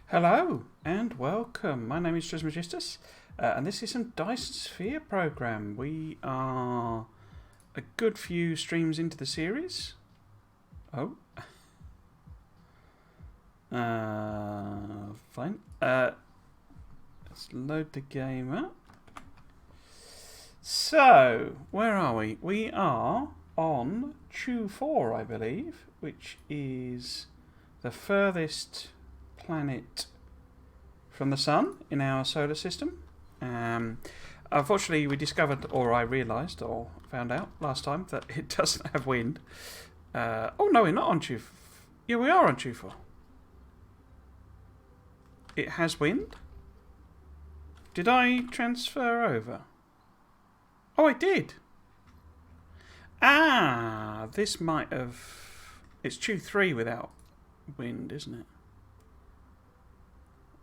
Hello and welcome. My name is Trismegistus, and this is some Dyson Sphere Program. We are a good few streams into the series. Oh. Fine. Let's load the game up. So, where are we? We are on Chu 4, I believe, which is the furthest planet from the sun in our solar system. Unfortunately, we discovered, or I realised, or found out last time, that it doesn't have wind. Oh no, we're not on Chu 4. Yeah, we are on Chu 4. It has wind. Did I transfer over? Oh, I did. Ah, this might have... It's Chu 3 without wind, isn't it?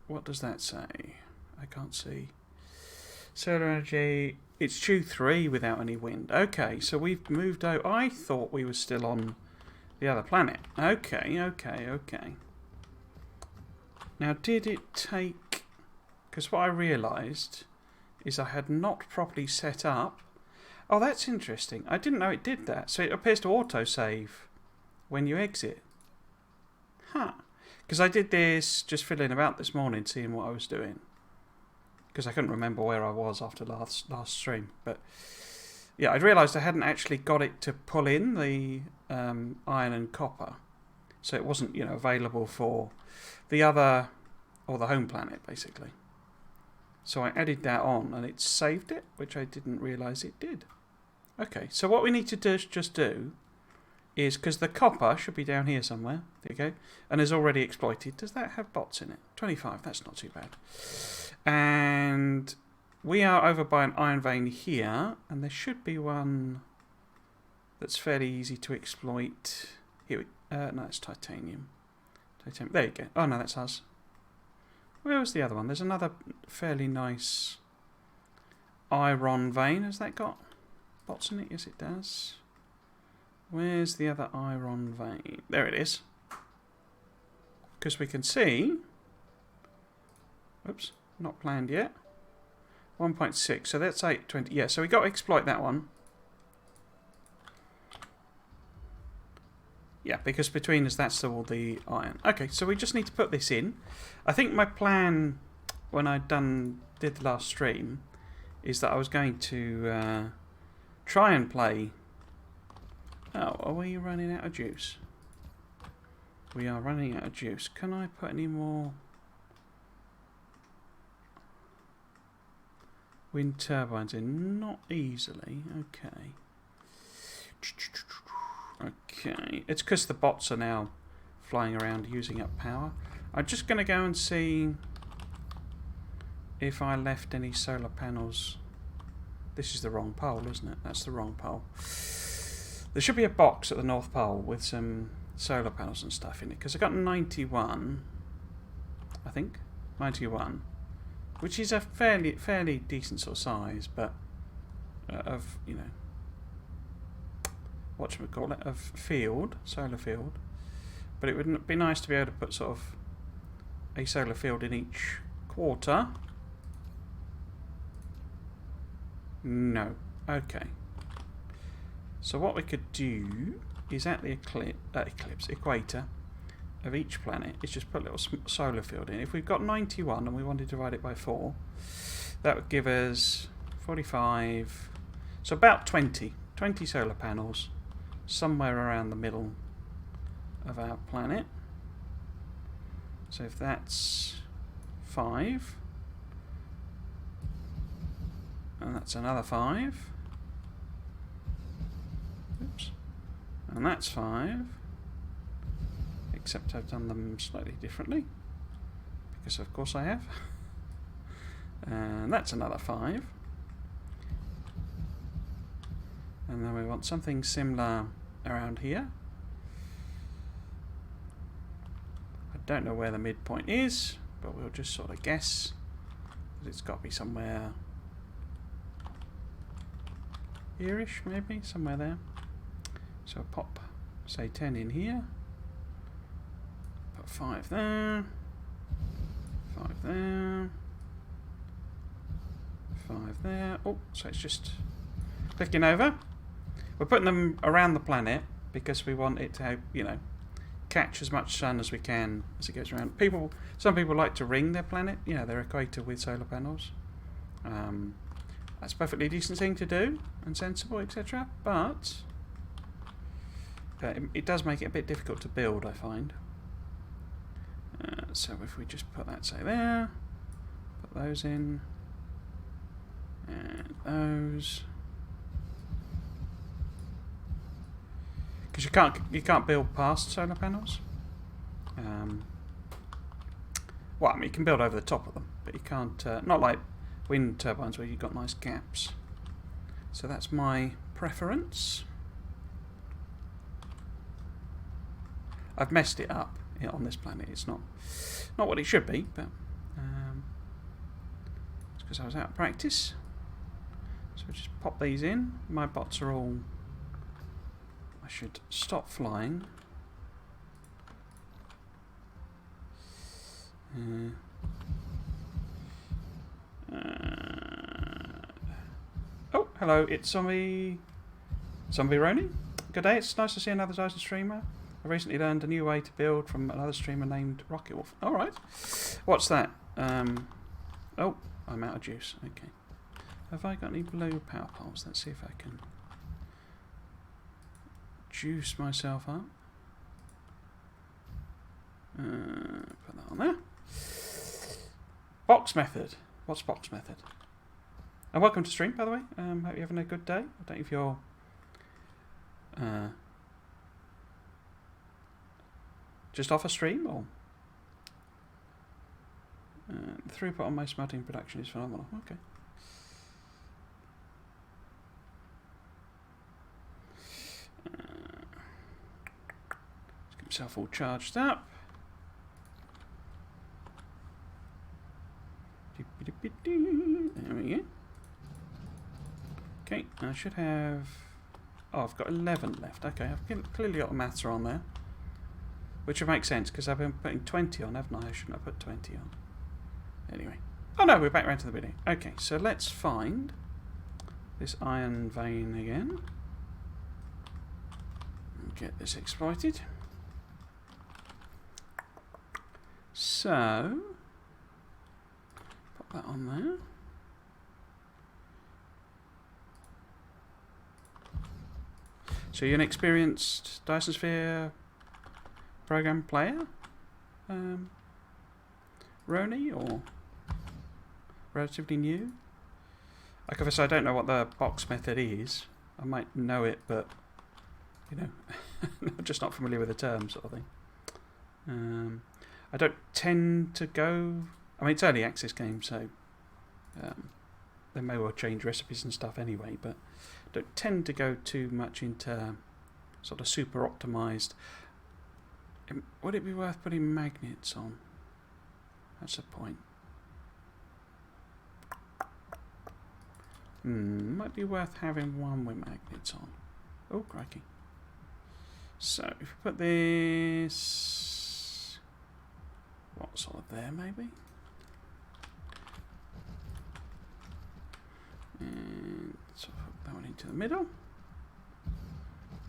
What does that say? I can't see. Solar energy. It's Chu 3 without any wind. Okay, so we've moved out. I thought we were still on the other planet. Okay. Now, did it take... Because what I realised is I had not properly set up... Oh, that's interesting. I didn't know it did that. So it appears to autosave when you exit. Huh. Because I did this just fiddling about this morning, seeing what I was doing. Because I couldn't remember where I was after last stream. But yeah, I'd realised I hadn't actually got it to pull in the iron and copper. So it wasn't, available for the other, or the home planet, basically. So I added that on, and it saved it, which I didn't realise it did. Okay, so what we need to just do is, because the copper should be down here somewhere, there you go, and is already exploited. Does that have bots in it? 25, that's not too bad. And we are over by an iron vein here, and there should be one that's fairly easy to exploit. Here, no, it's titanium. There you go. Oh no, that's us. Where was the other one? There's another fairly nice iron vein. Has that got bots in it? Yes, it does. Where's the other iron vein? There it is. Because we can see... Oops, not planned yet. 1.6, so that's 820. Yeah, so we got to exploit that one. Yeah, because between us, that's all the iron. Okay, so we just need to put this in. I think my plan, when I did the last stream, is that I was going to try and play... Oh, are we running out of juice? We are running out of juice. Can I put any more wind turbines in? Not easily. Okay. Okay. It's because the bots are now flying around using up power. I'm just going to go and see if I left any solar panels. This is the wrong pole, isn't it? That's the wrong pole. There should be a box at the North Pole with some solar panels and stuff in it, because I got 91, I think, 91, which is a fairly decent sort of size, but of, whatchamacallit, of field, solar field. But it would be nice to be able to put sort of a solar field in each quarter. No. Okay. So what we could do is at the equator of each planet is just put a little solar field in. If we've got 91 and we wanted to divide it by 4, that would give us 45, so about 20 solar panels somewhere around the middle of our planet. So if that's 5, and that's another 5, oops, and that's 5, except I've done them slightly differently, because of course I have, and that's another 5, and then we want something similar around here. I don't know where the midpoint is, but we'll just sort of guess that it's got to be somewhere here-ish, maybe, somewhere there. So pop, say 10 in here, put 5 there, there. Oh, so it's just clicking over. We're putting them around the planet because we want it to, you know, catch as much sun as we can as it goes around. Some people like to ring their planet, you know, their equator with solar panels. That's a perfectly decent thing to do and sensible, etc. But it does make it a bit difficult to build, I find. So if we just put that, say, there, put those in, and those, because you can't build past solar panels. Well, I mean, you can build over the top of them, but you can't. Not like wind turbines where you've got nice gaps. So that's my preference. I've messed it up on this planet. It's not what it should be, but it's because I was out of practice. So just pop these in. My bots are all. I should stop flying. Oh, hello, it's Zombie Roni. Good day, it's nice to see another Dyson streamer. I recently learned a new way to build from another streamer named Rocket Wolf. Alright. What's that? Oh, I'm out of juice. Okay. Have I got any blue power poles? Let's see if I can juice myself up. Put that on there. Box method. What's box method? And welcome to stream, by the way. Hope you're having a good day. I don't know if you're just off a stream or the throughput on my smelting production is phenomenal. Okay. Let's get himself all charged up. There we go. Okay, I should have. Oh, I've got 11 left. Okay, I've clearly got the maths are on there. Which would make sense because I've been putting 20 on, haven't I? I shouldn't have put 20 on. Anyway. Oh no, we're back round to the video. Okay, so let's find this iron vein again. And get this exploited. So, pop that on there. So you're an experienced Dyson Sphere Program player, Roni, or relatively new? Like if I say I don't know what the box method is, I might know it, but you know, I'm just not familiar with the term, sort of thing. I don't tend to go. I mean, it's early access game, so they may well change recipes and stuff anyway, but don't tend to go too much into sort of super optimized. Would it be worth putting magnets on? That's the point. Might be worth having one with magnets on. Oh, crikey. So, if we put this. What sort of there, maybe? And so hook that one into the middle.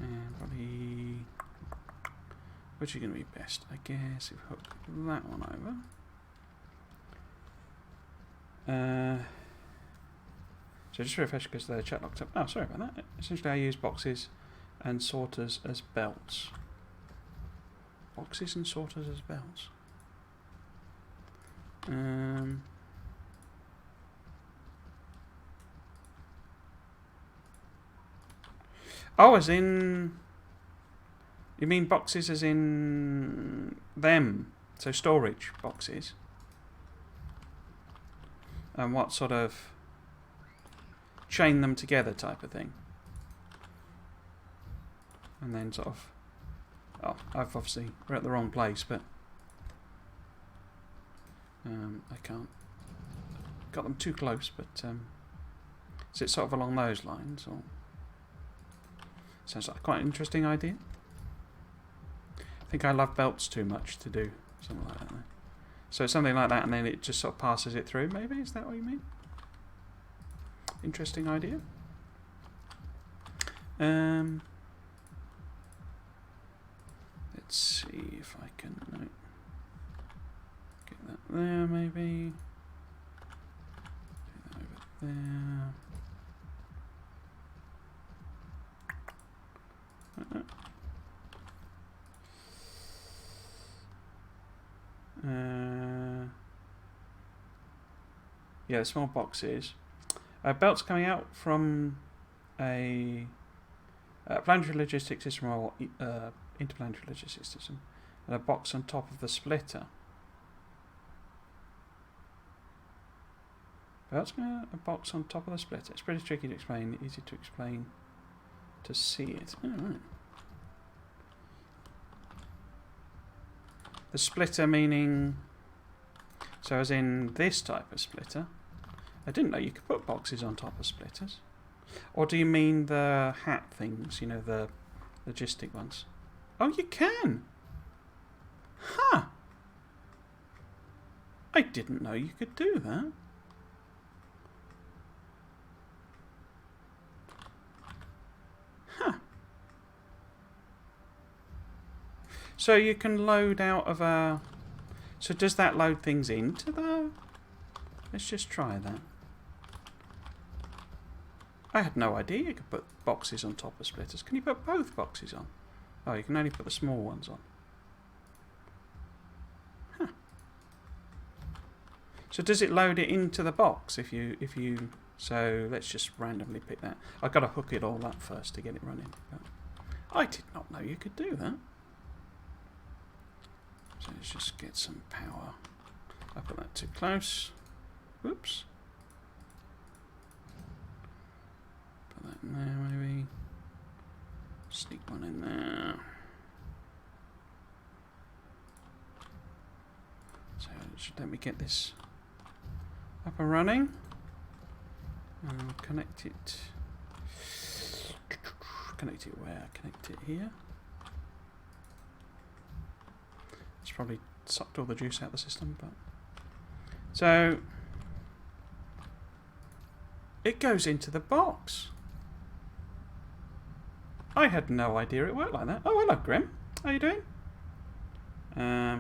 And probably. Which is going to be best? I guess if we hook that one over. So just refresh because the chat locked up. Oh, sorry about that. Essentially, I use boxes and sorters as belts. Boxes and sorters as belts. Oh, as in. You mean boxes as in them? So storage boxes. And what sort of chain them together type of thing. And then sort of. Oh, I've obviously we're at the wrong place, but I can't. Got them too close, but is it sort of along those lines, or sounds like quite an interesting idea. I think I love belts too much to do something like that. Though. So it's something like that, and then it just sort of passes it through. Maybe is that what you mean? interesting idea. Let's see if I can get that there, maybe. Do that over there. Yeah, small boxes. Belts coming out from a planetary logistics system or interplanetary logistics system, and a box on top of the splitter. Belts coming out, a box on top of the splitter. It's pretty tricky to explain. Easy to explain to see it. Oh, right. The splitter meaning, so as in this type of splitter. I didn't know you could put boxes on top of splitters. Or do you mean the hat things, you know, the logistic ones? Oh, you can! Huh! I didn't know you could do that. Huh. So you can load out of a... So does that load things into the... Let's just try that. I had no idea you could put boxes on top of splitters. Can you put both boxes on? Oh, you can only put the small ones on. Huh. So does it load it into the box if you so let's just randomly pick that. I've got to hook it all up first to get it running. But I did not know you could do that. So let's just get some power. I put that too close. Whoops. Put that in there maybe. Sneak one in there. So let me get this up and running. And connect it. Connect it where? Connect it here. It's probably sucked all the juice out of the system, but so it goes into the box. I had no idea it worked like that. Oh, hello, Grim. How you doing? Yeah,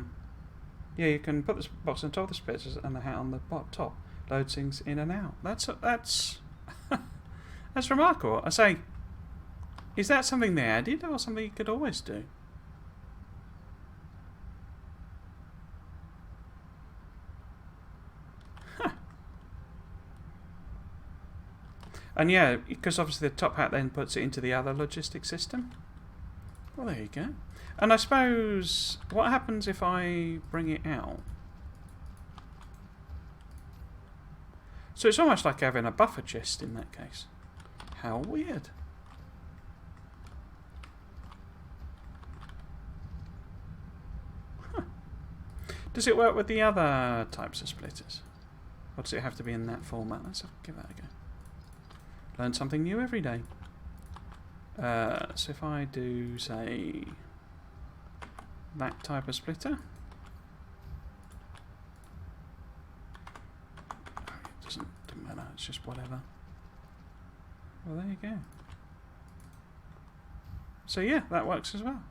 you can put this box on top of the splitters and the hat on the top. Load things in and out. That's that's remarkable. I say, is that something they added or something you could always do? And yeah, because obviously the top hat then puts it into the other logistic system. Well, there you go. And I suppose, what happens if I bring it out? So it's almost like having a buffer chest in that case. How weird. Huh. Does it work with the other types of splitters? Or does it have to be in that format? Let's give that a go. Learn something new every day. So if I do, say, that type of splitter. It doesn't matter, it's just whatever. Well, there you go. So yeah, that works as well.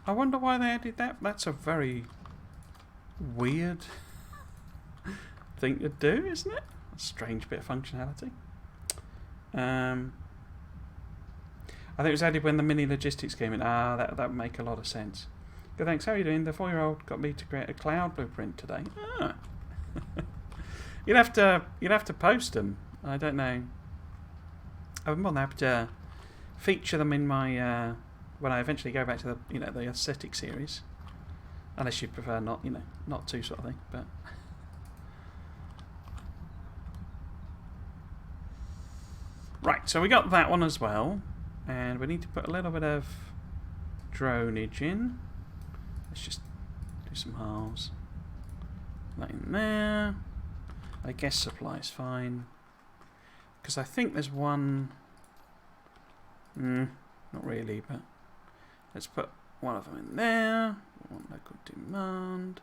I wonder why they added that. That's a very weird thing to do, isn't it? Strange bit of functionality. I think it was added when the mini logistics came in. Ah, that would make a lot of sense. Good, thanks. How are you doing? The 4-year-old got me to create a cloud blueprint today. Ah. you'd have to post them. I don't know. I'm more than happy to feature them in my when I eventually go back to the the aesthetic series, unless you prefer not not to sort of thing, but. Right, so we got that one as well, and we need to put a little bit of dronage in. Let's just do some halves. That in there. I guess supply is fine, because I think there's one. Not really, but let's put one of them in there. We want local demand.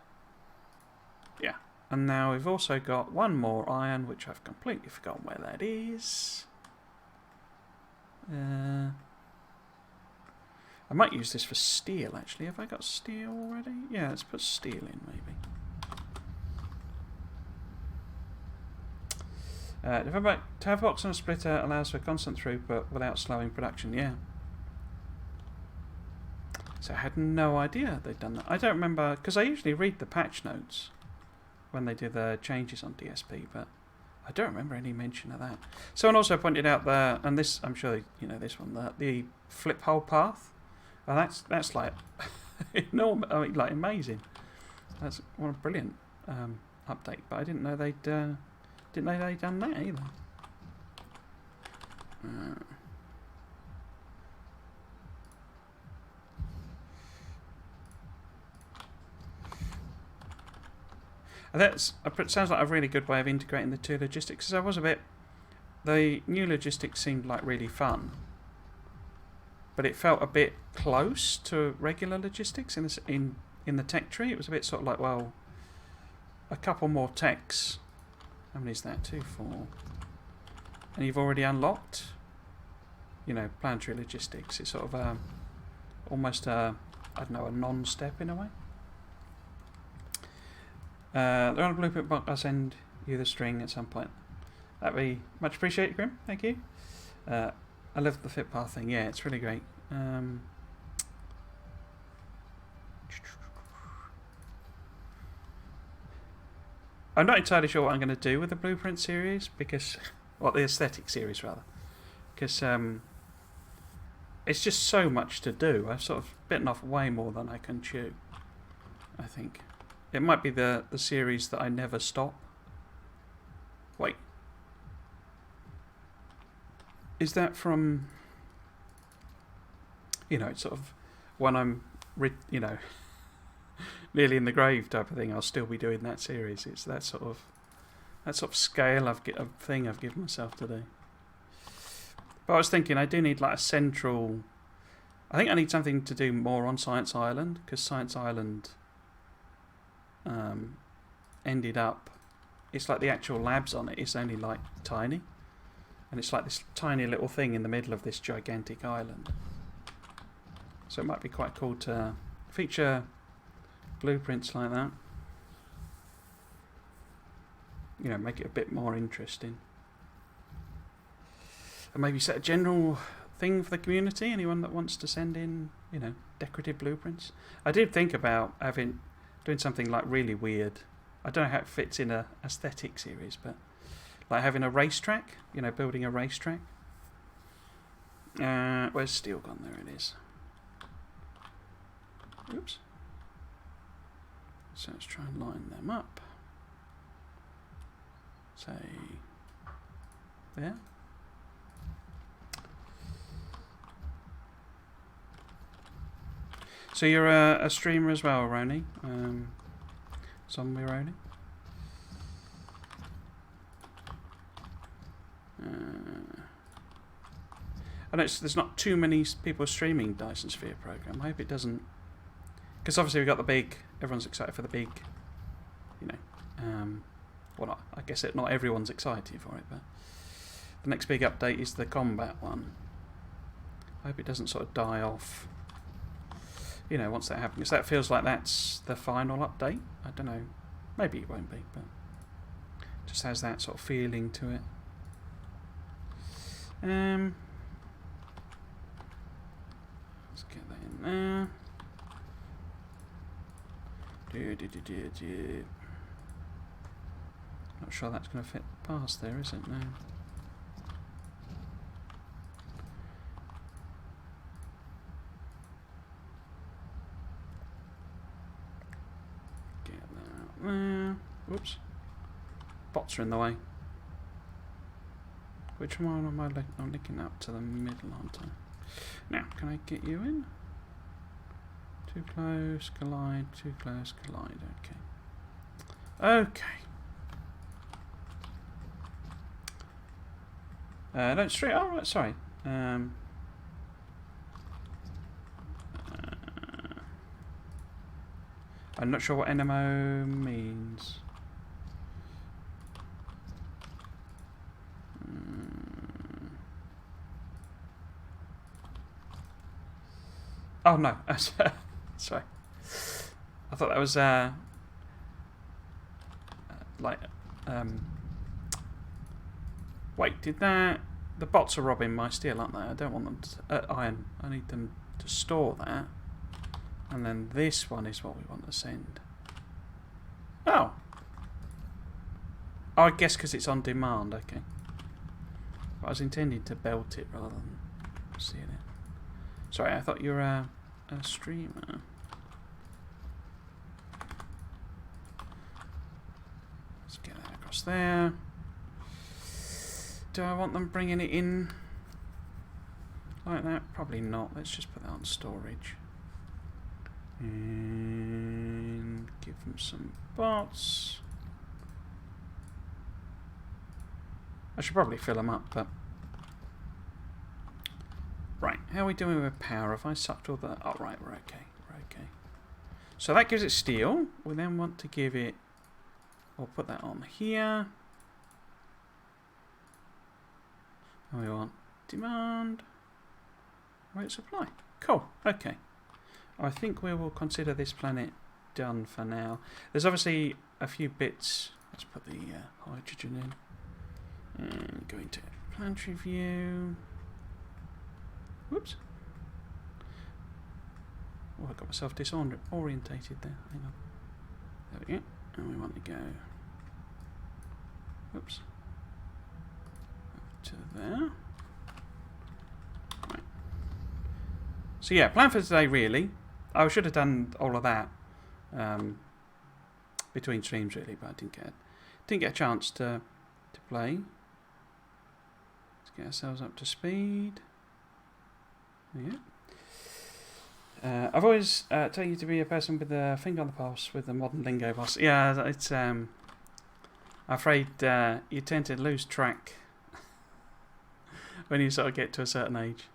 Yeah, And now we've also got one more iron, which I've completely forgotten where that is. I might use this for steel, actually. Have I got steel already? Yeah, let's put steel in, maybe. To have box on a splitter allows for constant throughput without slowing production. Yeah. So I had no idea they'd done that. I don't remember, because I usually read the patch notes when they do the changes on DSP, but I don't remember any mention of that. Someone also pointed out there, and this, I'm sure you know this one, the flip hole path. Oh, that's like enormous. I mean, like amazing. That's what a brilliant update. But I didn't know they'd done that either. That sounds like a really good way of integrating the two logistics. Because the new logistics seemed like really fun, but it felt a bit close to regular logistics in the tech tree. It was a bit sort of like, well, a couple more techs. How many is that? 2, 4, and you've already unlocked, you know, planetary logistics. It's sort of almost I don't know, a non-step in a way. They're on a blueprint box. I'll send you the string at some point. That'd be much appreciated, Grim. Thank you. I love the fit path thing. Yeah, it's really great. I'm not entirely sure what I'm going to do with the blueprint series, because, well, the aesthetic series rather, because it's just so much to do. I've sort of bitten off way more than I can chew, I think. It might be the series that I never stop. Wait. Is that from, you know, it's sort of when I'm, you know, nearly in the grave type of thing, I'll still be doing that series. It's that sort of scale of thing I've given myself to do. But I was thinking I do need like a central, I think I need something to do more on Science Island, because Science Island ended up, it's like the actual labs on it is only like tiny, and it's like this tiny little thing in the middle of this gigantic island. So it might be quite cool to feature blueprints like that, you know, make it a bit more interesting, and maybe set a general thing for the community. Anyone that wants to send in, you know, decorative blueprints. I did think about doing something like really weird. I don't know how it fits in a aesthetic series, but like having a racetrack, you know, building a racetrack. Where's steel gone? There it is. Oops. So let's try and line them up. Say there. So you're a streamer as well, Roni? Zombie Roni? I know there's not too many people streaming Dyson Sphere Program. I hope it doesn't, because obviously we've got the big, everyone's excited for the big, you know, well, I guess not everyone's excited for it, but the next big update is the combat one. I hope it doesn't sort of die off, you know, once that happens. Because that feels like that's the final update. I don't know. Maybe it won't be, but it just has that sort of feeling to it. Let's get that in there. Not sure that's going to fit past there, is it? No. Get that out there. Whoops. Bots are in the way. Which one am I I'm linking up to the middle, aren't I? Now, can I get you in? Too close, collide, too close, collide. Okay. Okay. Don't straight. Oh, right, sorry. I'm not sure what NMO means. Oh no, sorry. I thought that was like wait, did that? The bots are robbing my steel, aren't they? I don't want them to iron. I need them to store that, and then this one is what we want to send. Oh, I guess because it's on demand. Okay, but I was intending to belt it rather than seeing it. Sorry, I thought you were a streamer. Let's get that across there. Do I want them bringing it in like that? Probably not. Let's just put that on storage. And give them some bots. I should probably fill them up, but... Right, how are we doing with power? Have I sucked all the... Oh, right, we're okay. We're okay. So that gives it steel. We then want to give it... We'll put that on here. And we want demand. Rate supply. Cool, okay. I think we will consider this planet done for now. There's obviously a few bits. Let's put the hydrogen in. And go into planetary view. Whoops. Oh, I got myself disorientated there. Hang on. There we go. And we want to go. Whoops. Up to there. Right. So yeah, plan for today really. I should have done all of that between streams really, but I didn't get a chance to play. Let's get ourselves up to speed. Yeah. I've always taken you to be a person with a finger on the pulse with the modern lingo boss. Yeah, it's. I'm afraid you tend to lose track when you sort of get to a certain age.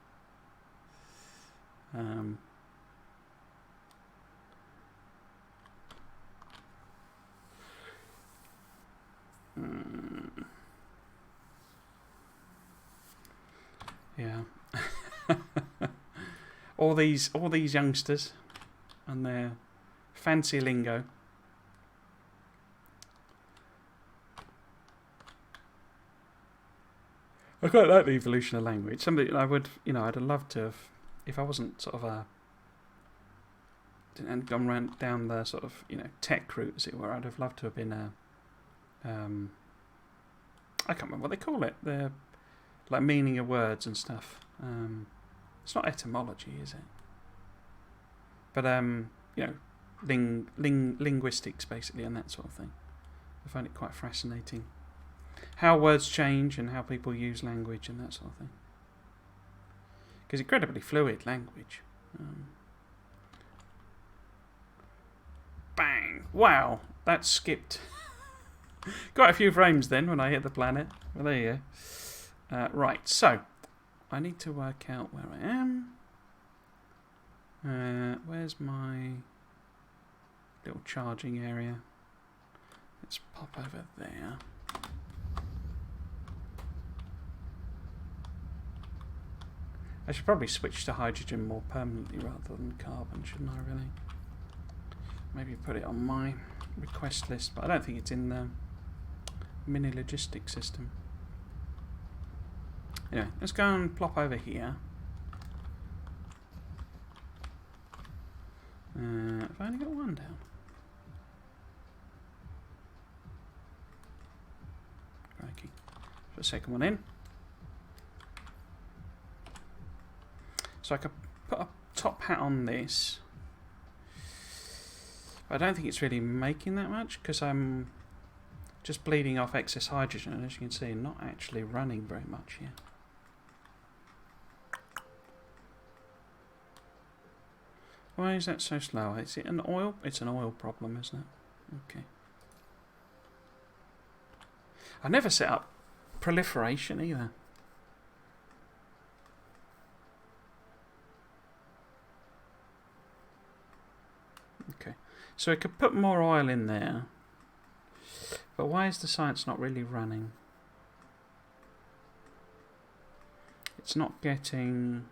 Yeah. all these youngsters and their fancy lingo. I quite like the evolution of language. Something I would, I'd have loved to have, if I wasn't sort of didn't gone round down the sort of tech route, as it were. I'd have loved to have been a I can't remember what they call it. The like meaning of words and stuff. It's not etymology, is it? But linguistics basically and that sort of thing. I find it quite fascinating. How words change and how people use language and that sort of thing. Because incredibly fluid language. Bang! Wow, that skipped quite a few frames then when I hit the planet. Well, there you go. Right, so I need to work out where I am. Where's my little charging area? Let's pop over there. I should probably switch to hydrogen more permanently rather than carbon, shouldn't I, really? Maybe put it on my request list, but I don't think it's in the mini logistics system. Anyway, let's go and plop over here. I've only got one down. Crikey. Put a second one in. So I could put a top hat on this. But I don't think it's really making that much because I'm just bleeding off excess hydrogen, and as you can see, not actually running very much here. Why is that so slow? Is it an oil? It's an oil problem, isn't it? Okay. I never set up proliferation either. Okay. So I could put more oil in there. But why is the science not really running? It's not getting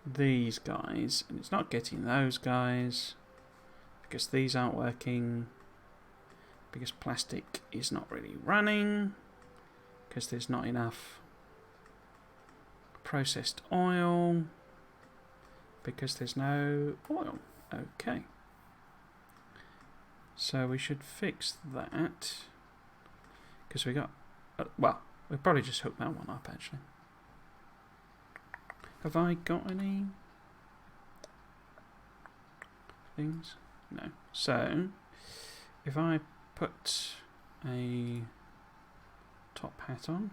these guys, and it's not getting those guys because these aren't working, because plastic is not really running, because there's not enough processed oil, because there's no oil. Okay. So we should fix that, because we got, well, we'll probably just hook that one up actually. Have I got any things? No. So, if I put a top hat on,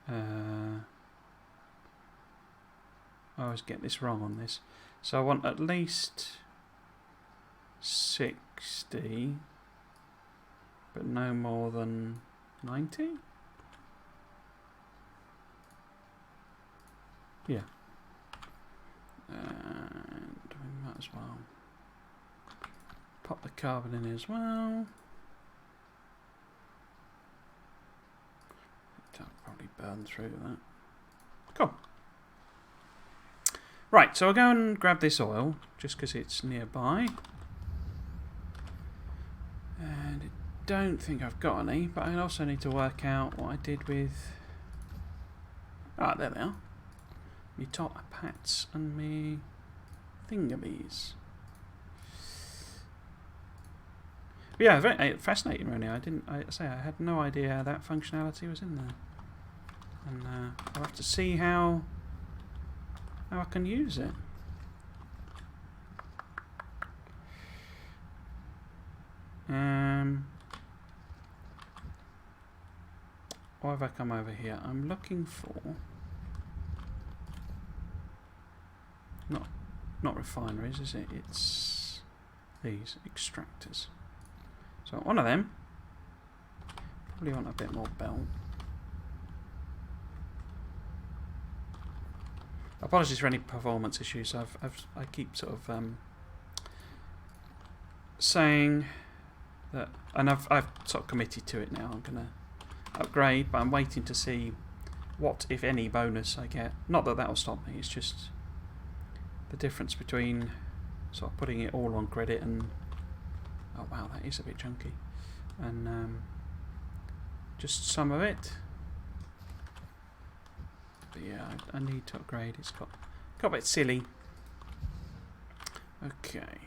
I always get this wrong on this. So I want at least 60, but no more than 90? Yeah. And we might as well pop the carbon in as well. That'll probably burn through that. Cool. Right, so I'll go and grab this oil, just because it's nearby. And I don't think I've got any, but I also need to work out what I did with... Ah, there they are. Me top hats and me thingamies. But yeah, very fascinating really. I had no idea that functionality was in there. And I'll have to see how I can use it. Why have I come over here? I'm looking for not refineries, is it? It's these extractors. So one of them. Probably want a bit more belt. Apologies for any performance issues. I keep sort of saying that, and I've sort of committed to it now. I'm gonna upgrade, but I'm waiting to see what, if any, bonus I get. Not that will stop me. It's just the difference between sort of putting it all on credit and oh wow, that is a bit chunky, and just some of it. But yeah, I need to upgrade. It's got a bit silly. Okay.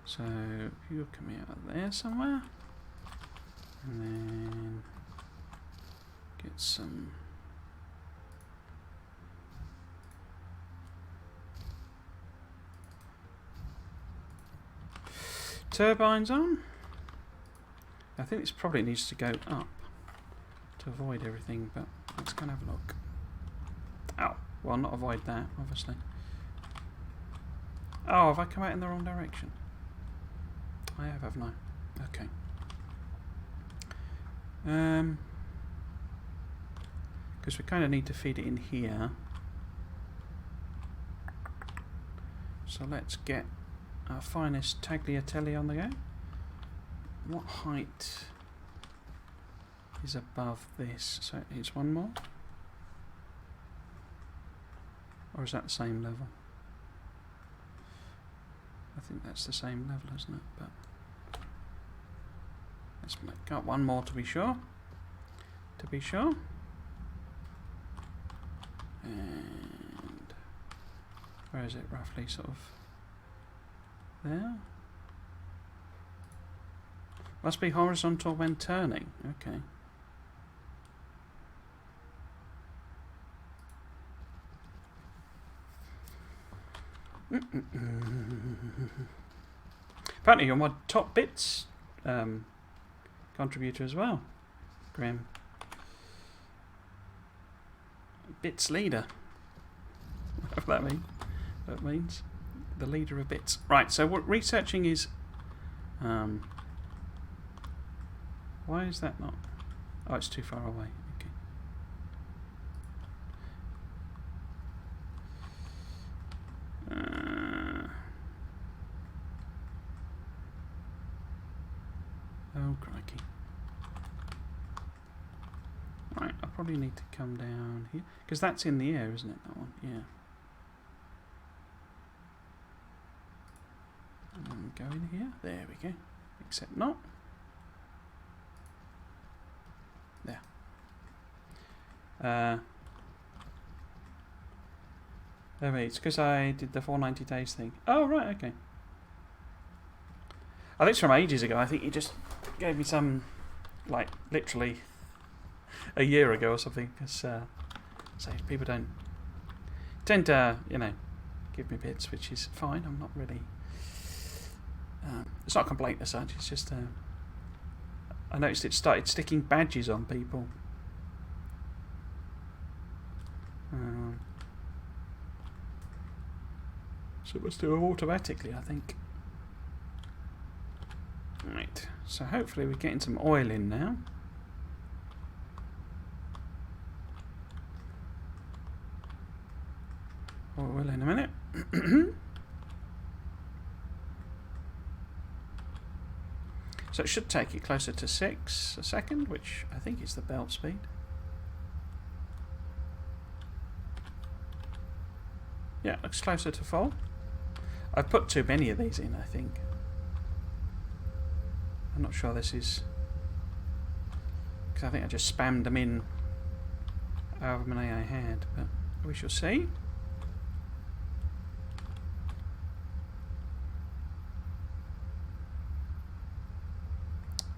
So you're coming out of there somewhere, and then get some. Turbines on. I think this probably needs to go up to avoid everything, but let's kind of have a look. Ow. Well, not avoid that, obviously. Oh, have I come out in the wrong direction? I have, haven't I? Okay. Because we kind of need to feed it in here. So let's get our finest tagliatelle on the go. What height is above this? So it's one more? Or is that the same level? I think that's the same level, isn't it? But let's make up one more to be sure. And where is it roughly? Sort of there. Must be horizontal when turning. Okay. Apparently you're my top bits contributor as well, Graham. Bits leader. Whatever that means. The leader of bits. Right, so what researching is why is that not? Oh, it's too far away. Okay. Oh, crikey. probably need to come down here. Because that's in the air, isn't it, that one? Yeah. And go in here. There we go. Except not. There. Oh wait, it's because I did the 490 days thing. Oh right, okay. I think it's from ages ago. I think you just gave me some, like, literally a year ago or something. Because so people don't tend to, you know, give me bits, which is fine. I'm not really. It's not a complaint as such. It's just I noticed it started sticking badges on people. So it must do it automatically, I think. Right, so hopefully we're getting some oil in now. Oil in a minute. So it should take you closer to 6 a second, which I think is the belt speed. Yeah, looks closer to full. I've put too many of these in, I think. I'm not sure this is... because I think I just spammed them in however many I had, but we shall see.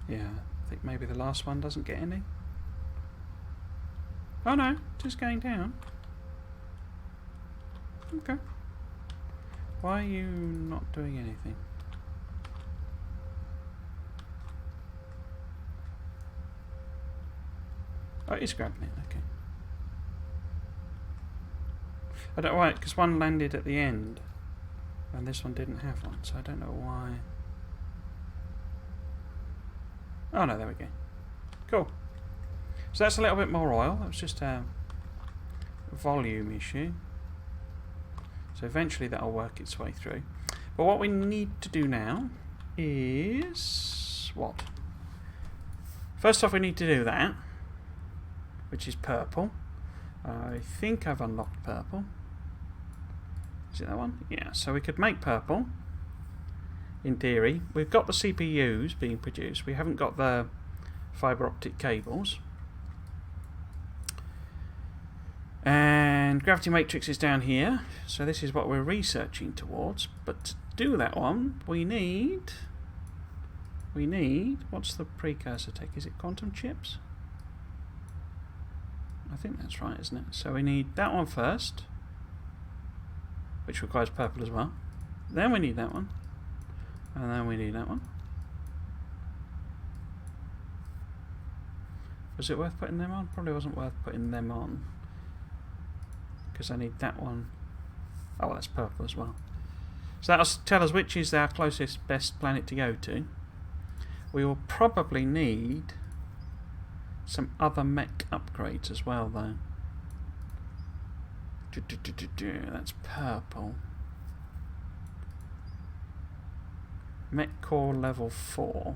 Yeah, I think maybe the last one doesn't get any. Oh no, just going down. Okay. Why are you not doing anything? Oh, it's grabbing it, okay. I don't know why, because one landed at the end and this one didn't have one, so I don't know why. Oh no, there we go. Cool. So that's a little bit more oil. That was just a volume issue. So eventually that'll work its way through. But what we need to do now is... what? First off, we need to do that, which is purple. I think I've unlocked purple. Is it that one? Yeah, so we could make purple. In theory, we've got the CPUs being produced. We haven't got the fiber optic cables. And gravity matrix is down here. So this is what we're researching towards. But to do that one, we need... what's the precursor tech? Is it quantum chips? I think that's right, isn't it? So we need that one first, which requires purple as well. Then we need that one. And then we need that one. Was it worth putting them on? Probably wasn't worth putting them on, because I need that one. Oh, well, that's purple as well. So that'll tell us which is our closest, best planet to go to. We will probably need some other mech upgrades as well, though. That's purple. Mech core level 4.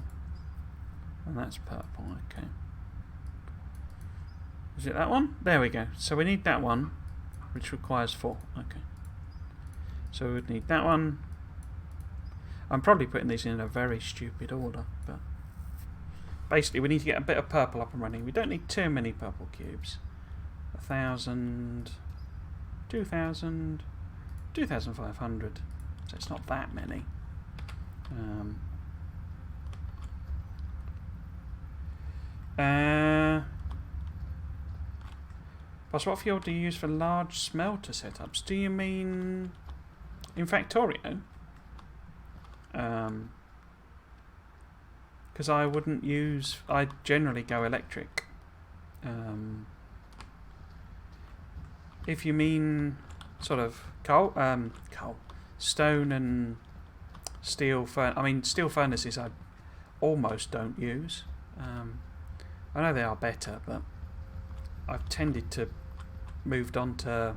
And that's purple, okay. Is it that one? There we go. So we need that one, which requires 4. Okay. So we would need that one. I'm probably putting these in a very stupid order, but basically we need to get a bit of purple up and running. We don't need too many purple cubes. 1,000, 2,000, 2,500. So it's not that many. Plus, what fuel do you use for large smelter setups? Do you mean in Factorio? Because I wouldn't use... I generally go electric. If you mean sort of coal, stone and steel steel furnaces I almost don't use. I know they are better, but I've tended to moved on to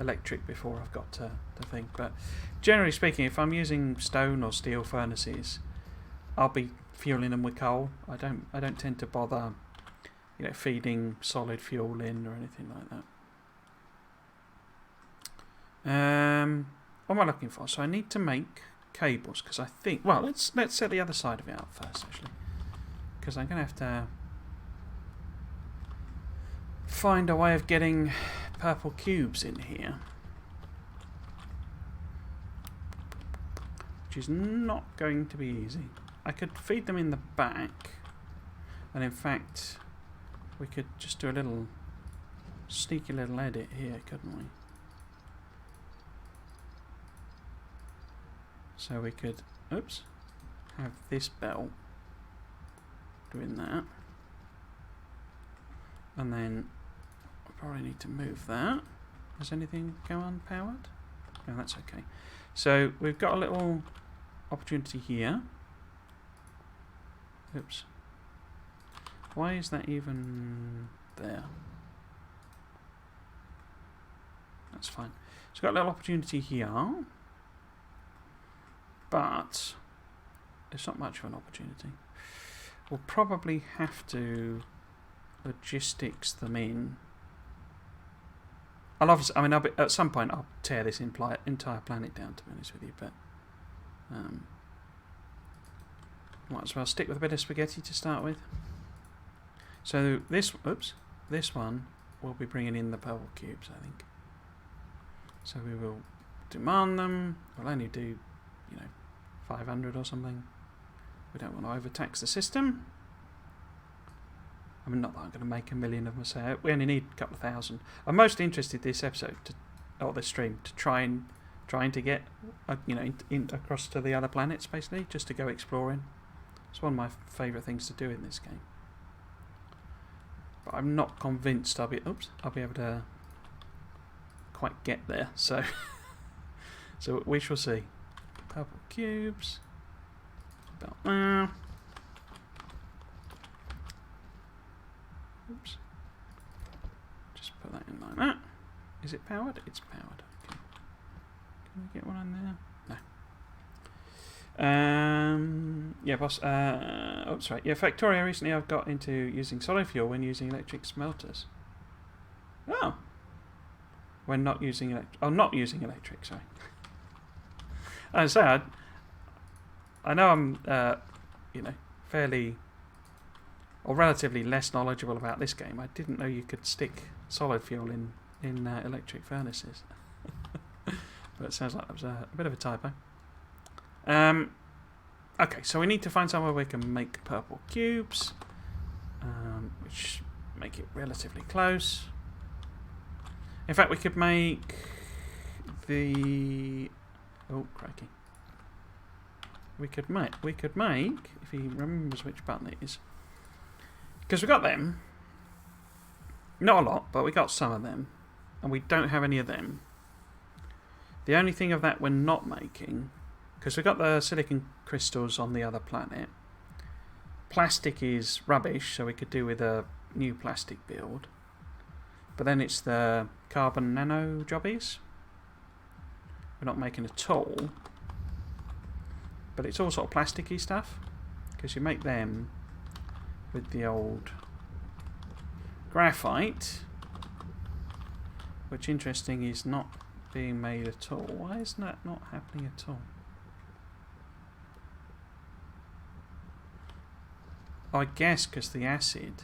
electric before I've got to the thing. But generally speaking, if I'm using stone or steel furnaces, I'll be fueling them with coal. I don't tend to bother you know, feeding solid fuel in or anything like that. What am I looking for? So I need to make cables because I think. Well, let's set the other side of it up first, actually, because I'm going to have to find a way of getting purple cubes in here, which is not going to be easy. I could feed them in the back, and in fact, we could just do a little sneaky little edit here, couldn't we? So we could, oops, have this belt doing that, and then I probably need to move that. Does anything go unpowered? No, that's okay. So we've got a little opportunity here. Oops. Why is that even there? That's fine. So we've got a little opportunity here, but it's not much of an opportunity. We'll probably have to logistics them in. I'll obviously, I mean, at some point I'll tear this entire planet down, to be honest with you, but might as well stick with a bit of spaghetti to start with. So this one will be bringing in the purple cubes, I think. So we will demand them. We'll only do, you know, 500 or something. We don't want to overtax the system. I mean, not that I'm going to make a million of them, so we only need a couple of thousand. I'm mostly interested this episode, or this stream, to trying to get, you know, across to the other planets, basically, just to go exploring. It's one of my favourite things to do in this game. But I'm not convinced I'll be able to quite get there. So, so we shall see. Purple cubes. About there. Oops. Just put that in like that. Is it powered? It's powered. Okay. Can we get one in there? No. Yeah, boss. Oops, right. Yeah, Factoria. Recently, I've got into using solid fuel when using electric smelters. Oh. When not using not using electric. Sorry. I say I know I'm you know, fairly or relatively less knowledgeable about this game. I didn't know you could stick solid fuel in electric furnaces. But it sounds like that was a bit of a typo. Okay, so we need to find somewhere we can make purple cubes, which make it relatively close. In fact, we could make the... Oh, crikey. We could make, if he remembers which button it is. Because we got them. Not a lot, but we got some of them. And we don't have any of them. The only thing of that we're not making, because we've got the silicon crystals on the other planet. Plastic is rubbish, so we could do with a new plastic build. But then it's the carbon nano jobbies. We're not making at all. But it's all sort of plasticky stuff. Because you make them with the old graphite. Which, interesting, is not being made at all. Why is that not happening at all? Oh, I guess because the acid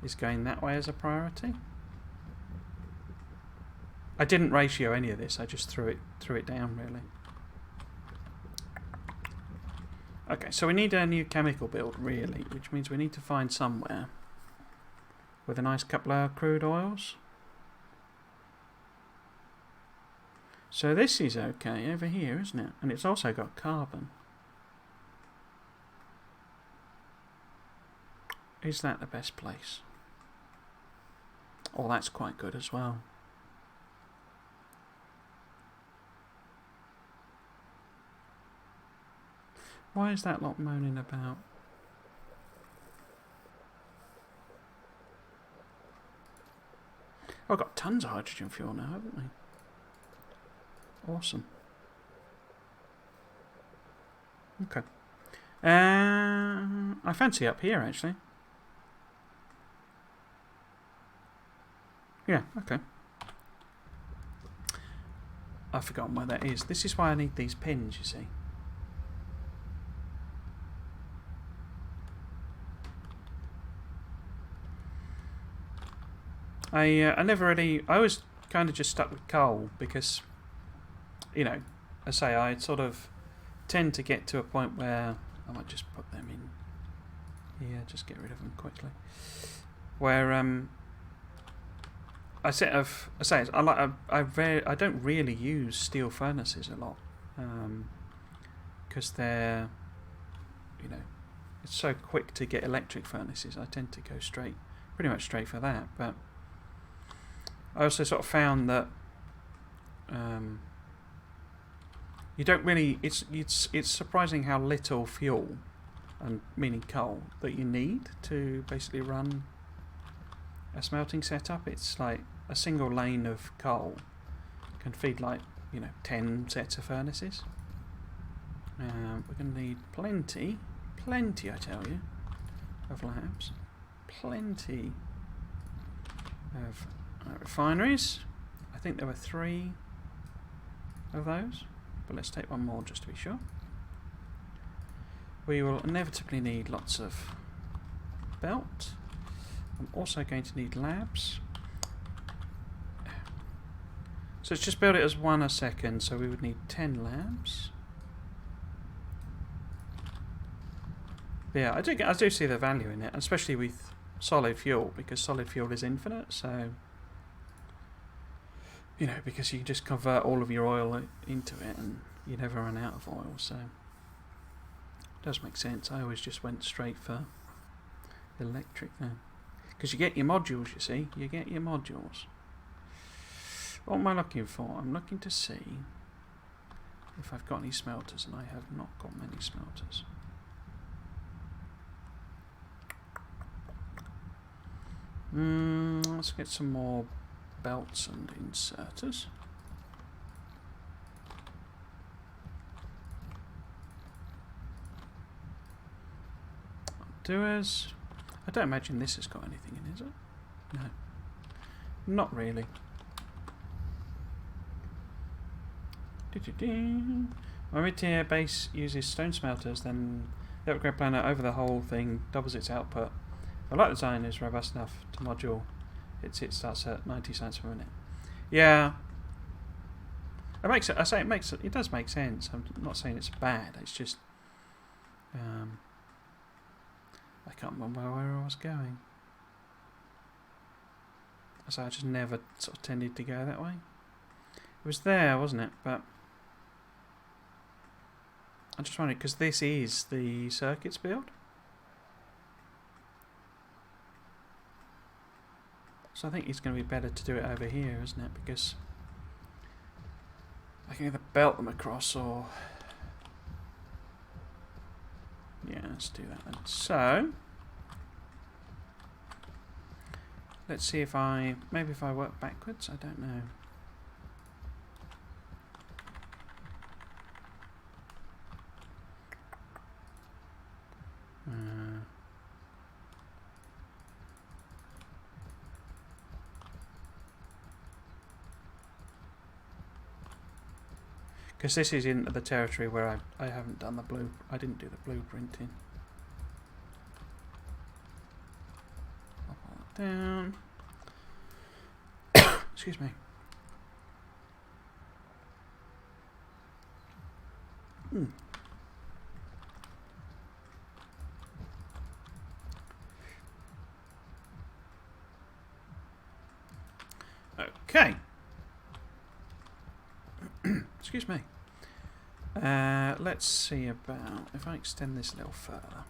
is going that way as a priority. I didn't ratio any of this. I just threw it down, really. Okay, so we need a new chemical build, really, which means we need to find somewhere with a nice couple of crude oils. So this is okay over here, isn't it? And it's also got carbon. Is that the best place? Oh, that's quite good as well. Why is that lot moaning about? Oh, I've got tons of hydrogen fuel now, haven't we? Awesome. Okay. I fancy up here, actually. Yeah, okay. I've forgotten where that is. This is why I need these pins, you see. I never really... I was kind of just stuck with coal because, you know, I say I sort of tend to get to a point where... I might just put them in here, just get rid of them quickly. Where I don't really use steel furnaces a lot because they're, you know, it's so quick to get electric furnaces. I tend to go pretty much straight for that. But I also sort of found that you don't really. It's surprising how little fuel, and meaning coal, that you need to basically run a smelting setup. It's like a single lane of coal can feed like, you know, 10 sets of furnaces. We're going to need plenty, I tell you, of labs, plenty of refineries. I think there were 3 of those, but let's take one more just to be sure. We will inevitably need lots of belt. I'm also going to need labs. So let's just build it as 1 a second, so we would need 10 labs. Yeah, I do see the value in it, especially with solid fuel, because solid fuel is infinite, so, you know, because you just convert all of your oil into it and you never run out of oil, so it does make sense. I always just went straight for electric there. Because you get your modules, you see. You get your modules. What am I looking for? I'm looking to see if I've got any smelters, and I have not got many smelters. Let's get some more belts and inserters. Doers. I don't imagine this has got anything in, is it? No. Not really. My mid-tier base uses stone smelters, then the upgrade planner over the whole thing doubles its output. The light design is robust enough to module. Its hit starts at 90 cents per minute. Yeah. It makes it. I say it makes it. It does make sense. I'm not saying it's bad. It's just I can't remember where I was going. So I just never sort of tended to go that way. It was there, wasn't it? But I just wondered, because this is the circuits build. So I think it's going to be better to do it over here, isn't it? Because I can either belt them across or... Yeah, let's do that then. So let's see if maybe if I work backwards, I don't know. Because this is in the territory where I haven't done I didn't do the blueprinting. I'll pull it down. Excuse me. Okay. Excuse me. Let's see about if I extend this a little further.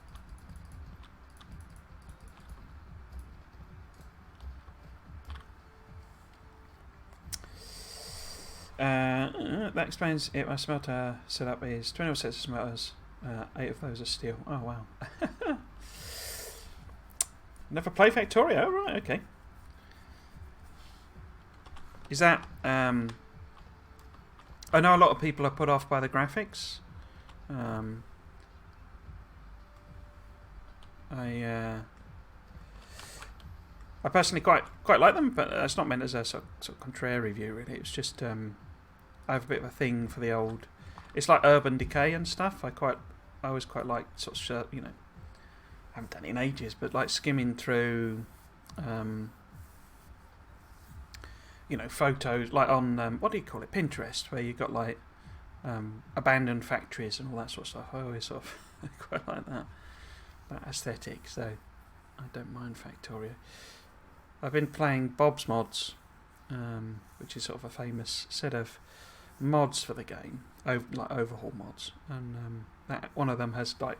That explains it. My smelter setup is 21 sets of smelters. 8 of those are steel. Oh wow. Never play Factorio. Oh, right. Okay. Is that I know a lot of people are put off by the graphics. I personally quite like them, but it's not meant as a sort of contrary view, really. It's just I have a bit of a thing for the old. It's like Urban Decay and stuff. I always quite like sort of I haven't done it in ages, but like skimming through photos like on what do you call it, Pinterest, where you've got like abandoned factories and all that sort of stuff. I always sort of quite like that aesthetic, so I don't mind Factorio. I've been playing Bob's Mods, which is sort of a famous set of mods for the game, like overhaul mods, and that one of them has like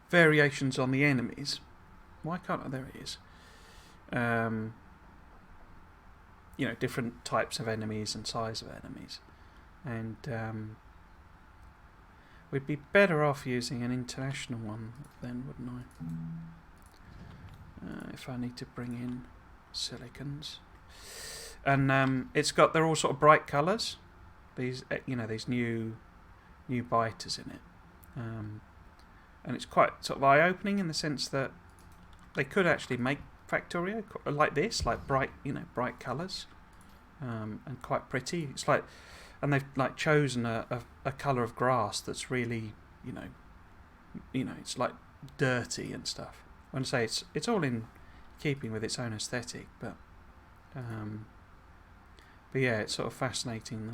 variations on the enemies. Why can't I? There it is. Different types of enemies and size of enemies, and we'd be better off using an international one then, wouldn't I? If I need to bring in silicons, and they're all sort of bright colours. These these new biters in it, and it's quite sort of eye-opening in the sense that they could actually make Factorio like this, like bright colours, and quite pretty. It's like, and they've like chosen a colour of grass that's really it's like dirty and stuff. When I say it's all in keeping with its own aesthetic, but yeah, it's sort of fascinating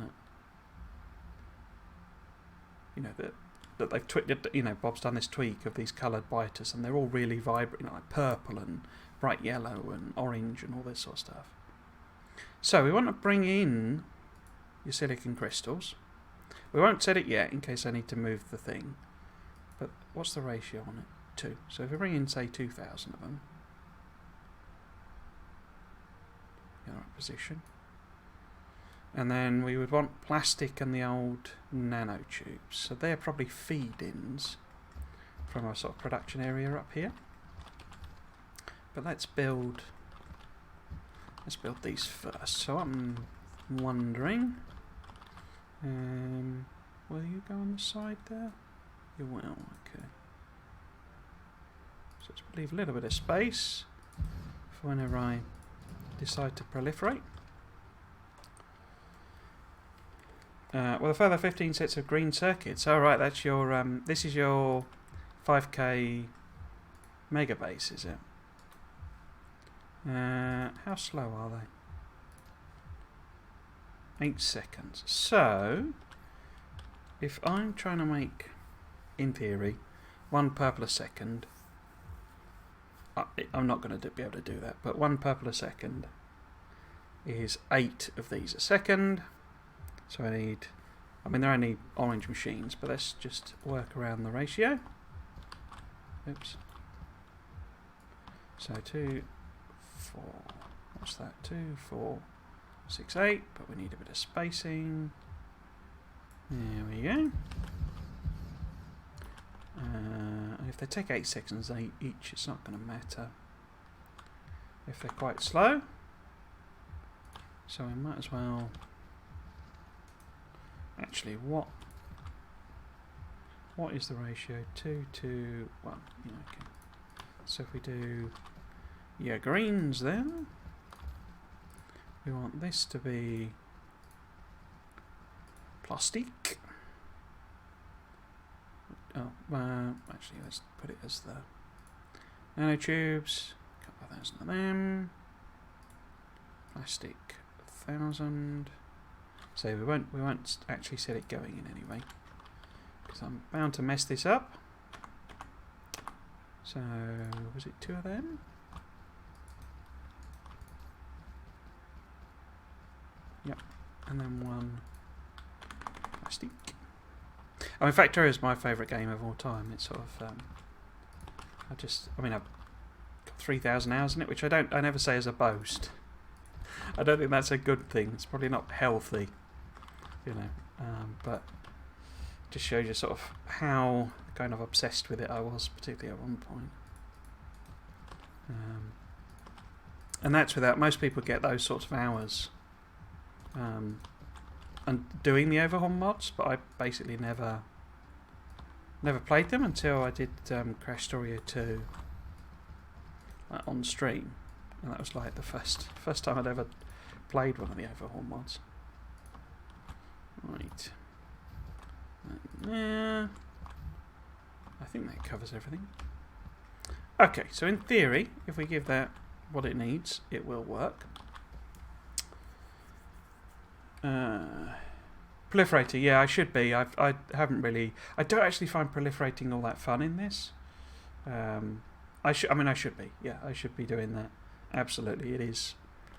that that they've tweaked. Bob's done this tweak of these coloured biters, and they're all really vibrant, like purple and bright yellow and orange and all this sort of stuff. So we want to bring in your silicon crystals. We won't set it yet in case I need to move the thing. But what's the ratio on it? 2. So if we bring in, say, 2,000 of them, in the right position. And then we would want plastic and the old nanotubes. So they're probably feed-ins from our sort of production area up here. But let's build these first. So I'm wondering, will you go on the side there? You will, okay. So let's leave a little bit of space for whenever I decide to proliferate. Well, a further 15 sets of green circuits. All right, that's your this is your 5K mega base, is it? How slow are they? 8 seconds. So, if I'm trying to make, in theory, 1 purple a second, I'm not going to be able to do that, but 1 purple a second is 8 of these a second. So they're only orange machines, but let's just work around the ratio. Oops. So 2, 4, what's that? 2, 4, 6, 8, but we need a bit of spacing. There we go. If they take 8 seconds each, it's not going to matter if they're quite slow. So we might as well. Actually, what is the ratio? 2 to 1. Yeah, okay. So if we do greens, then we want this to be plastic. Oh, actually, let's put it as the nanotubes. A couple of thousand of them. Plastic 1,000. So we won't actually set it going in anyway, because I'm bound to mess this up. So was it 2 of them? Yep, and then 1 plastic. Oh, in fact, Factorio is my favourite game of all time. It's sort of I've got 3,000 hours in it, which I never say as a boast. I don't think that's a good thing. It's probably not healthy. But just shows you sort of how kind of obsessed with it I was, particularly at one point. And that's without, most people get those sorts of hours and doing the overhaul mods, but I basically never played them until I did Crash Story 2 on stream, and that was like the first time I'd ever played one of the overhaul mods. Right. Yeah. I think that covers everything. Okay, so in theory, if we give that what it needs, it will work. Proliferator, yeah, I should be. I haven't really. I don't actually find proliferating all that fun in this. I should be. Yeah, I should be doing that. Absolutely, it is.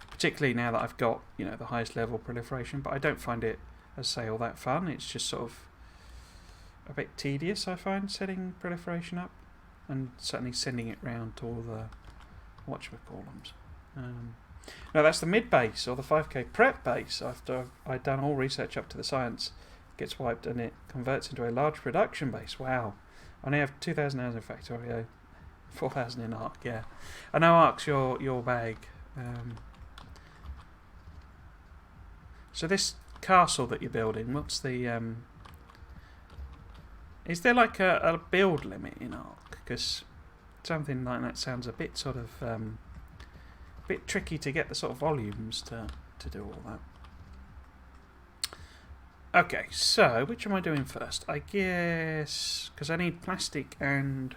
Particularly now that I've got, you know, the highest level proliferation, but I don't find it, as say, all that fun. It's just sort of a bit tedious, I find, setting proliferation up, and certainly sending it round to all the whatchamacallums. No, that's the mid base, or the 5K prep base. After I'd done all research up to the science, gets wiped and it converts into a large production base. Wow. I now have 2,000 hours in Factorio, 4,000 in Arc, yeah. I know Arc's your bag. So this castle that you're building, what's the... is there like a build limit in Arc? Because something like that sounds a bit sort of... bit tricky to get the sort of volumes to do all that. Okay, so which am I doing first? I guess because I need plastic and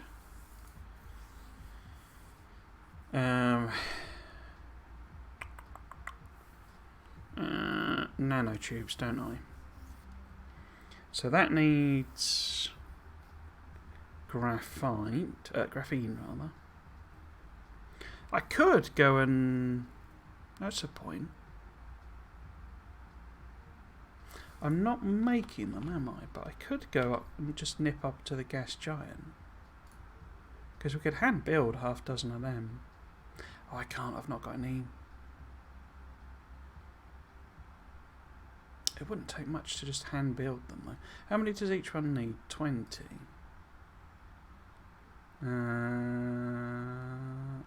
nanotubes, don't I? So that needs graphene rather. I could go and... That's a point. I'm not making them, am I? But I could go up and just nip up to the gas giant. Because we could hand build half a dozen of them. Oh, I can't. I've not got any... It wouldn't take much to just hand build them, though. How many does each one need? 20.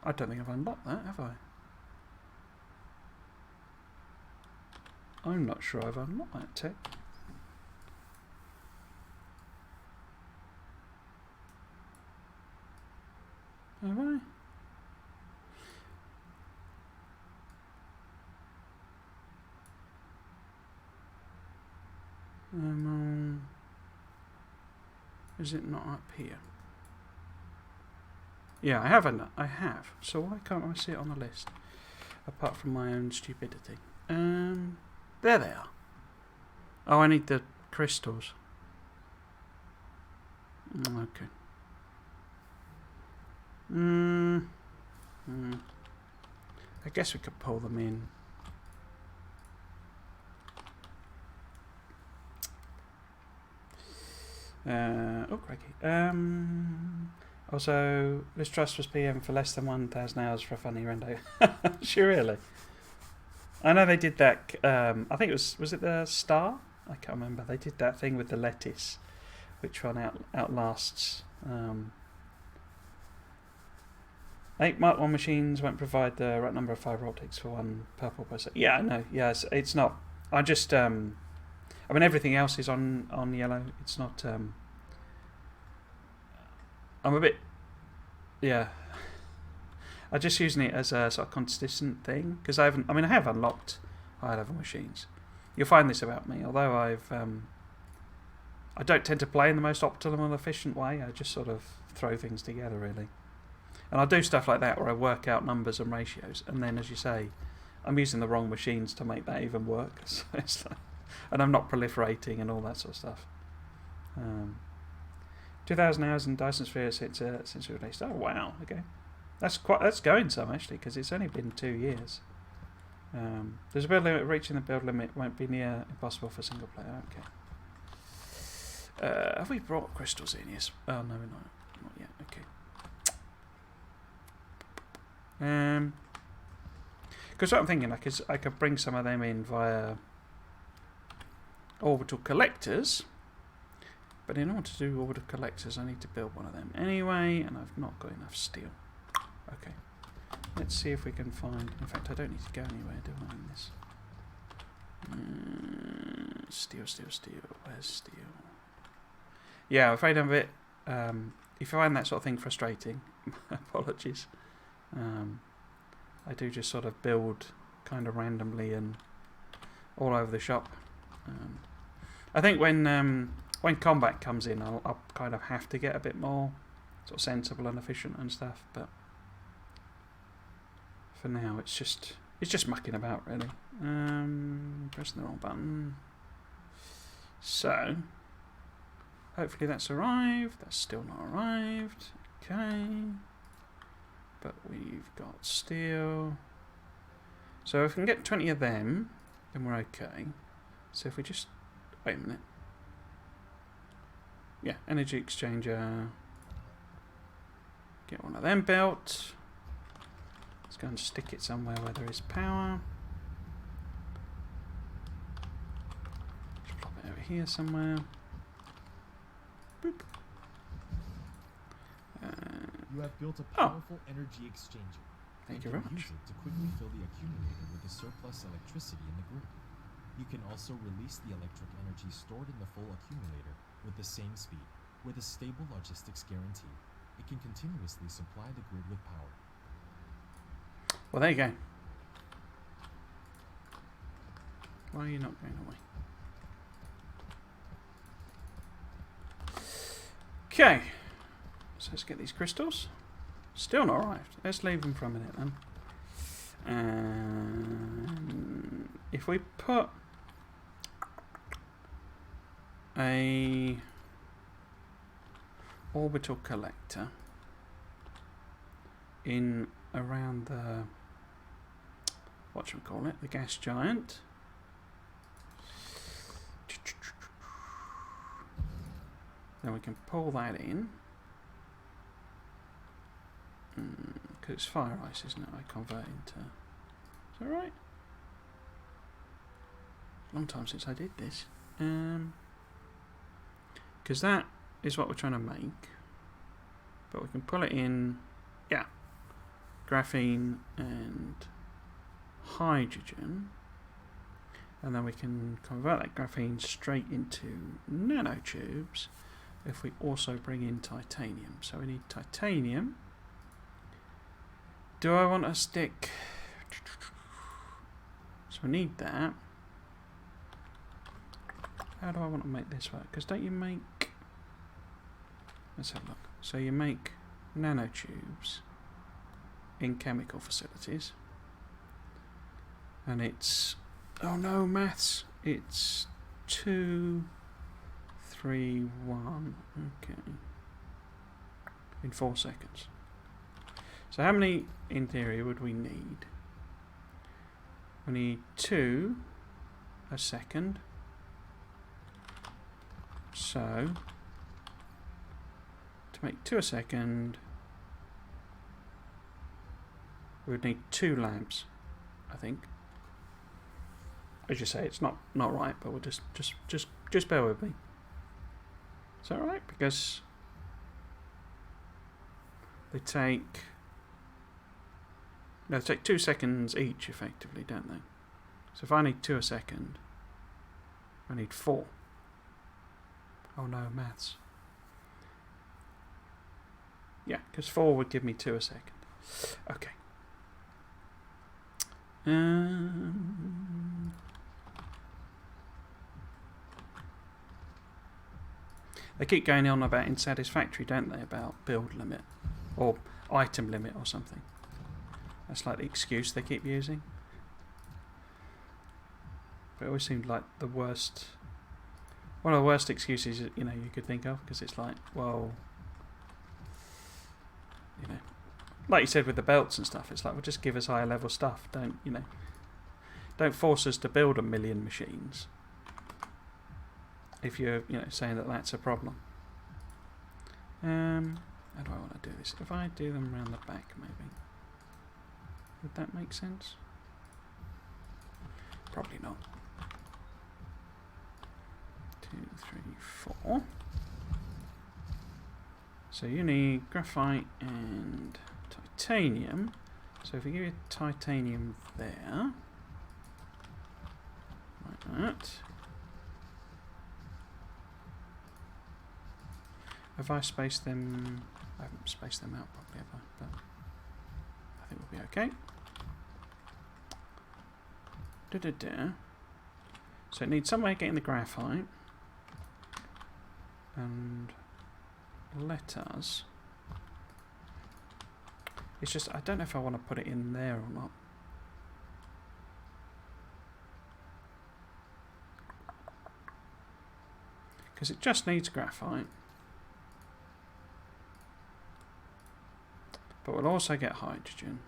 I don't think I've unlocked that, have I? I'm not sure I've unlocked that tech. Have I? Is it not up here? Yeah, I have. So why can't I see it on the list? Apart from my own stupidity. There they are. Oh, I need the crystals. Okay. I guess we could pull them in. Oh, crikey. Also, this trust was PM for less than 1,000 hours for a funny rendo. Sure, really? I know they did that. I think it was it the Star? I can't remember. They did that thing with the lettuce, which one outlasts. 8 Mark 1 machines won't provide the right number of fibre optics for one purple processor. Yeah, I know. Yeah, it's not. I just. I mean, everything else is on yellow. It's not. I'm a bit. Yeah. I'm just using it as a sort of consistent thing because I have unlocked high level machines. You'll find this about me, although I don't tend to play in the most optimal, efficient way. I just sort of throw things together, really. And I'll do stuff like that where I work out numbers and ratios, and then, as you say, I'm using the wrong machines to make that even work. So it's like, and I'm not proliferating and all that sort of stuff. 2,000 hours in Dyson Sphere since we released. Oh wow, okay, that's going some actually because it's only been 2 years. There's a build limit. Reaching the build limit won't be near impossible for single player. Okay. Have we brought crystals in? Yes. Oh no, we're not yet. Okay. Because what I'm thinking, I could bring some of them in via orbital collectors, but in order to do orbital collectors, I need to build one of them anyway, and I've not got enough steel. Okay, let's see if we can find. In fact, I don't need to go anywhere, do I? In this steel. Where's steel? Yeah, I'm afraid I'm a bit. If I find that sort of thing frustrating, apologies. I do just sort of build kind of randomly and all over the shop. I think when combat comes in, I'll kind of have to get a bit more sort of sensible and efficient and stuff. But for now, it's just mucking about really. Pressing the wrong button. So hopefully that's arrived. That's still not arrived. Okay. But we've got steel. So if we can get 20 of them, then we're okay. So if we just... Wait a minute. Yeah, energy exchanger. Get one of them built. Let's go and stick it somewhere where there is power. Just plop it over here somewhere. Boop. You have built a powerful energy exchanger. Thank you very much. Use it to quickly fill the accumulator with the surplus electricity in the grid. You can also release the electric energy stored in the full accumulator with the same speed. With a stable logistics guarantee, it can continuously supply the grid with power. Well, there you go. Why are you not going away? Okay. So let's get these crystals. Still not arrived. Let's leave them for a minute then. And if we put a orbital collector in around the whatchamacallit, the gas giant. Then we can pull that in. Because it's fire ice, isn't it? I convert into... Is that right? Long time since I did this. Because that is what we're trying to make. But we can pull it in... Yeah. Graphene and hydrogen. And then we can convert that graphene straight into nanotubes if we also bring in titanium. So we need titanium. Do I want to stick... So we need that. How do I want to make this work? Because don't you make... Let's have a look. So you make nanotubes in chemical facilities. And it's... Oh no, maths. It's 2, 3, 1. Okay. In 4 seconds. So how many, in theory, would we need? We need 2 a second. So, to make 2 a second, we would need 2 lamps, I think. As you say, it's not right, but we'll just bear with me. Is that right? Because they take... No, they take 2 seconds each, effectively, don't they? So if I need 2 a second, I need 4. Oh no, maths. Yeah, because 4 would give me 2 a second. Okay. They keep going on about insatisfactory, don't they? About build limit or item limit or something. That's like the excuse they keep using. But it always seemed like the worst, one of the worst excuses you could think of, because it's like, well, like you said with the belts and stuff, it's like, well, just give us higher level stuff. Don't force us to build 1 million machines. If you're saying that that's a problem. How do I want to do this? If I do them around the back, maybe. Would that make sense? Probably not. 2, 3, 4. So you need graphite and titanium. So if we give you titanium there, like that. Have I spaced them? I haven't spaced them out properly, have I? But I be okay. So it needs some way of getting the graphite. And let us... It's just, I don't know if I want to put it in there or not. Because it just needs graphite. But we'll also get hydrogen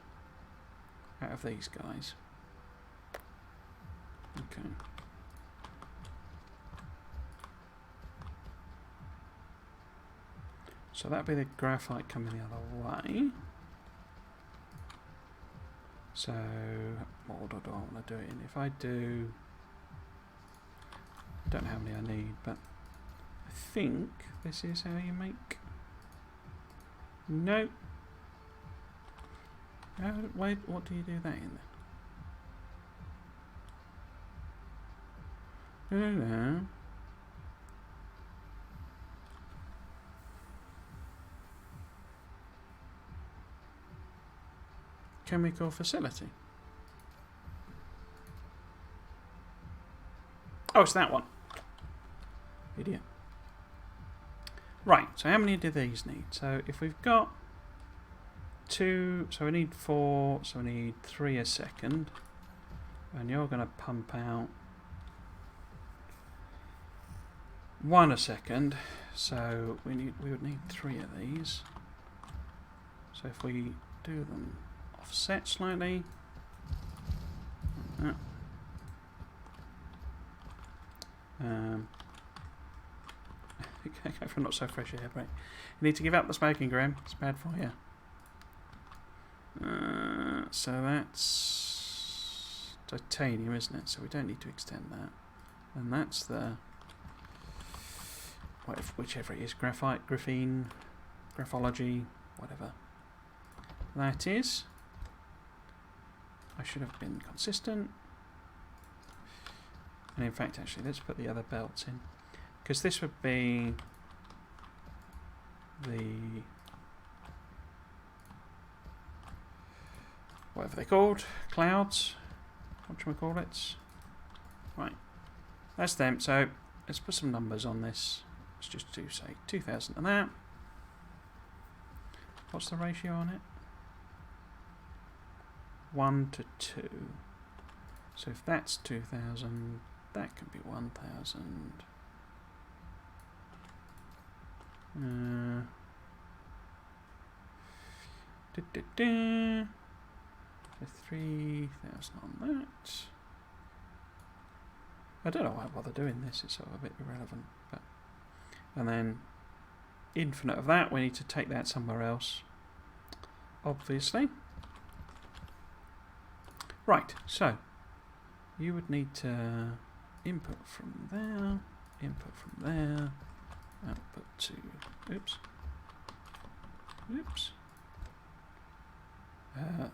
out of these guys. Okay. So that'd be the graphite coming the other way. So, what order do I want to do it in? If I do... I don't know how many I need, but I think this is how you make... No. Wait, what do you do that in then? No. Chemical facility. Oh, it's that one. Idiot. Right, so how many do these need? So if we've got 2, so we need 4, so we need 3 a second. And you're going to pump out 1 a second. So we would need 3 of these. So if we do them offset slightly. Like that. Go for not so fresh air break. You need to give up the smoking, Graham. It's bad for you. So that's titanium, isn't it? So we don't need to extend that. And that's the whichever it is, graphite, graphene, graphology, whatever. That is. I should have been consistent. And in fact, actually, let's put the other belts in. Because this would be the... whatever they're called. Clouds. What should we call it? Right. That's them. So, let's put some numbers on this. Let's just do, say, 2,000 and that. What's the ratio on it? 1 to 2. So if that's 2,000, that can be 1,000. 3,000 on that. I don't know why I bother doing this, it's sort of a bit irrelevant. But, and then infinite of that, we need to take that somewhere else, obviously. Right, so you would need to input from there, output to,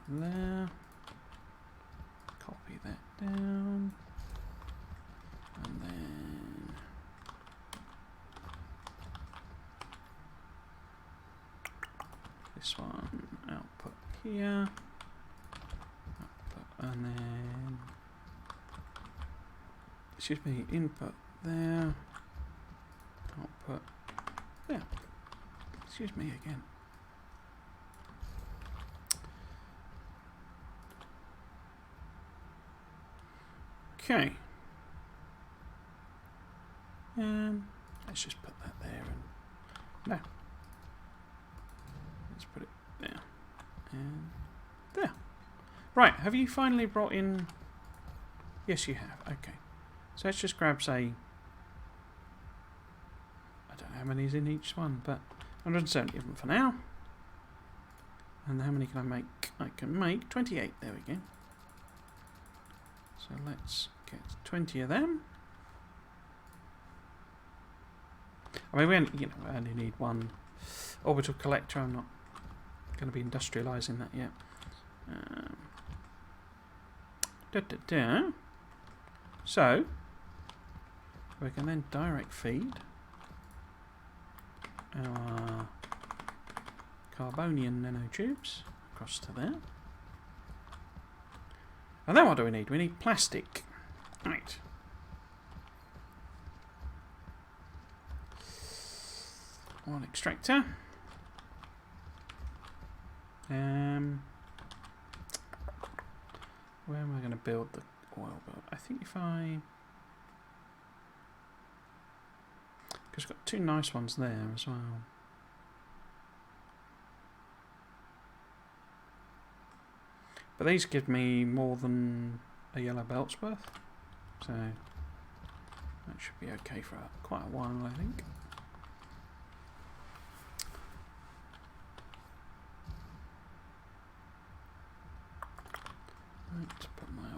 there, copy that down, and then this one, output here, and then, excuse me, input there, output there. Excuse me again. Okay. Let's just put that there and no. Let's put it there and there. Right, have you finally brought in... Yes, you have. Okay. So let's just grab, say... I don't know how many is in each one, but 170 of them for now. And how many can I make? I can make 28. There we go. So let's get 20 of them. I mean, we only need one orbital collector. I'm not going to be industrialising that yet. So we can then direct feed our carbonium nanotubes across to there. And then what do we need? We need plastic. Right. One extractor. Where am I going to build the oil build? I think if I... Because we've got two nice ones there as well. But these give me more than a yellow belt's worth. So that should be okay for quite a while, I think. Let's put my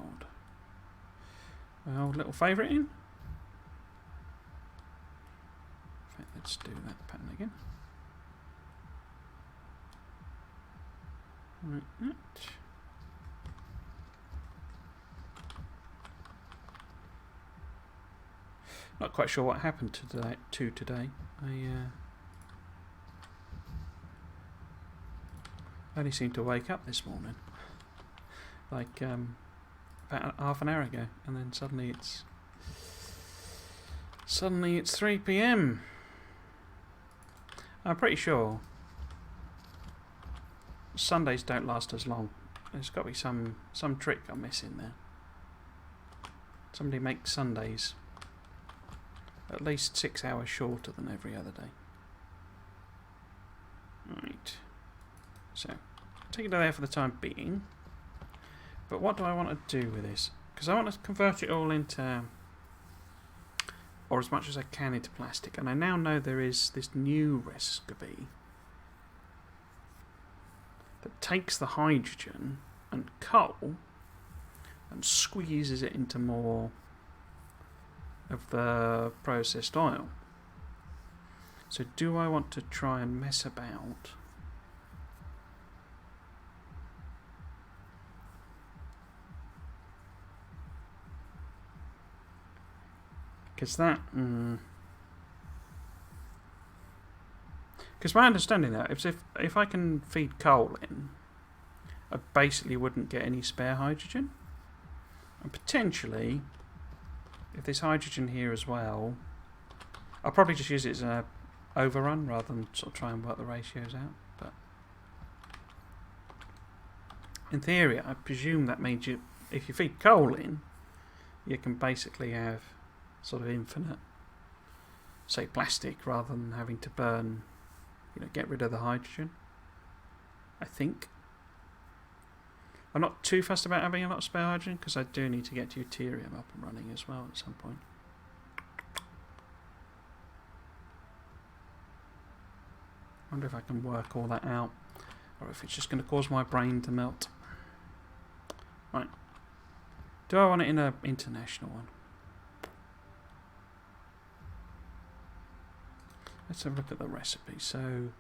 old little favourite in. In fact, let's do that pattern again. Right. Not quite sure what happened to today. I only seemed to wake up this morning, like about half an hour ago, and then suddenly it's 3 p.m. I'm pretty sure Sundays don't last as long. There's got to be some trick I'm missing there. Somebody makes Sundays at least 6 hours shorter than every other day. Right. So, take it there for the time being. But what do I want to do with this? Because I want to convert it all into, or as much as I can, into plastic. And I now know there is this new recipe that takes the hydrogen and coal and squeezes it into more of the processed oil. So do I want to try and mess about because that because my understanding that if I can feed coal in, I basically wouldn't get any spare hydrogen, and potentially if there's hydrogen here as well, I'll probably just use it as an overrun rather than sort of try and work the ratios out. But in theory, I presume that means if you feed coal in, you can basically have sort of infinite, say, plastic rather than having to burn, get rid of the hydrogen. I think. I'm not too fussed about having a lot of spare hydrogen because I do need to get deuterium up and running as well at some point. I wonder if I can work all that out or if it's just going to cause my brain to melt. Right. Do I want it in an international one? Let's have a look at the recipe. So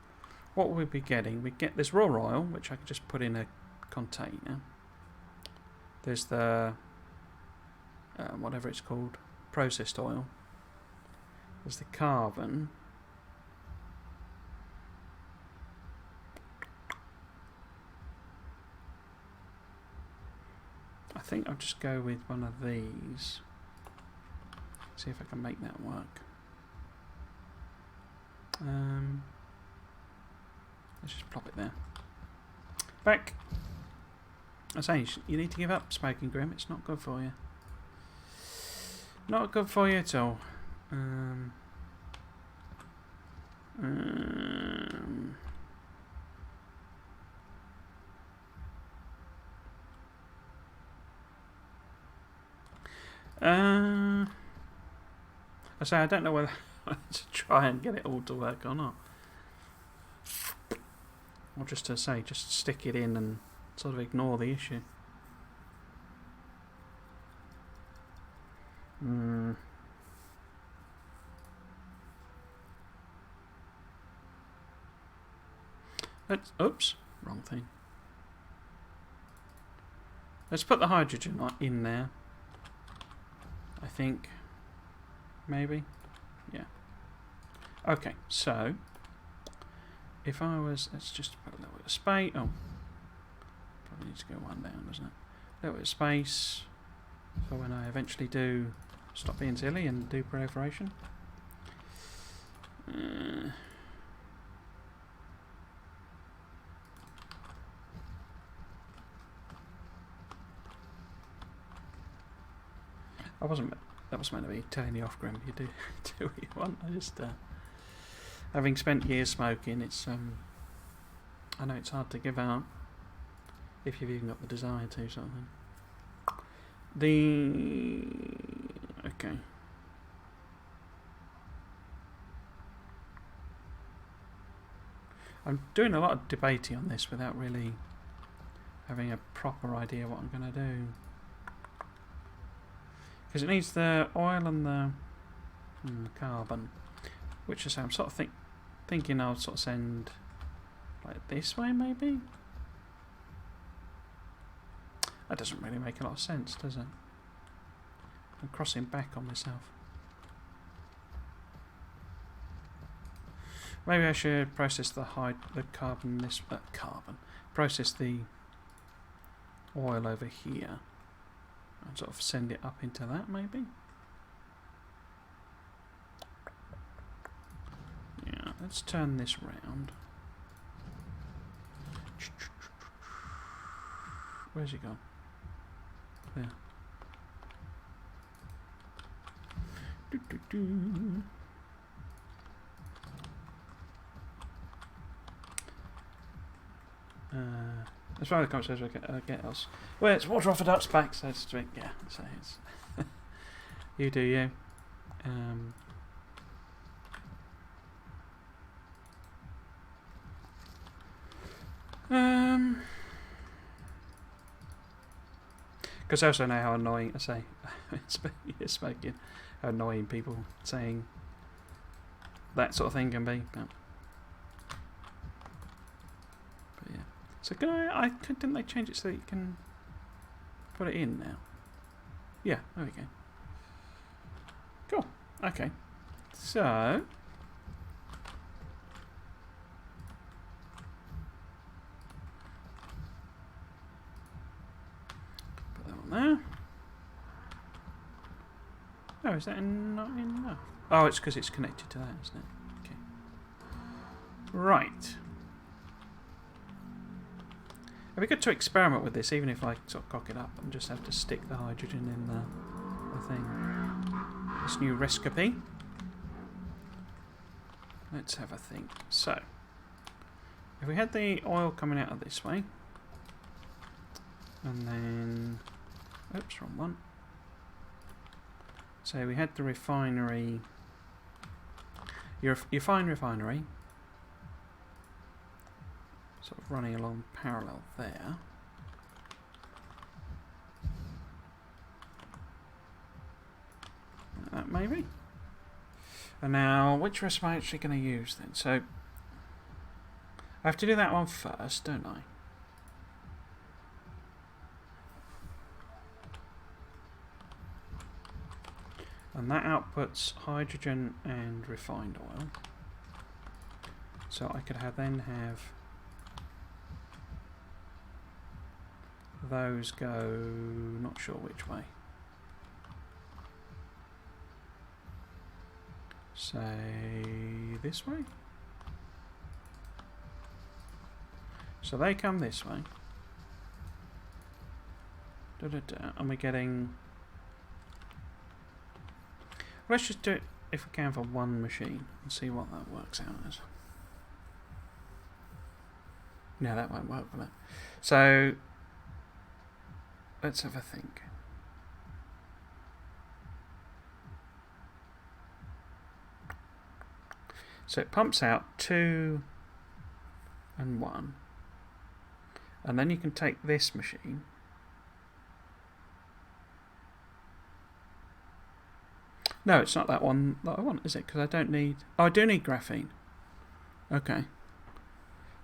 what will we be getting? We get this raw oil, which I can just put in a container. There's the whatever it's called, processed oil. There's the carbon. I think I'll just go with one of these. See if I can make that work. Let's just plop it there. Back. I say, you need to give up smoking, Grim. It's not good for you. Not good for you at all. I say, I don't know whether to try and get it all to work or not. Or just to say, just stick it in and sort of ignore the issue. Oops, wrong thing. Let's put the hydrogen in there. I think. Maybe. Yeah. Okay, so if I was, let's just put a little bit of space. Oh, probably needs to go one down, doesn't it? little bit of space for when I eventually do stop being silly and do proliferation. That was meant to be telling you off, Grim. You do what you want. I just having spent years smoking, it's I know it's hard to give up if you've even got the desire to, sort of thing. Okay. I'm doing a lot of debating on this without really having a proper idea what I'm going to do. Because it needs the oil and the carbon, which is how I'm sort of thinking I'll sort of send like this way, maybe? That doesn't really make a lot of sense, does it? I'm crossing back on myself. Maybe I should process the carbon process the oil over here and sort of send it up into that, maybe? Yeah, let's turn this round. Where's he gone? There. As far as the conversation I get else. Well, it's water off a duck's back, so to speak. Yeah, so it's you do you. Because I also know how annoying, I say, speaking, how annoying people saying that sort of thing can be. But yeah. So can didn't they change it so that you can put it in now? Yeah, there we go. Cool. Okay. So put that on there. Oh, is that not enough? Oh, it's because it's connected to that, isn't it? Okay. Right. It'd be good to experiment with this, even if I sort of cock it up and just have to stick the hydrogen in the thing. This new recipe. Let's have a think. So, if we had the oil coming out of this way, and then, oops, wrong one. So we had the refinery, your fine refinery, sort of running along parallel there. Like that maybe. And now, which recipe am I actually going to use then? So, I have to do that one first, don't I? And that outputs hydrogen and refined oil. So I could then have those go, not sure which way. Say this way. So they come this way. And we're getting. Let's just do it if we can for one machine and see what that works out as. No, that won't work, will it? So let's have a think. So it pumps out 2 and 1. And then you can take this machine. No, it's not that one that I want, is it? Because I don't need... Oh, I do need graphene. Okay.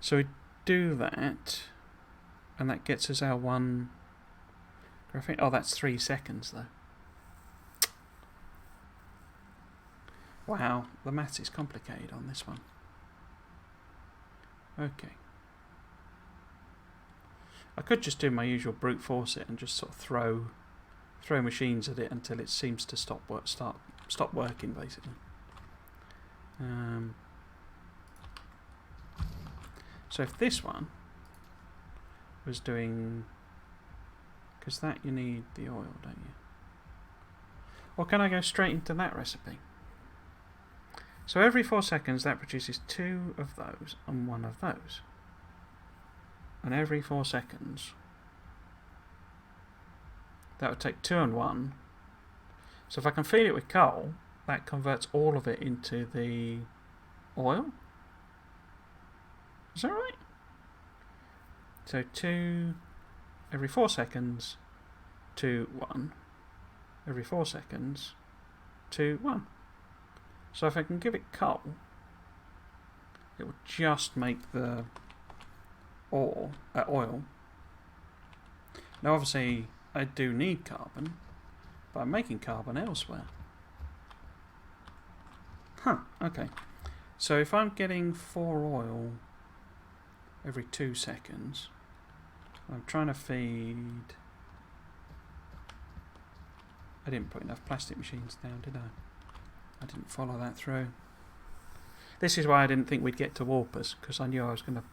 So we do that. And that gets us our 1 graphene. Oh, that's 3 seconds, though. Wow, the maths is complicated on this one. Okay. I could just do my usual brute force it and just sort of throw machines at it until it seems to stop working, basically. So if this one was doing, because that you need the oil, don't you? Or can I go straight into that recipe? So every 4 seconds that produces 2 of those and 1 of those. And every 4 seconds that would take 2 and 1. So if I can feed it with coal, that converts all of it into the oil. Is that right? So 2 every 4 seconds, 2, 1. Every 4 seconds, 2, 1. So if I can give it coal, it will just make the oil. Now obviously I do need carbon, but I'm making carbon elsewhere. Okay. So if I'm getting 4 oil every 2 seconds, I'm trying to feed... I didn't put enough plastic machines down, did I? I didn't follow that through. This is why I didn't think we'd get to warpers, because I knew I was going to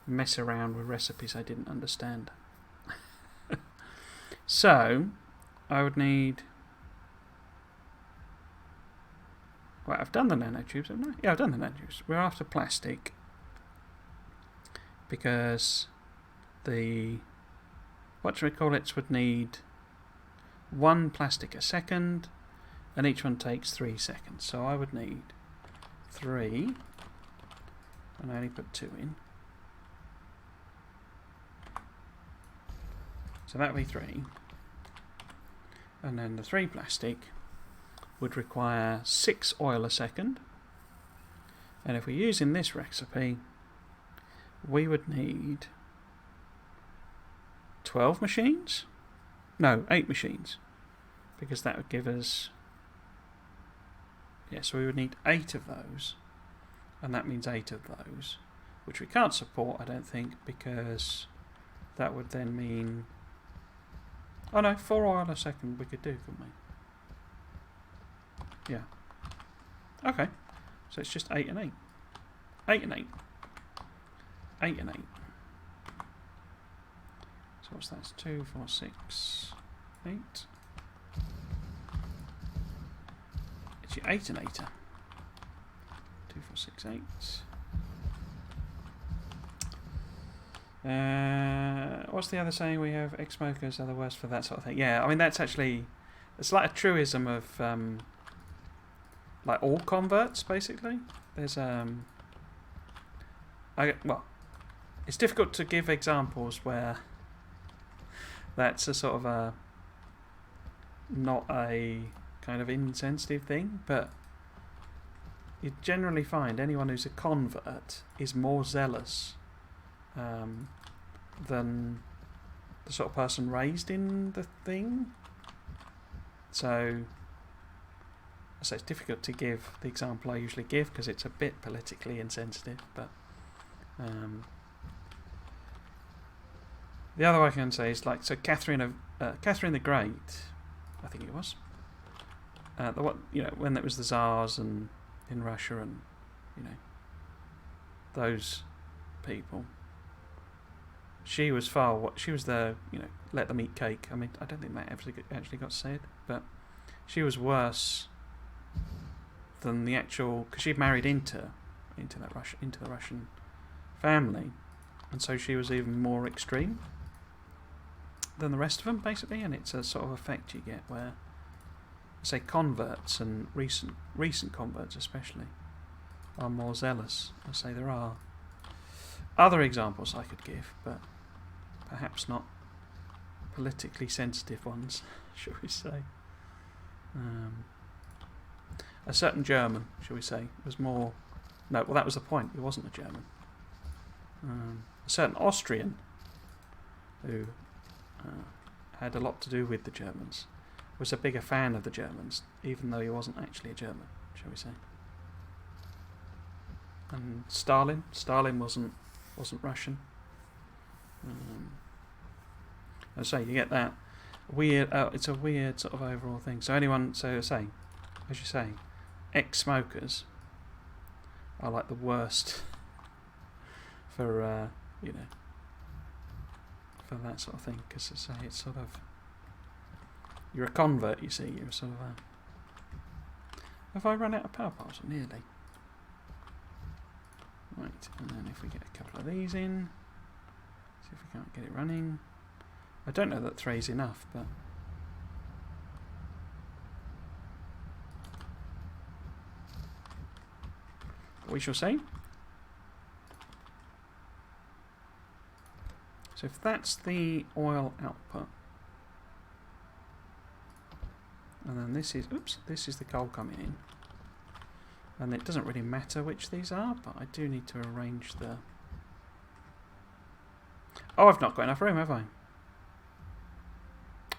mess around with recipes I didn't understand. So, I would need... Right, I've done the nanotubes, haven't I? Yeah, I've done the nanotubes. We're after plastic, because the whatchamacallits would need 1 plastic a second, and each one takes 3 seconds. So I would need 3, and I only put 2 in. So that would be 3. And then the 3 plastic would require 6 oil a second. And if we're using this recipe, we would need 12 machines? No, 8 machines. Because that would give us... Yeah, so we would need 8 of those. And that means 8 of those. Which we can't support, I don't think, because that would then mean... Oh no, 4 oil a second we could do, couldn't we? Yeah. Okay. So it's just 8 and 8. 8 and 8. 8 and 8. So what's that? It's 2, 4, 6, 8. It's your 8 and 8. 2, 4, 6, 8. What's the other saying? We have ex-smokers are the worst for that sort of thing. Yeah, I mean that's actually, it's like a truism of like all converts basically. There's well, it's difficult to give examples where that's a sort of a not a kind of insensitive thing, but you generally find anyone who's a convert is more zealous than the sort of person raised in the thing. So it's difficult to give the example I usually give because it's a bit politically insensitive, but the other I can say is like, so Catherine the Great, I think it was, when it was the Tsars and in Russia and those people. She was the let them eat cake. I mean, I don't think that actually got said, but she was worse than the actual, because she'd married into the Russian family, and so she was even more extreme than the rest of them, basically. And it's a sort of effect you get where, say, converts and recent converts especially are more zealous. I say there are other examples I could give, but perhaps not politically sensitive ones, shall we say. A certain German, shall we say, was more... No, well, that was the point. He wasn't a German. A certain Austrian, who had a lot to do with the Germans, was a bigger fan of the Germans, even though he wasn't actually a German, shall we say. And Stalin wasn't Russian. I say you get that weird. It's a weird sort of overall thing. So anyone, so say, as you say, ex-smokers are like the worst for you know, for that sort of thing, because I say it's sort of, you're a convert. You see, you're sort of a. Have I run out of power poles? Nearly. Right, and then if we get a couple of these in, see if we can't get it running. I don't know that 3 is enough, but we shall see. So if that's the oil output, and then this is, oops, this is the coal coming in. And it doesn't really matter which these are, but I do need to arrange the... Oh, I've not got enough room, have I?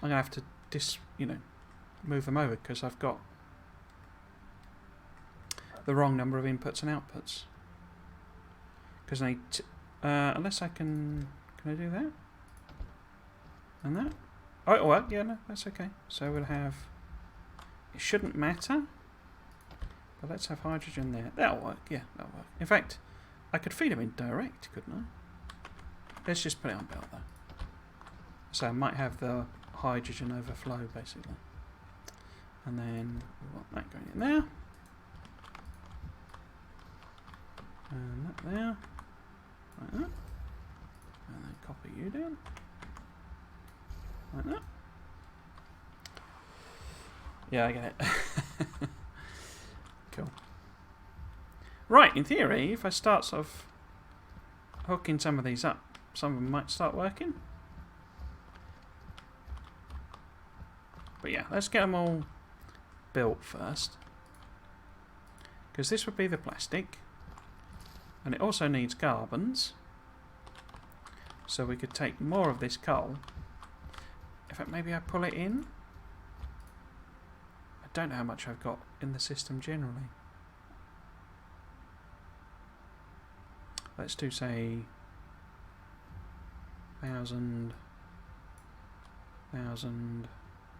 I'm going to have to move them over, because I've got the wrong number of inputs and outputs. Because I need to, unless I can I do that? And that? Oh, it'll work, yeah, no, that's okay. So we'll have, it shouldn't matter, but let's have hydrogen there. That'll work, yeah, that'll work. In fact, I could feed them in direct, couldn't I? Let's just put it on belt though. So I might have the hydrogen overflow basically. And then we want that going in there. And that there. Like that. And then copy you down. Like that. Yeah, I get it. Cool. Right, in theory, if I start sort of hooking some of these up, some of them might start working. But yeah, let's get them all built first. Because this would be the plastic. And it also needs carbons. So we could take more of this coal. In fact, maybe I pull it in. I don't know how much I've got in the system generally. Let's do, say, 1,000.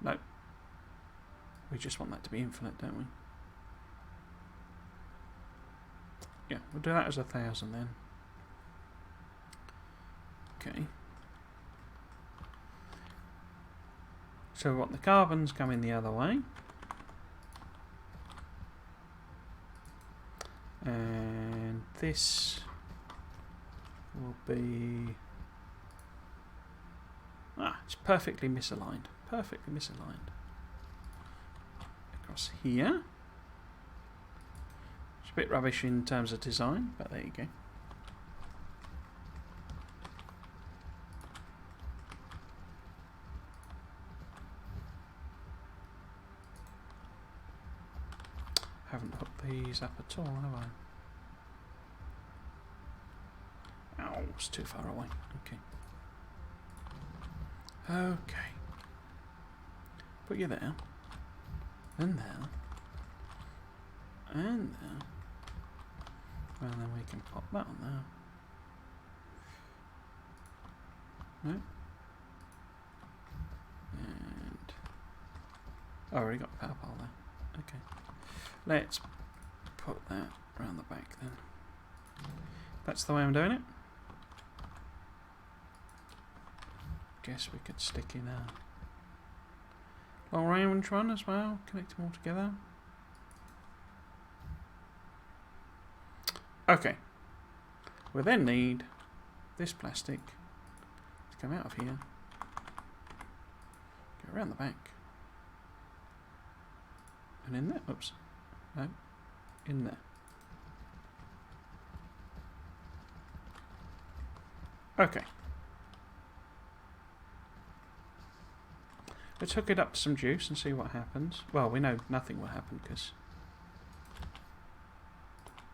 No. We just want that to be infinite, don't we? Yeah, we'll do that as 1,000 then. Okay. So we want the carbons coming the other way. And this will be... it's perfectly misaligned. Perfectly misaligned. Across here. It's a bit rubbish in terms of design, but there you go. Haven't hooked these up at all, have I? Oh, it's too far away. Okay. Okay. Put you there. And there. And there. Well, then we can pop that on there. No. And... oh, I already got a power pole there. Okay. Let's put that around the back then. That's the way I'm doing it. Guess we could stick in a long range one as well, connect them all together. Okay. We'll then need this plastic to come out of here, go around the back, and in there. Oops. No. In there. Okay. Let's hook it up to some juice and see what happens. Well, we know nothing will happen because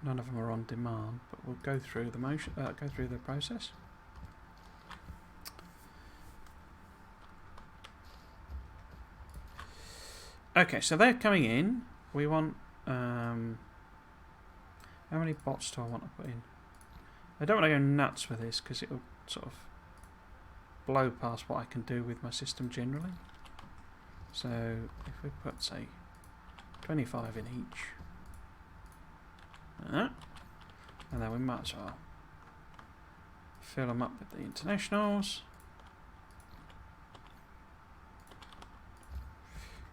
none of them are on demand, but we'll go through the motion, go through the process. Okay, so they're coming in. We want how many bots do I want to put in? I don't want to go nuts with this because it will sort of blow past what I can do with my system generally. So if we put, say, 25 in each, and then we might as well fill them up with the internationals.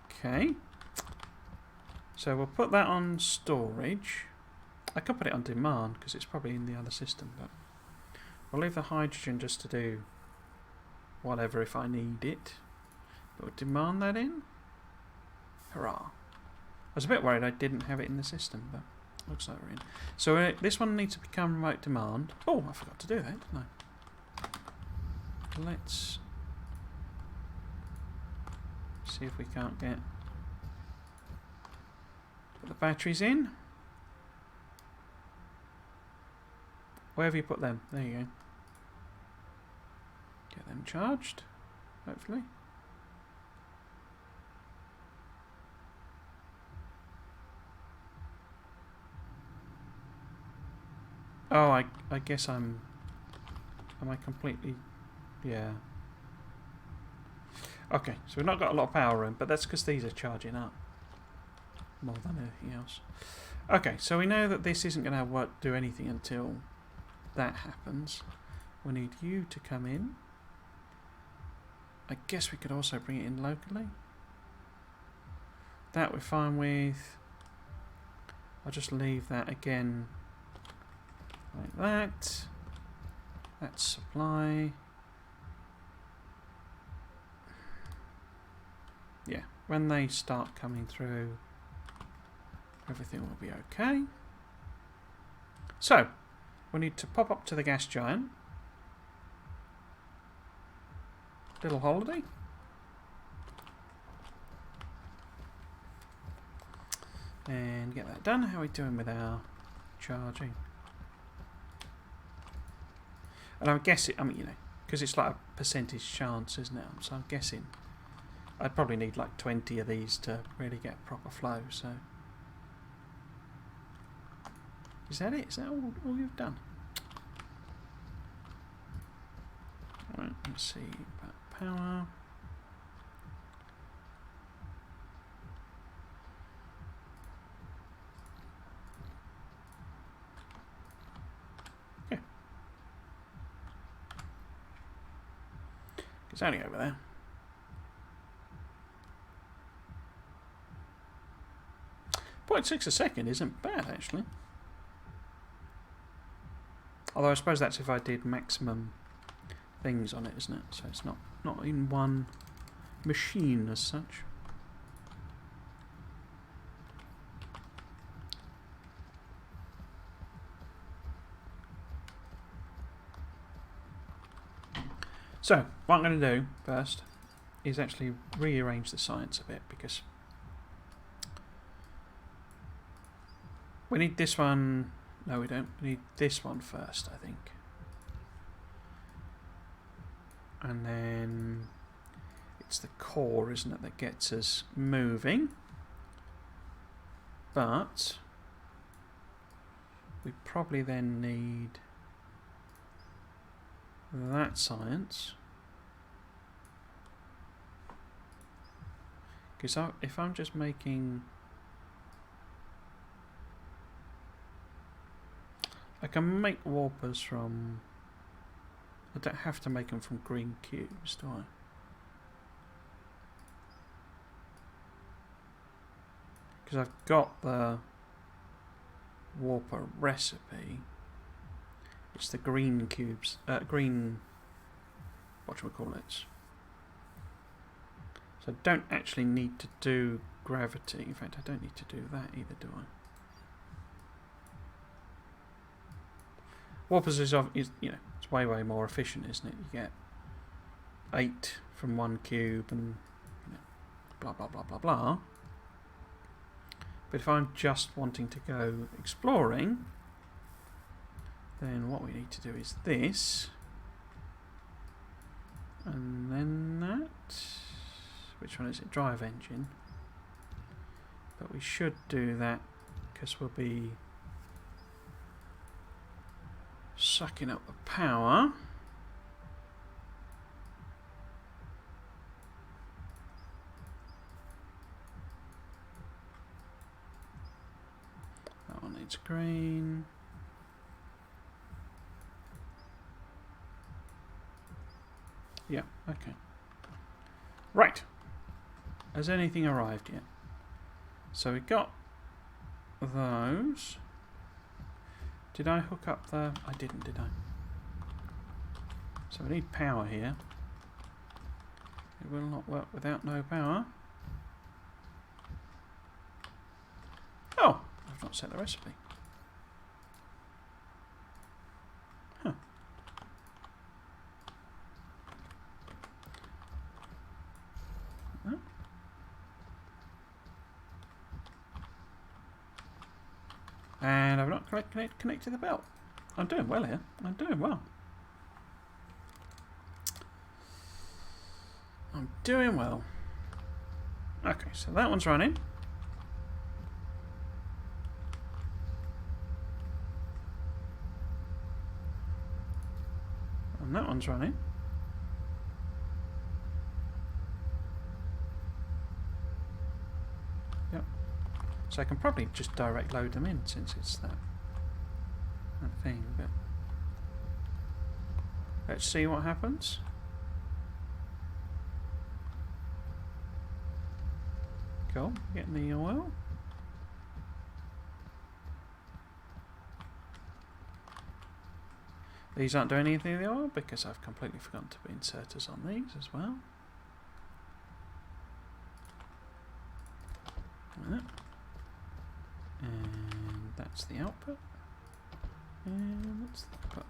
Okay, so we'll put that on storage. I could put it on demand because it's probably in the other system, but we'll leave the hydrogen just to do whatever if I need it. But we'll demand that in. Hurrah. I was a bit worried I didn't have it in the system, but looks like we're in. So this one needs to become remote demand. Oh, I forgot to do that, didn't I? Let's see if we can't get put the batteries in. Where have you put them? There you go. Get them charged, hopefully. Oh, I guess am I completely, yeah. Okay, so we've not got a lot of power in, but that's because these are charging up more than anything else. Okay, so we know that this isn't going to do anything until that happens. We need you to come in. I guess we could also bring it in locally. That we're fine with. I'll just leave that again like that. That's supply. Yeah, when they start coming through, everything will be okay. So, we need to pop up to the gas giant. Little holiday. And get that done. How are we doing with our charging? And I'm guessing, I mean, you know, because it's like a percentage chance, isn't it? So I'm guessing I'd probably need like 20 of these to really get proper flow, so. Is that it? Is that all you've done? Alright, let's see about power. Okay. It's only over there. .6 a second isn't bad, actually. Although I suppose that's if I did maximum things on it, isn't it? So it's not in one machine as such. So what I'm going to do first is actually rearrange the science a bit, because we need this one. No, we don't. We need this one first, I think. And then it's the core, isn't it, that gets us moving. But we probably then need that science. Because if I'm just making... I can make warpers from... I don't have to make them from green cubes, do I? Because I've got the warper recipe. It's the green cubes, green, whatchamacallits. So I don't actually need to do gravity. In fact, I don't need to do that either, do I? Warpers is, you know, it's way more efficient, isn't it? You get 8 from one cube and, you know, blah blah blah blah blah. But if I'm just wanting to go exploring, then what we need to do is this, and then that. Which one is it? Drive engine. But we should do that because we'll be sucking up the power. it's green. Yeah, okay. Right. Has anything arrived yet? So we got those. Did I hook up the... I didn't, did I? So we need power here. It will not work without no power. Oh! I've not set the recipe. Huh. No. And I've not connected the belt. I'm doing well here. I'm doing well. I'm doing well. Okay, so that one's running. And that one's running. Yep. So I can probably just direct load them in since it's that thing, but let's see what happens. Cool, getting the oil. These aren't doing anything in the oil because I've completely forgotten to put inserters on these as well. Like that. And that's the output. And that's the output.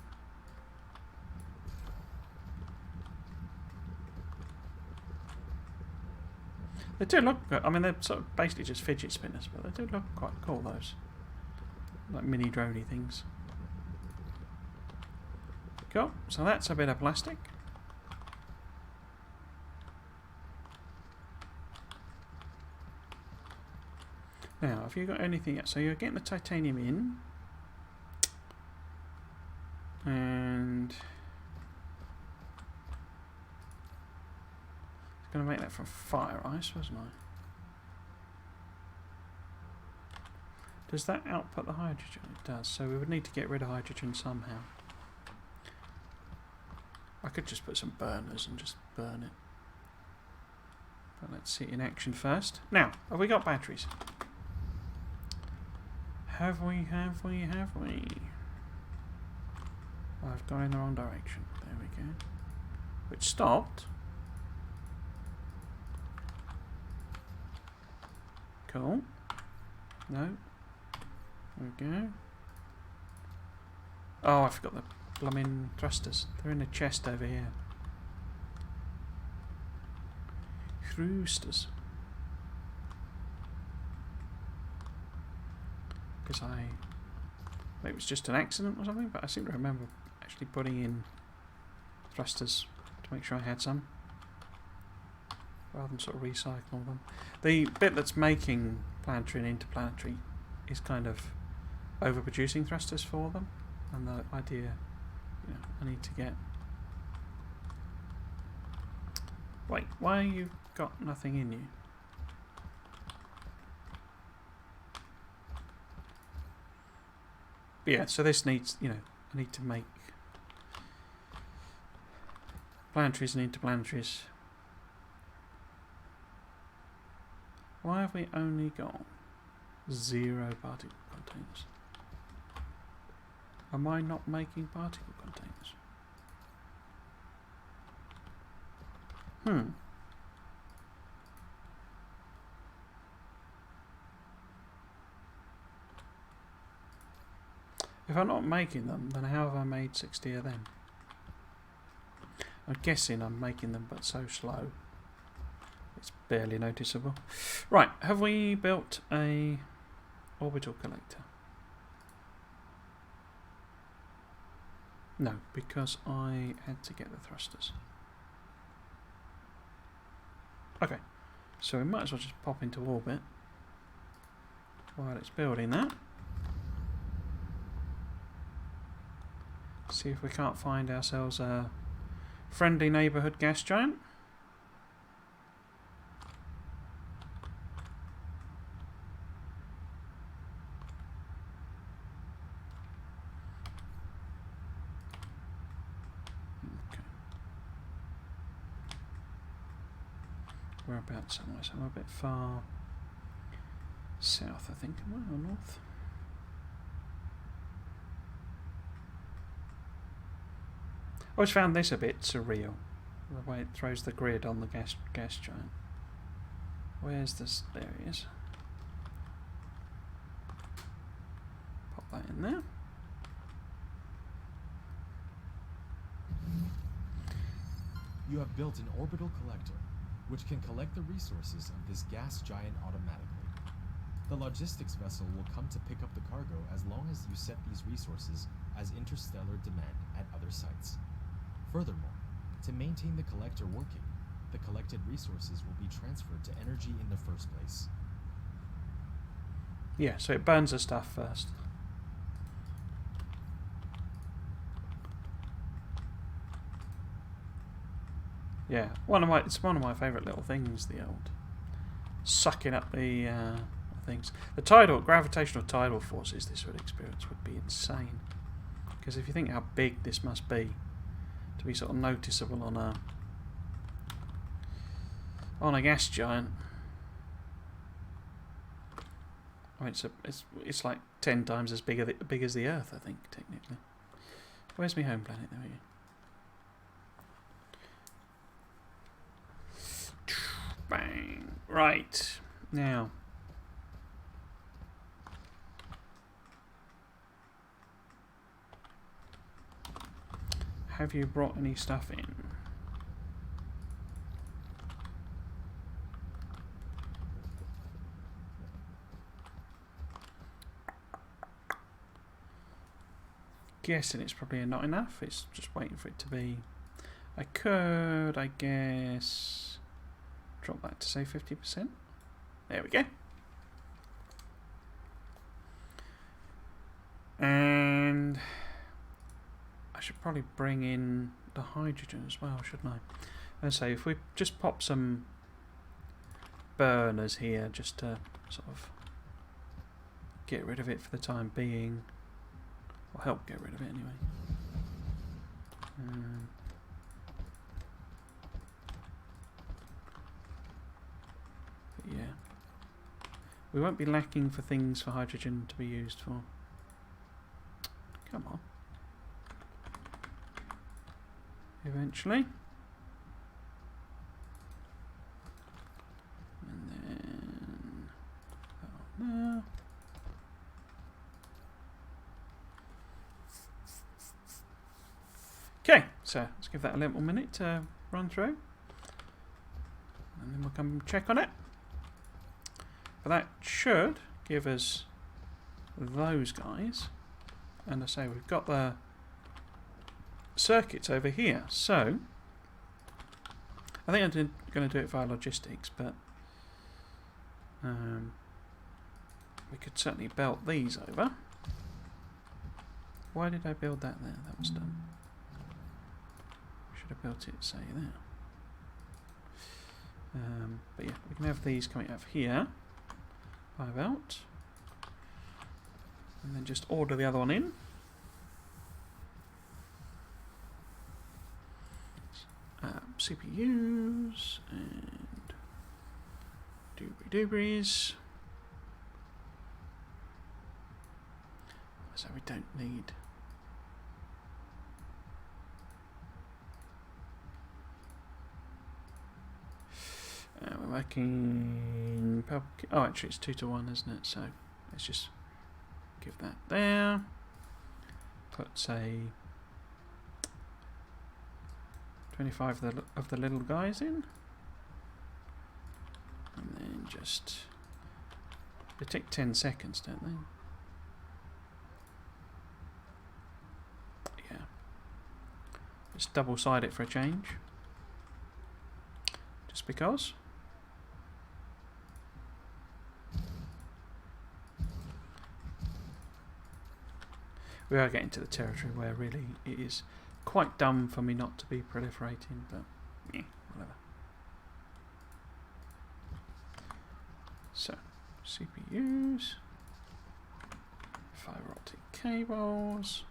They do look good. I mean, they're sort of basically just fidget spinners, but they do look quite cool, those. Like mini droney things. Cool. So that's a bit of plastic. Now, have you got anything else? So you're getting the titanium in. And... going to make that from fire ice, wasn't I? Does that output the hydrogen? It does. So we would need to get rid of hydrogen somehow. I could just put some burners and just burn it. But let's see it in action first. Now, have we got batteries? Have we? Have we? Have we? I've gone in the wrong direction. There we go. It stopped. Cool. No. There we go. Oh, I forgot the blooming thrusters. They're in the chest over here. Thrusters. Because maybe it was just an accident or something, but I seem to remember actually putting in thrusters to make sure I had some, rather than sort of recycle them. The bit that's making planetary and interplanetary is kind of overproducing thrusters for them, and the idea, you know, I need to get... Wait, why you got nothing in you? But yeah, so this needs, you know, I need to make planetaries and interplanetaries. Why have we only got 0 particle containers? Am I not making particle containers? If I'm not making them, then how have I made 60 of them? I'm guessing I'm making them, but so slow. It's barely noticeable. Right, have we built a orbital collector? No, because I had to get the thrusters. Okay, so we might as well just pop into orbit while it's building that. See if we can't find ourselves a friendly neighbourhood gas giant. Whereabouts am I? So I'm a bit far south, I think, am I, or north? I always found this a bit surreal, the way it throws the grid on the gas giant. Where's this? There he is. Pop that in there. You have built an orbital collector, which can collect the resources of this gas giant automatically. The logistics vessel will come to pick up the cargo as long as you set these resources as interstellar demand at other sites. Furthermore, to maintain the collector working, the collected resources will be transferred to energy in the first place. Yeah, so it burns the stuff first. Yeah, it's one of my favourite little things, the old sucking up the things. The gravitational tidal forces this would experience would be insane. Because if you think how big this must be to be sort of noticeable on a gas giant. I mean, it's like 10 times as big as the Earth, I think, technically. Where's my home planet? There we go. Bang. Right. Now. Have you brought any stuff in? Guessing it's probably not enough. It's just waiting for it to be. I could, I guess, drop that to say 50%. There we go. And I should probably bring in the hydrogen as well, shouldn't I? And so if we just pop some burners here just to sort of get rid of it for the time being. Or help get rid of it anyway. But yeah. We won't be lacking for things for hydrogen to be used for. Come on. Eventually. And then that on there. Okay, so let's give that a little minute to run through. And then we'll come check on it. But that should give us those guys. And I say we've got the circuits over here. So I think I'm going to do it via logistics, but we could certainly belt these over. Why did I build that there? That was done. Should have built it, say, there. But yeah, we can have these coming out of here by belt. And then just order the other one in. CPUs and doobries. So we don't need. We're working. Oh, actually, it's 2-to-1, isn't it? So let's just give that there. Put, say, 25 of the little guys in. And then just. They take 10 seconds, don't they? Yeah. Just double side it for a change. Just because. We are getting to the territory where really it is quite dumb for me not to be proliferating, but yeah, whatever. So, CPUs, fiber optic cables.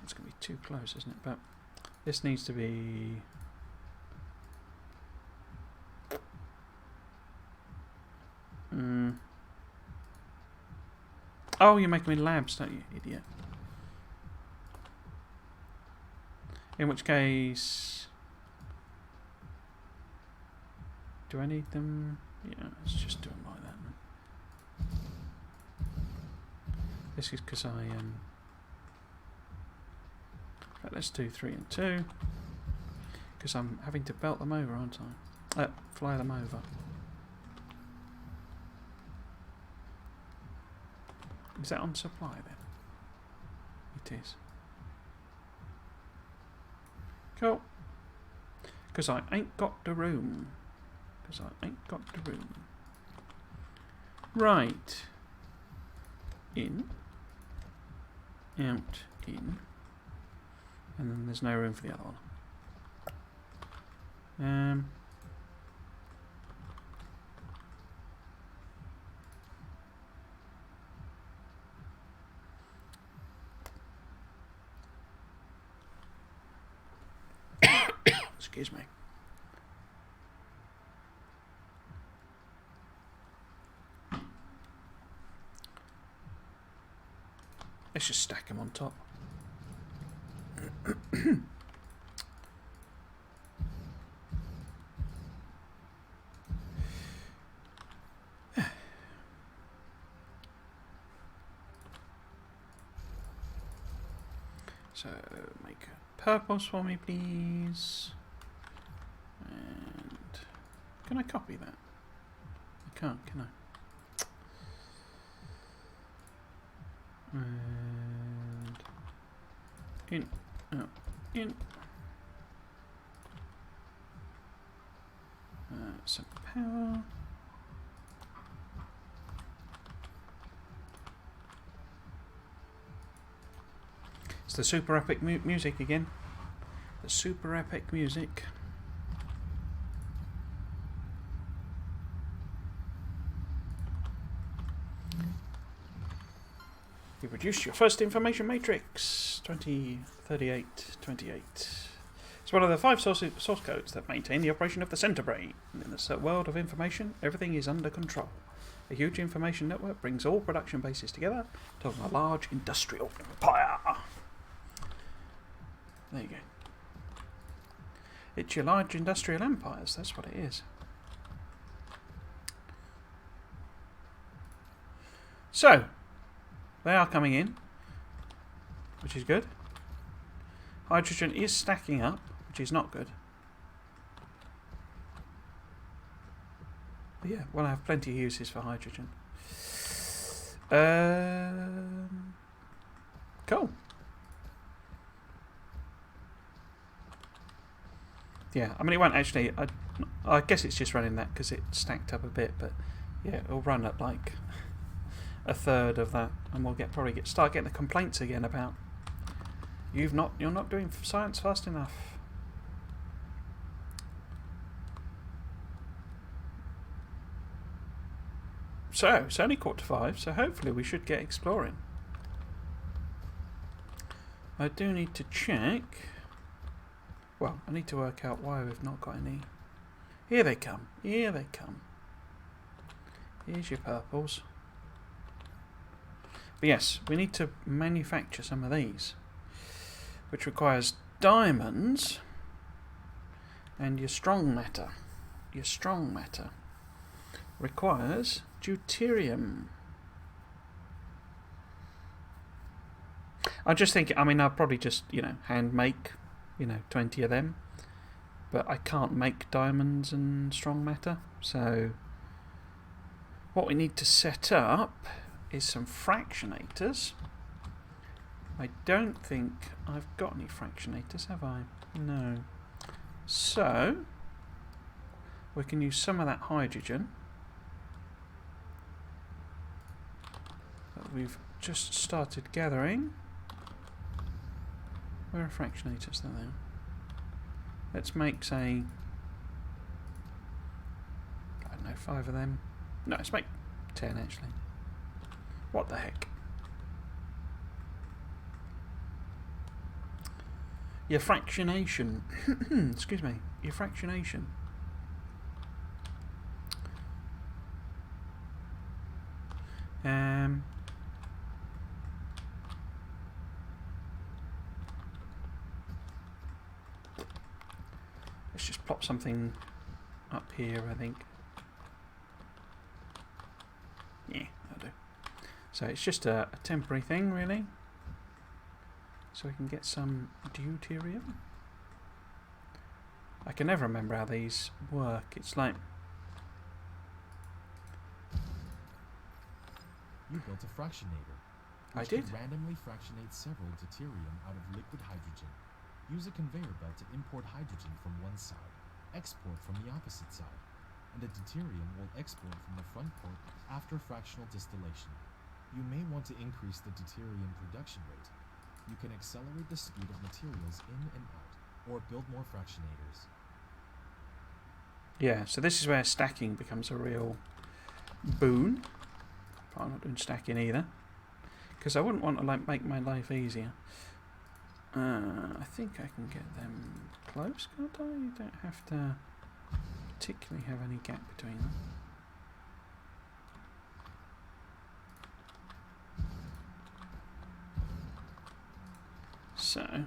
It's going to be too close, isn't it? But this needs to be Oh, you make them in labs, don't you, idiot? In which case... Do I need them? Yeah, let's just do them like that. This is because let's do 3 and 2. Because I'm having to belt them over, aren't I? Fly them over. Is that on supply then? It is. Cool. Because I ain't got the room. Right. In. Out. In. And then there's no room for the other one. Excuse me. Let's just stack them on top. So, make purples for me, please. And can I copy that? I can't, can I? And in, out, in. Some power. It's the super epic music again. The super epic music. You produced your first information matrix, 2038-28. It's one of the 5 source codes that maintain the operation of the center brain. In this world of information, everything is under control. A huge information network brings all production bases together to form a large industrial empire. There you go. It's your large industrial empires, that's what it is. So, they are coming in, which is good. Hydrogen is stacking up, which is not good. But yeah, we'll have plenty of uses for hydrogen. Cool. Yeah, I mean it won't actually, I guess it's just running that because it stacked up a bit, but yeah, it'll run at like a third of that, and we'll start getting the complaints again about you're not doing science fast enough. So it's only 4:45, so hopefully we should get exploring. I do need to check. Well, I need to work out why we've not got any. Here they come. Here they come. Here's your purples. But yes, we need to manufacture some of these, which requires diamonds and your strong matter. Your strong matter requires deuterium. I'm just thinking, I mean, I'll probably just, hand make, 20 of them. But I can't make diamonds and strong matter. So what we need to set up is some fractionators. I don't think I've got any fractionators, have I? No. So we can use some of that hydrogen that we've just started gathering. Where are fractionators? There they are. Let's make, say, I don't know, 5 of them. No, let's make 10 actually. What the heck? Your fractionation. Excuse me. Your fractionation. just plop something up here, I think. Yeah, that'll do. So it's just a temporary thing, really. So we can get some deuterium. I can never remember how these work. It's like... You built a fractionator. I Which did? can randomly fractionate several deuterium out of liquid hydrogen. Use a conveyor belt to import hydrogen from one side, export from the opposite side, and the deuterium will export from the front port after fractional distillation. You may want to increase the deuterium production rate. You can accelerate the speed of materials in and out, or build more fractionators. Yeah, so this is where stacking becomes a real boon. But I'm not doing stacking either, because I wouldn't want to like make my life easier. I think I can get them close, can't I? You don't have to particularly have any gap between them. So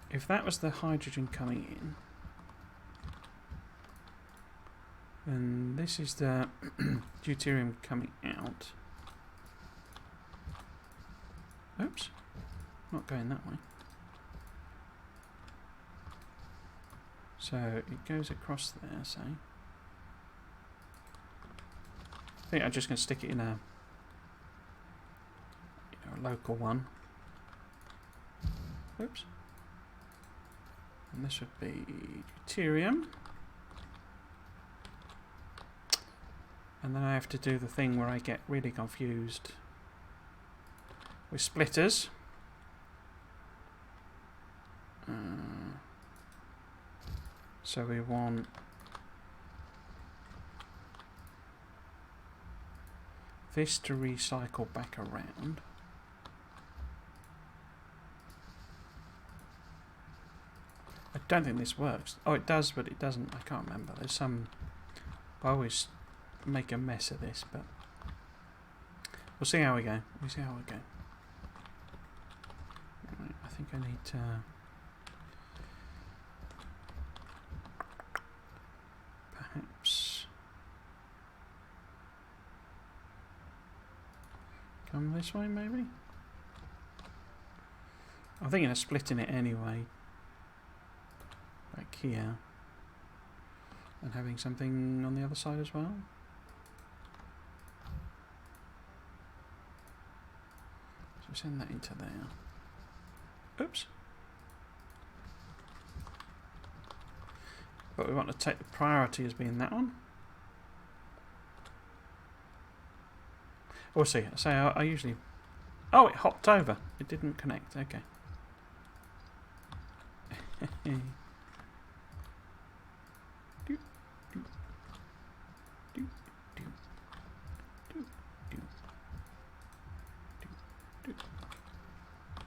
if that was the hydrogen coming in, then this is the deuterium coming out. Oops, not going that way. So it goes across there, say. I think I'm just going to stick it in a local one. Oops. And this would be deuterium. And then I have to do the thing where I get really confused with splitters. So we want this to recycle back around. I don't think this works. Oh, it does, but it doesn't. I can't remember. There's some... I always make a mess of this, but we'll see how we go. We'll see how we go. Right, I think I need to... perhaps come this way, maybe? I'm thinking of splitting it anyway. Like here. And having something on the other side as well. So send that into there. Oops. But we want to take the priority as being that one. We'll see. So I usually... Oh, it hopped over. It didn't connect. Okay.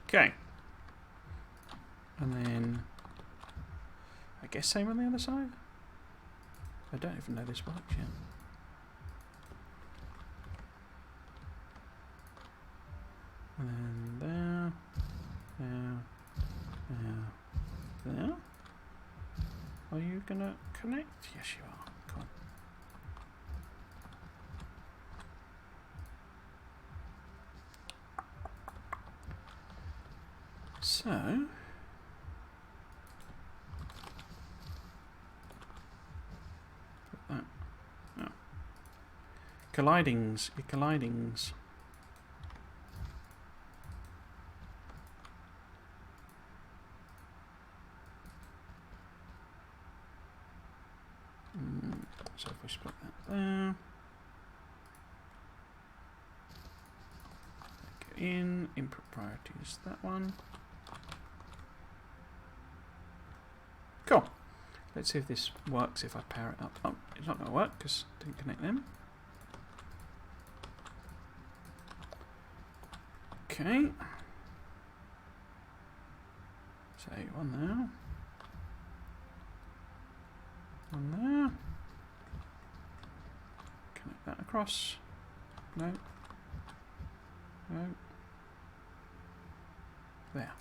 Okay. And then... I guess same on the other side? I don't even know this works yet. And then there. Are you gonna connect? Yes, you are. Cool. So... Collidings, your collidings. So if we split that there, go in, input priority is that one. Cool. Let's see if this works if I power it up. Oh, it's not going to work because I didn't connect them. Okay. So one there. One there. Connect that across. No. No. There.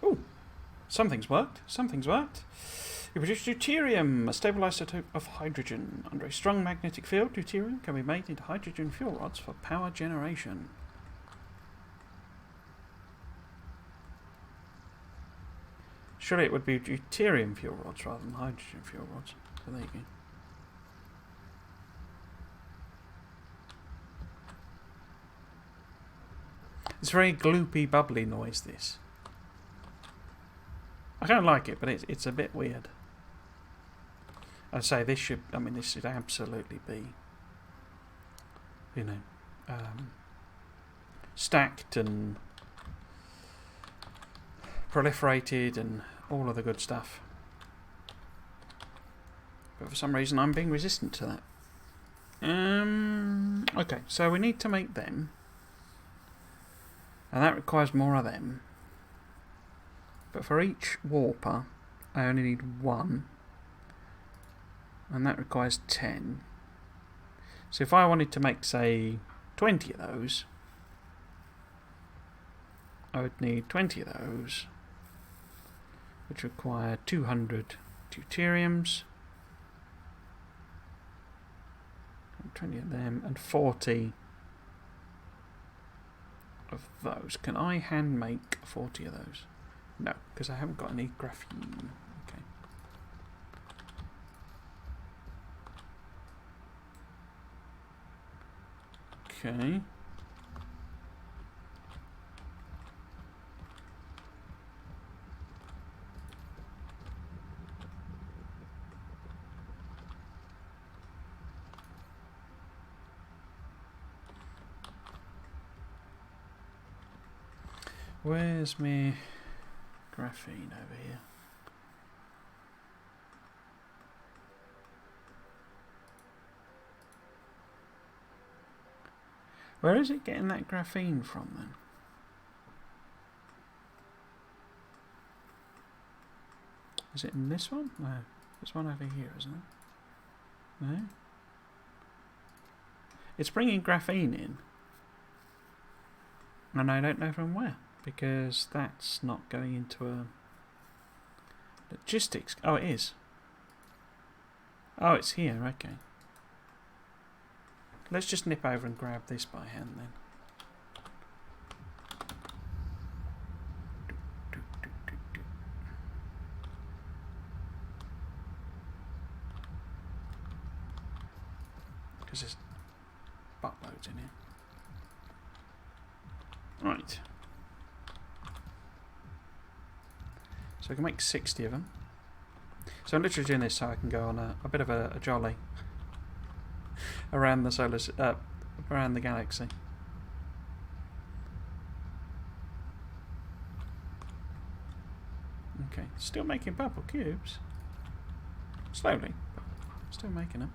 Oh, something's worked. Something's worked. We produce deuterium, a stable isotope of hydrogen. Under a strong magnetic field, deuterium can be made into hydrogen fuel rods for power generation. Surely it would be deuterium fuel rods rather than hydrogen fuel rods. So there you go. It's a very gloopy, bubbly noise, this. I don't like it, but it's a bit weird. I'd say this should absolutely be, you know, stacked and proliferated and all of the good stuff. But for some reason I'm being resistant to that. Okay, so we need to make them. And that requires more of them. But for each warper, I only need 1. And that requires 10. So if I wanted to make, say, 20 of those, I would need 20 of those, which require 200 deuteriums, 20 of them, and 40 of those. Can I hand make 40 of those? No, because I haven't got any graphene. Okay. Okay. Where's my graphene over here? Where is it getting that graphene from then? Is it in this one? No. There's one over here, isn't it? No? It's bringing graphene in. And I don't know from where. Because that's not going into a logistics. Oh, it is. Oh, it's here. Okay. Let's just nip over and grab this by hand then. Because there's buttloads in here. Right. So I can make 60 of them. So I'm literally doing this so I can go on a bit of a jolly around the around the galaxy. Okay, still making purple cubes. Slowly, but still making them.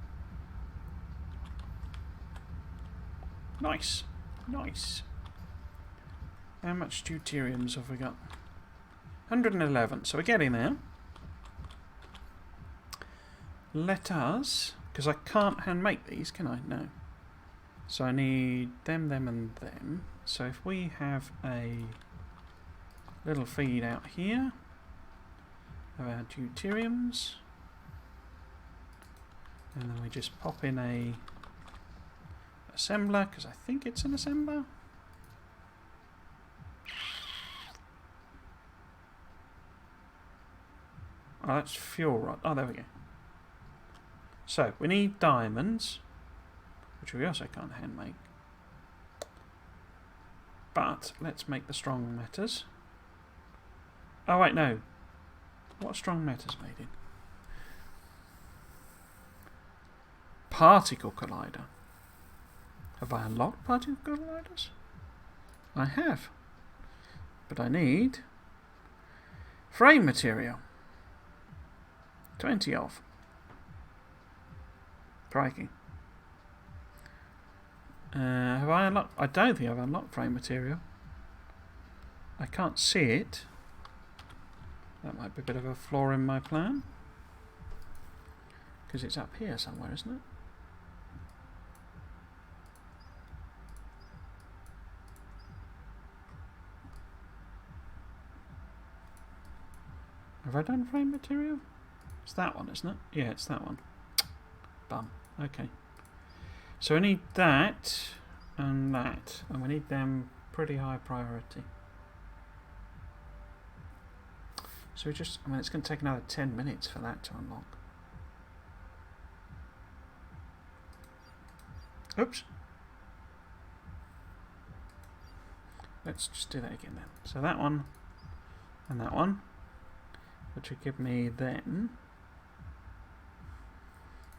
Nice, nice. How much deuteriums have we got? 111, so we're getting there. Let us, because I can't hand make these, can I? No. So I need them, them and them. So if we have a little feed out here of our deuteriums, and then we just pop in a assembler, because I think it's an assembler. Oh, that's fuel rod. Oh, there we go. So, we need diamonds, which we also can't hand make. But, let's make the strong matters. Oh, wait, no. What strong matters made in? Particle collider. Have I unlocked particle colliders? I have. But I need frame material. 20 of. Crikey. Have I unlocked? I don't think I've unlocked frame material. I can't see it. That might be a bit of a flaw in my plan. Because it's up here somewhere, isn't it? Have I done frame material? It's that one, isn't it? Yeah, it's that one. Bum. Okay. So we need that and that, and we need them pretty high priority. So we just, I mean, it's going to take another 10 minutes for that to unlock. Oops. Let's just do that again then. So that one and that one, which would give me then.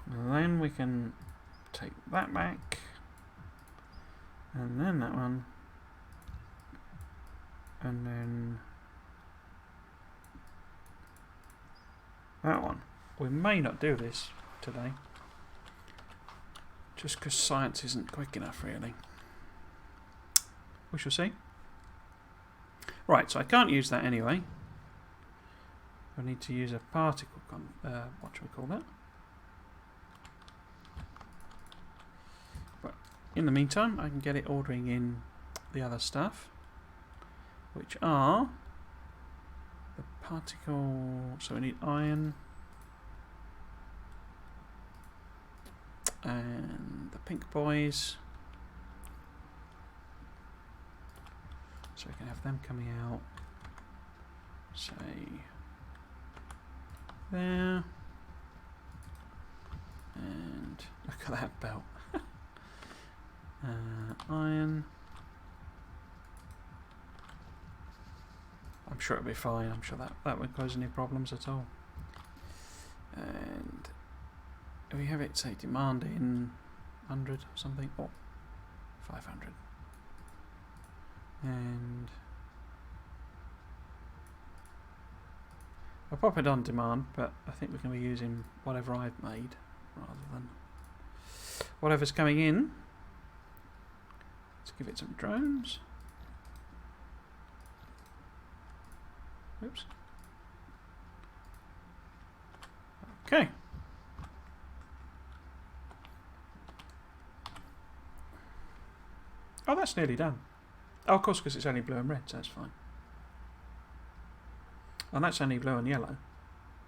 And then we can take that back. And then that one. And then that one. We may not do this today. Just because science isn't quick enough, really. We shall see. Right, so I can't use that anyway. I need to use a particle, what should we call that? But in the meantime, I can get it ordering in the other stuff, which are the particle, so we need iron, and the pink boys, so we can have them coming out, say, there, and look at that belt. Iron. I'm sure it'll be fine. I'm sure that won't cause any problems at all. And we have it say demand in 100 or something, or 500. And I'll pop it on demand, but I think we're going to be using whatever I've made rather than whatever's coming in. Let's give it some drones. Oops. Okay. Oh, that's nearly done. Oh, of course, because it's only blue and red, so that's fine. And that's only blue and yellow,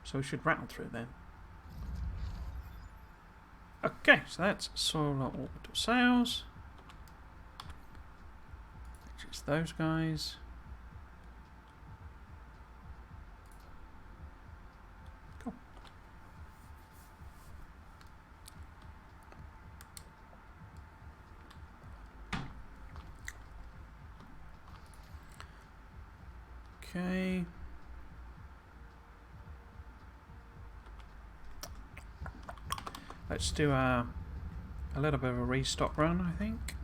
so we should rattle through then. Okay, so that's solar orbital sails, which is those guys. Cool. Okay. Let's do a little bit of a restock run, I think.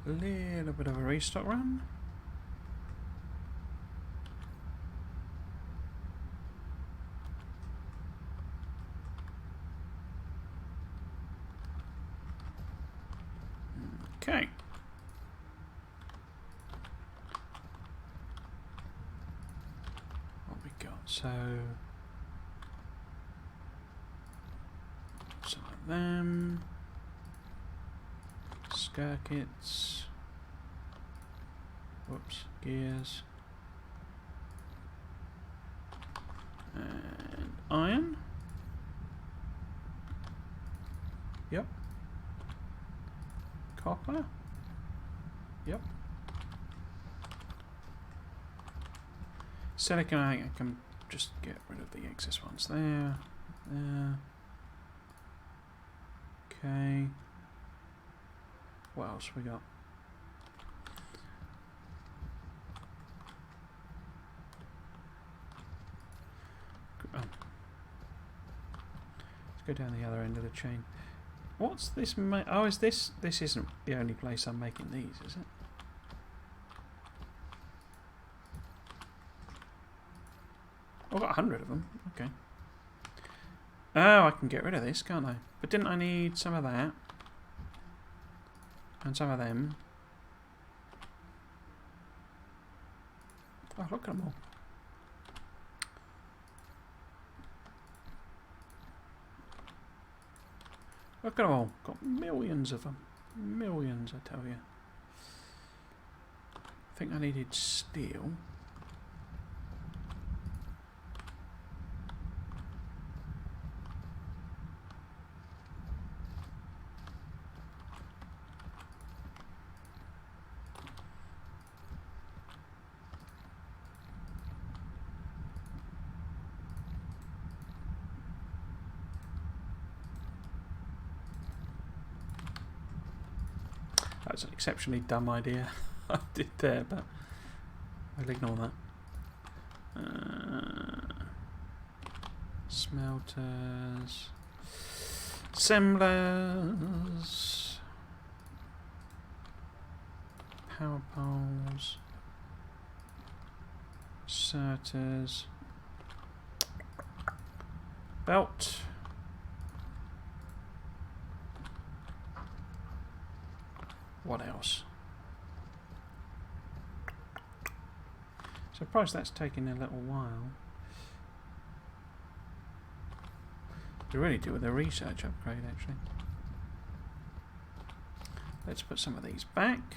A little bit of a restock run. Okay. What we got? So some of them. Circuits. Whoops, gears. And iron. Yep. Copper. Yep. Silicon, I can just get rid of the excess ones there. There. Okay. What else we got? Oh. Let's go down the other end of the chain. What's this? Oh, is this? This isn't the only place I'm making these, is it? I've got 100 of them. Okay. Oh, I can get rid of this, can't I? But didn't I need some of that? And some of them? Oh, look at them all. Look at them all. Got millions of them. Millions, I tell you. I think I needed steel. That's an exceptionally dumb idea I did there, but I'll ignore that. Smelters, assemblers, power poles, inserters, belt. What else? Surprised that's taking a little while. They really do with a research upgrade, actually. Let's put some of these back.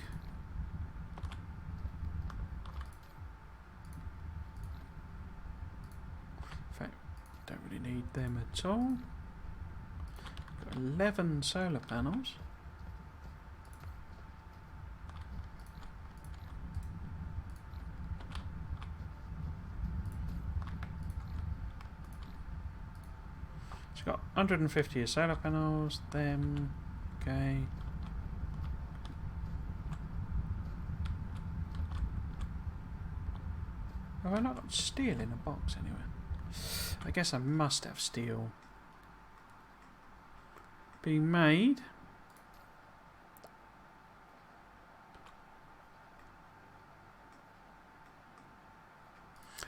In fact, don't really need them at all. Got 11 solar panels. It's got 150 solar panels, them, okay. Have I not got steel in a box anywhere? I guess I must have steel being made.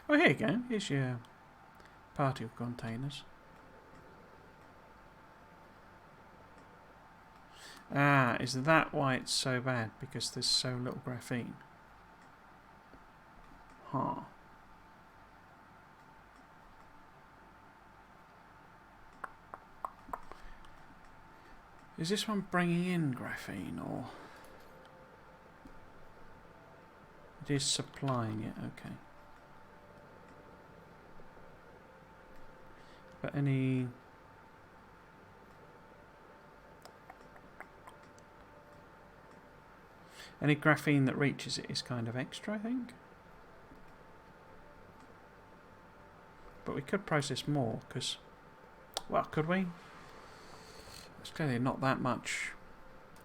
Oh, here you go. Here's your particle containers. Ah, is that why it's so bad? Because there's so little graphene. Huh. Is this one bringing in graphene, or it is supplying it? Okay. But any graphene that reaches it is kind of extra, I think. But we could process more, because, well, could we? There's clearly not that much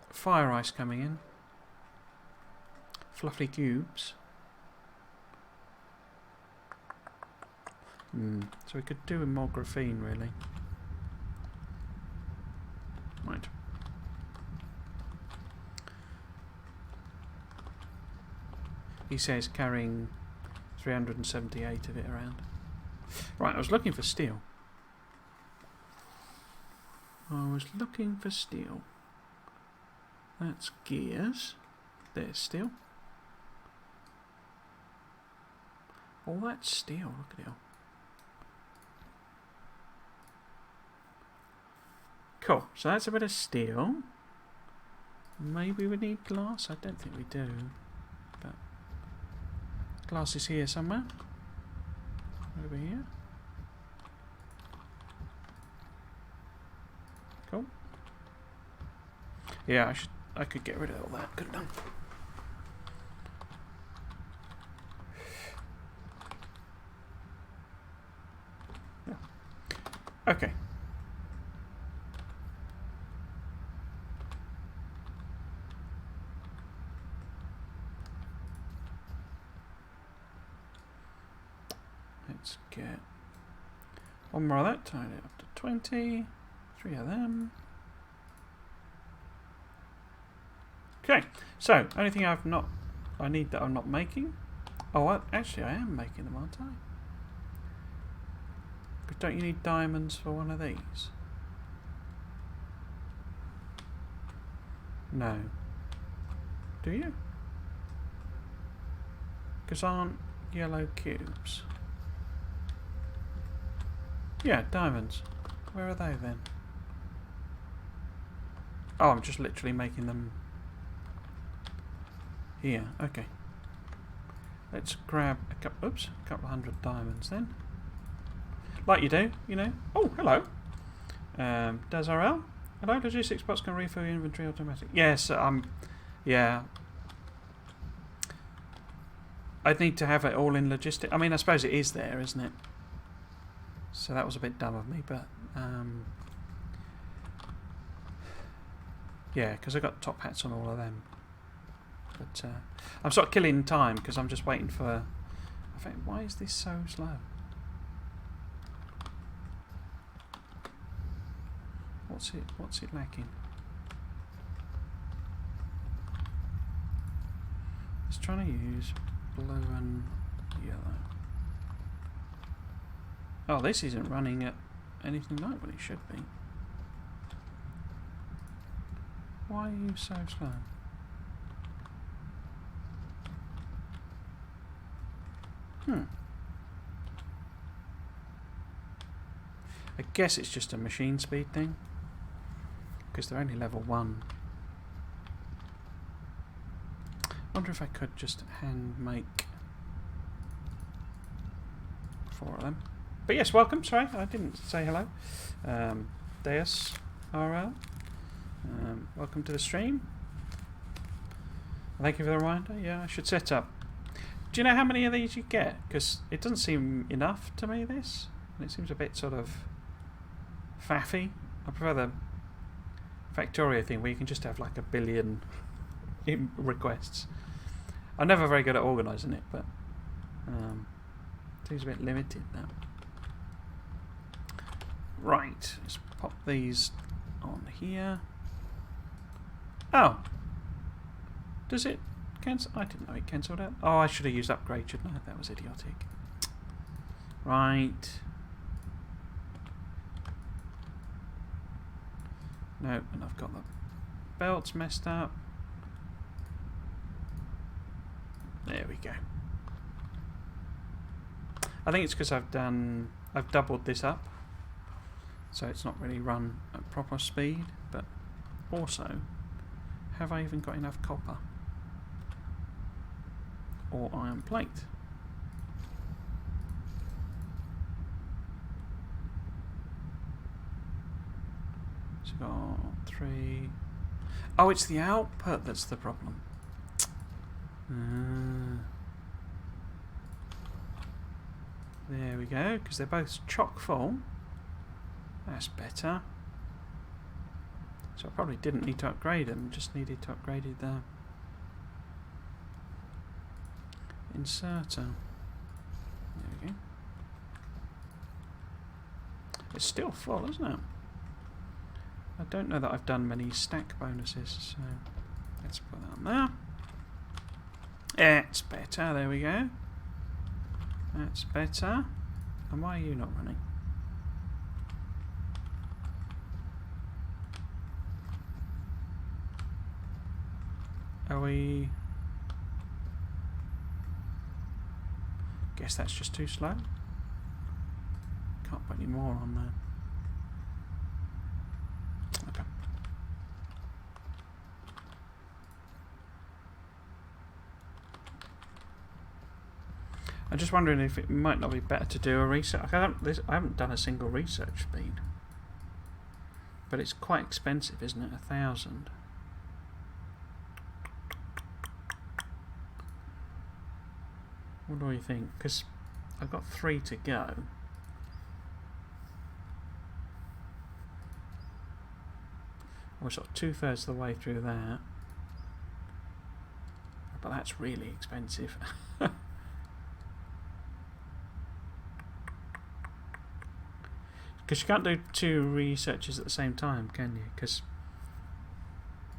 fire ice coming in. Fluffy cubes. So we could do with more graphene, really. Right. He says carrying 378 of it around. Right, I was looking for steel. That's gears. There's steel. Oh, that's steel. Look at it all. Cool. So that's a bit of steel. Maybe we need glass. I don't think we do. But glass is here somewhere. Over here. Cool. Yeah, I could get rid of all that, couldn't I? Yeah. Okay. Let's get one more of that, tied it up to 20. 3 of them. Okay, so anything I need that I'm not making. Oh, actually I am making them, aren't I? But don't you need diamonds for one of these? No. Do you? Because aren't yellow cubes? Yeah, diamonds. Where are they then? Oh, I'm just literally making them here. Okay. Let's grab a couple. Oops, a couple 100 diamonds then. Like you do, you know. Oh, hello. Does RL? Hello, logistics bots can refill your inventory automatically. Yes, yeah. I'd need to have it all in logistics. I mean, I suppose it is there, isn't it? So that was a bit dumb of me, but yeah, because I got top hats on all of them. But I'm sort of killing time because I'm just waiting for. I think, why is this so slow? What's it lacking? It's trying to use blue and yellow. Oh, this isn't running at anything like what it should be. Why are you so slow? I guess it's just a machine speed thing. Because they're only level 1. Wonder if I could just hand make 4 of them. But yes, welcome. Sorry, I didn't say hello. Deus RL. Welcome to the stream. Thank you for the reminder. Yeah, I should set up. Do you know how many of these you get? Because it doesn't seem enough to me, this. And it seems a bit sort of faffy. I prefer the Factorio thing where you can just have like 1 billion requests. I'm never very good at organising it, but seems a bit limited now. Right, let's pop these on here. Oh, does it cancel? I didn't know it cancelled out. Oh, I should have used upgrade, shouldn't I? That was idiotic. Right. No, and I've got the belts messed up. There we go. I think it's because I've doubled this up, so it's not really run at proper speed. But also, have I even got enough copper or iron plate? So got 3. Oh, it's the output that's the problem. There we go, because they're both chock full. That's better. So I probably didn't need to upgrade them, just needed to upgrade the inserter. There we go. It's still full, isn't it? I don't know that I've done many stack bonuses, so let's put that on there. It's better, there we go. That's better. And why are you not running? Are we... Guess that's just too slow. Can't put any more on there. Okay. I'm just wondering if it might not be better to do a research. I haven't done a single research speed, but it's quite expensive, isn't it? 1,000. What do you think? Because I've got 3 to go. We're sort of 2/3 of the way through that, but that's really expensive. Because you can't do 2 researches at the same time, can you? Because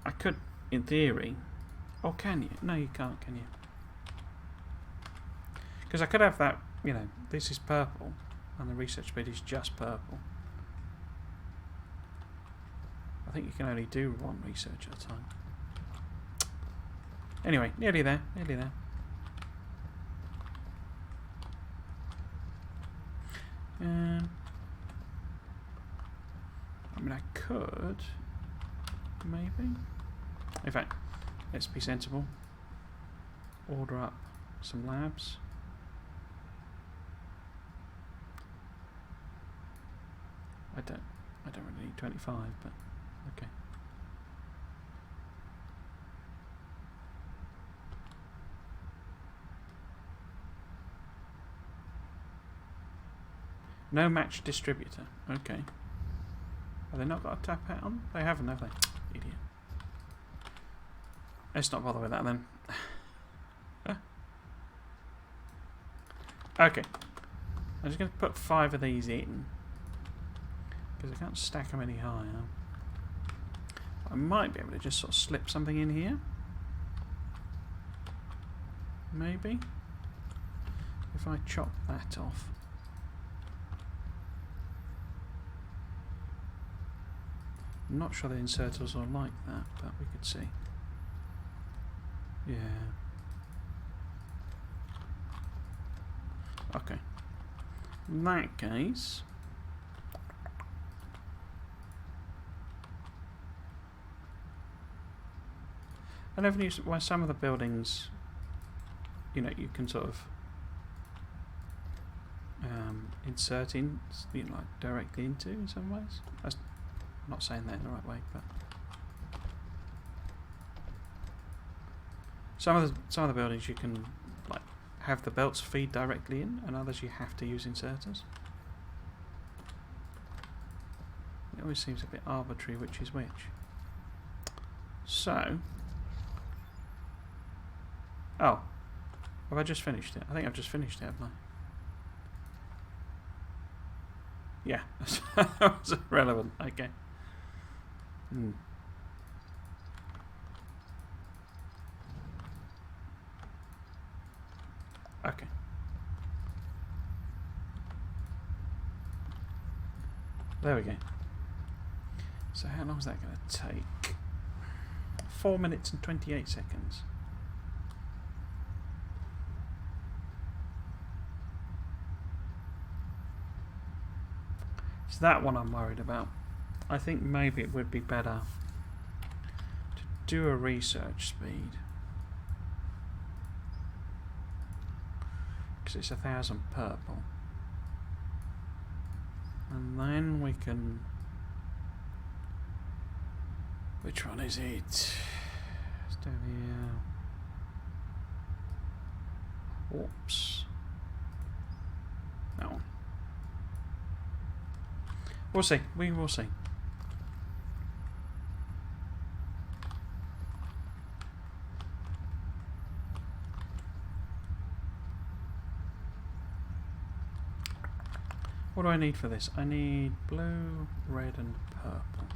I could, in theory. Or can you? No, you can't, can you? Because I could have that, you know, this is purple. and the research speed is just purple. I think you can only do one research at a time. Anyway, nearly there, nearly there. I mean, I could, maybe. In fact, let's be sensible. Order up some labs. I don't really need 25, but okay. No match distributor. Okay. Have they not got a tap out on? They haven't, have they? Idiot. Let's not bother with that then. Okay. I'm just going to put 5 of these in, because I can't stack them any higher. I might be able to just sort of slip something in here. Maybe. If I chop that off. I'm not sure the inserters are like that, but we could see. Yeah. Okay. In that case, I never knew why some of the buildings, you know, you can sort of insert in, you know, like directly into in some ways. I'm not saying that in the right way, but some of the buildings you can like have the belts feed directly in, and others you have to use inserters. It always seems a bit arbitrary which is which. So, oh, have I just finished it? I think I've just finished it, haven't I? Yeah, that was irrelevant. Okay. Okay. There we go. So how long is that going to take? 4 minutes and 28 seconds. It's that one I'm worried about. I think maybe it would be better to do a research speed, because it's 1000 purple, and then we can. Which one is it? It's down here. Whoops. That one. We'll see. We will see. What do I need for this? I need blue, red and purple.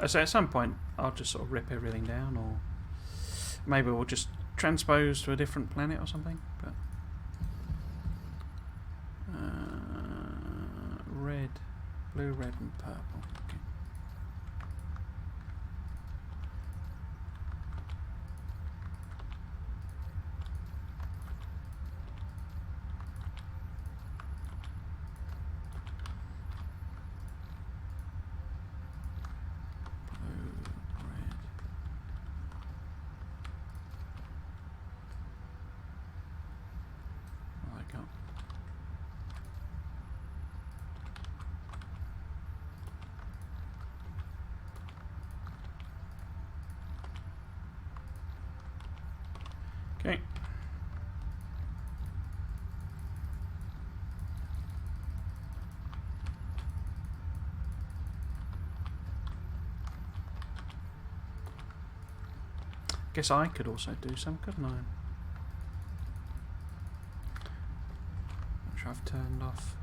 So at some point I'll just sort of rip everything down, or maybe we'll just transpose to a different planet or something. But red, blue, red and purple. Okay. Okay. Guess I could also do some, couldn't I? Which I've turned off.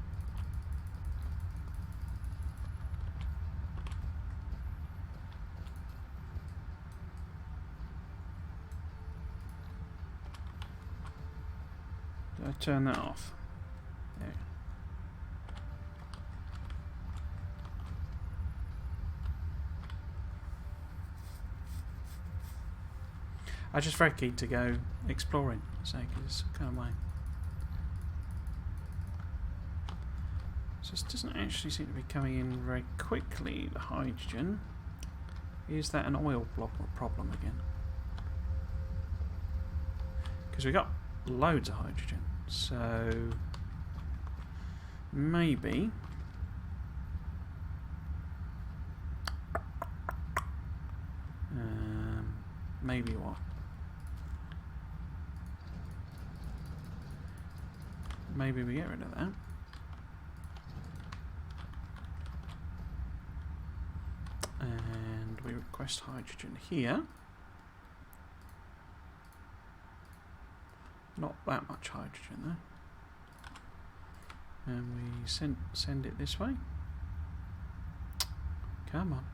Did I turn that off? There. I'm just very keen to go exploring, so it's kind of my. So this doesn't actually seem to be coming in very quickly, the hydrogen. Is that an oil problem again? Because we got loads of hydrogen, so maybe maybe what? Maybe we get rid of that. And we request hydrogen here. Not that much hydrogen there. And we send it this way. Come on.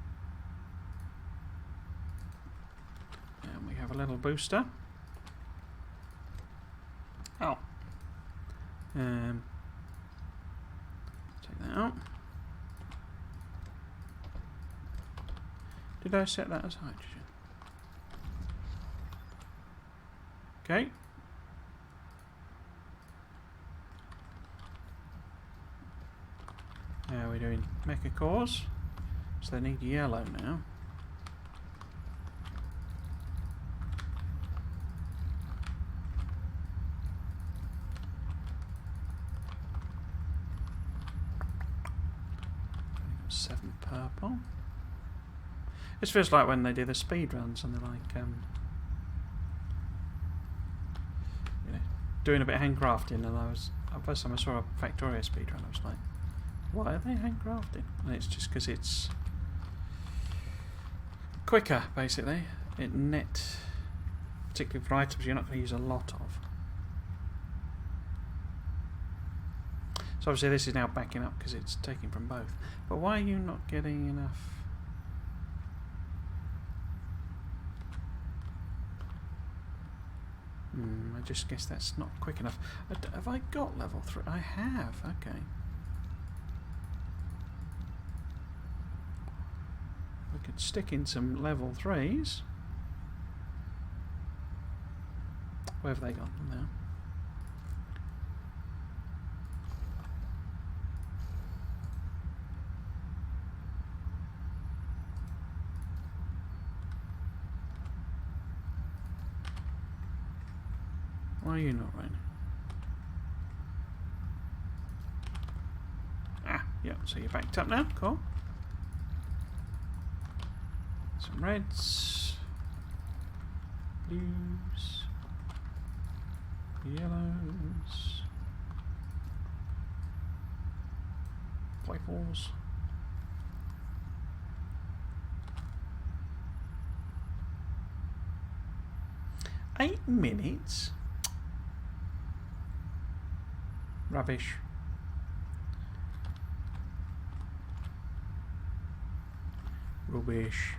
And we have a little booster. Oh. Take that out. Did I set that as hydrogen? Okay. Now we're doing mecha cores, so they need yellow now. Purple. This feels like when they do the speed runs and they're like, you know, doing a bit of handcrafting. And first time I saw a Factorio speed run, I was like, why are they handcrafting? And it's just because it's quicker, basically. Particularly for items you're not going to use a lot of. So obviously this is now backing up because it's taking from both. But why are you not getting enough? I just guess that's not quick enough. Have I got level 3? I have, okay. We could stick in some level 3s. Where have they gone now? Why are you not running? Ah, yeah, so you're backed up now, cool. Some reds, blues, yellows, purples. Eight minutes? Rubbish. Rubbish.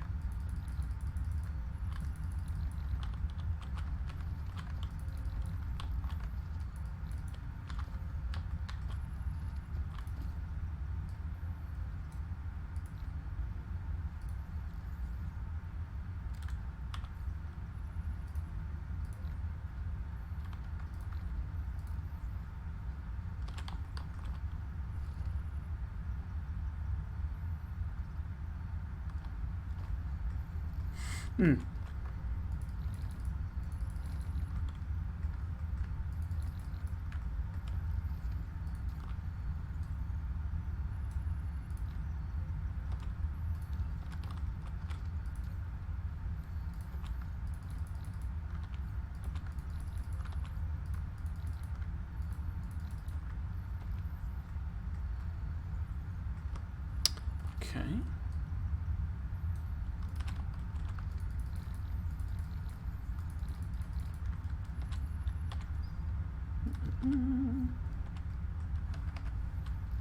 Okay.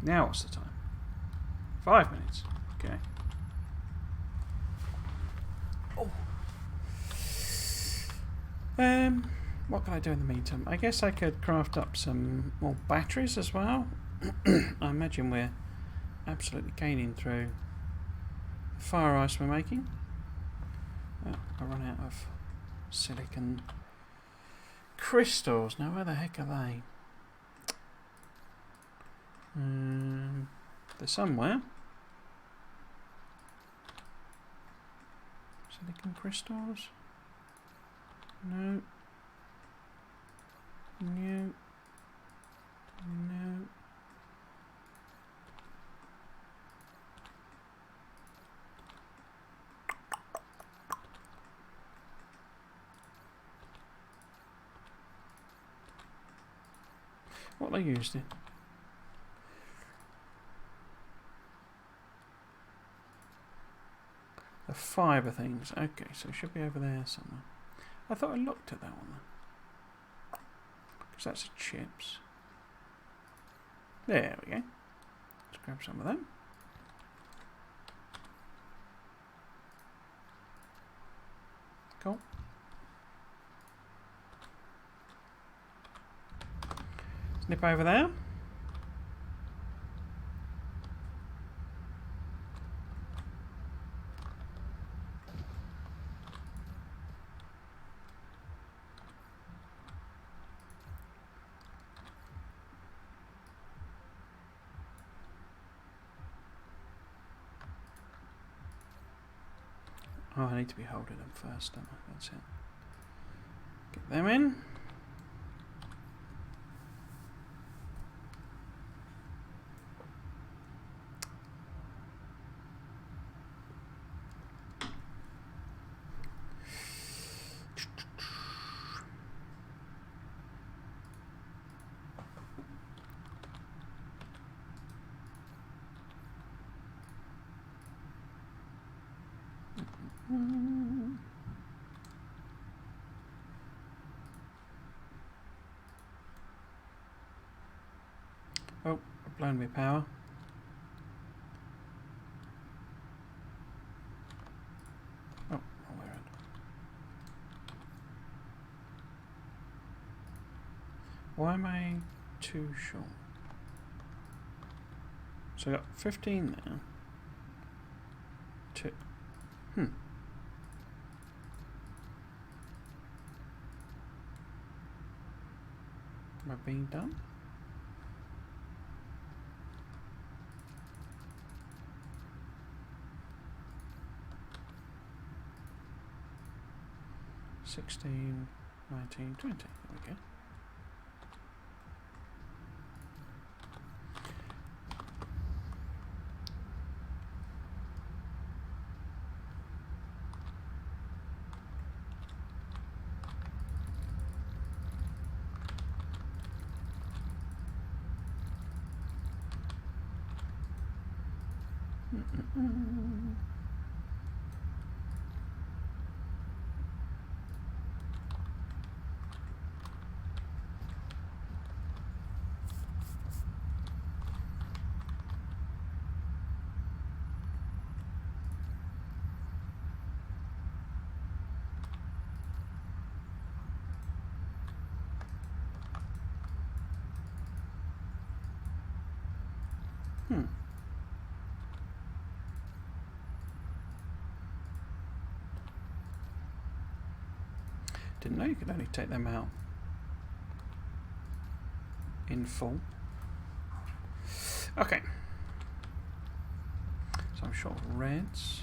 Now what's the time? 5 minutes. Okay. Oh. what can I do in the meantime? I guess I could craft up some more batteries as well. I imagine we're absolutely gaining through the fire ice we're making. Oh, I run out of silicon crystals. Now where the heck are they? They're somewhere. Silicon crystals? No. No. No. What they used it? The fibre things. Okay, so it should be over there somewhere. I thought I looked at that one. Because that's the chips. There we go. Let's grab some of them. Cool. Snip over there. Oh, I need to be holding them first, don't I? That's it. Get them in. Oh, I've blown me power. Oh, where am I? Why am I too short? So I got 15 now. 2. Am I being done? $16, $19, $20. There we go. Didn't know you could only take them out in full. Okay. So I'm short of reds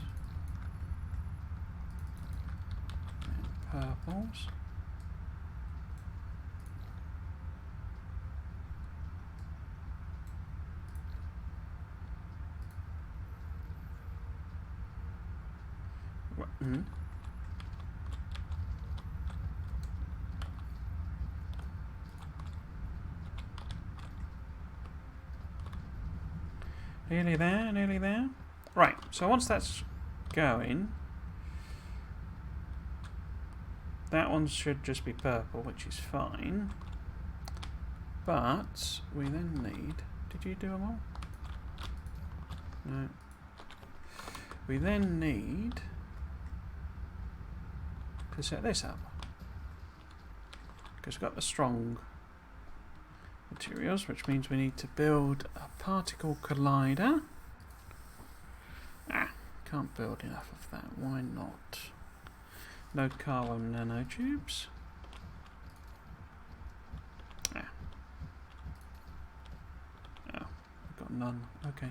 and purples. Nearly there, nearly there. Right, so once that's going, that one should just be purple, which is fine. But we then need... Did you do them all? No. We then need to set this up. because we've got the strong materials, which means we need to build a particle collider. Can't build enough of that. Why not? No carbon nanotubes. Oh, I've got none. Okay.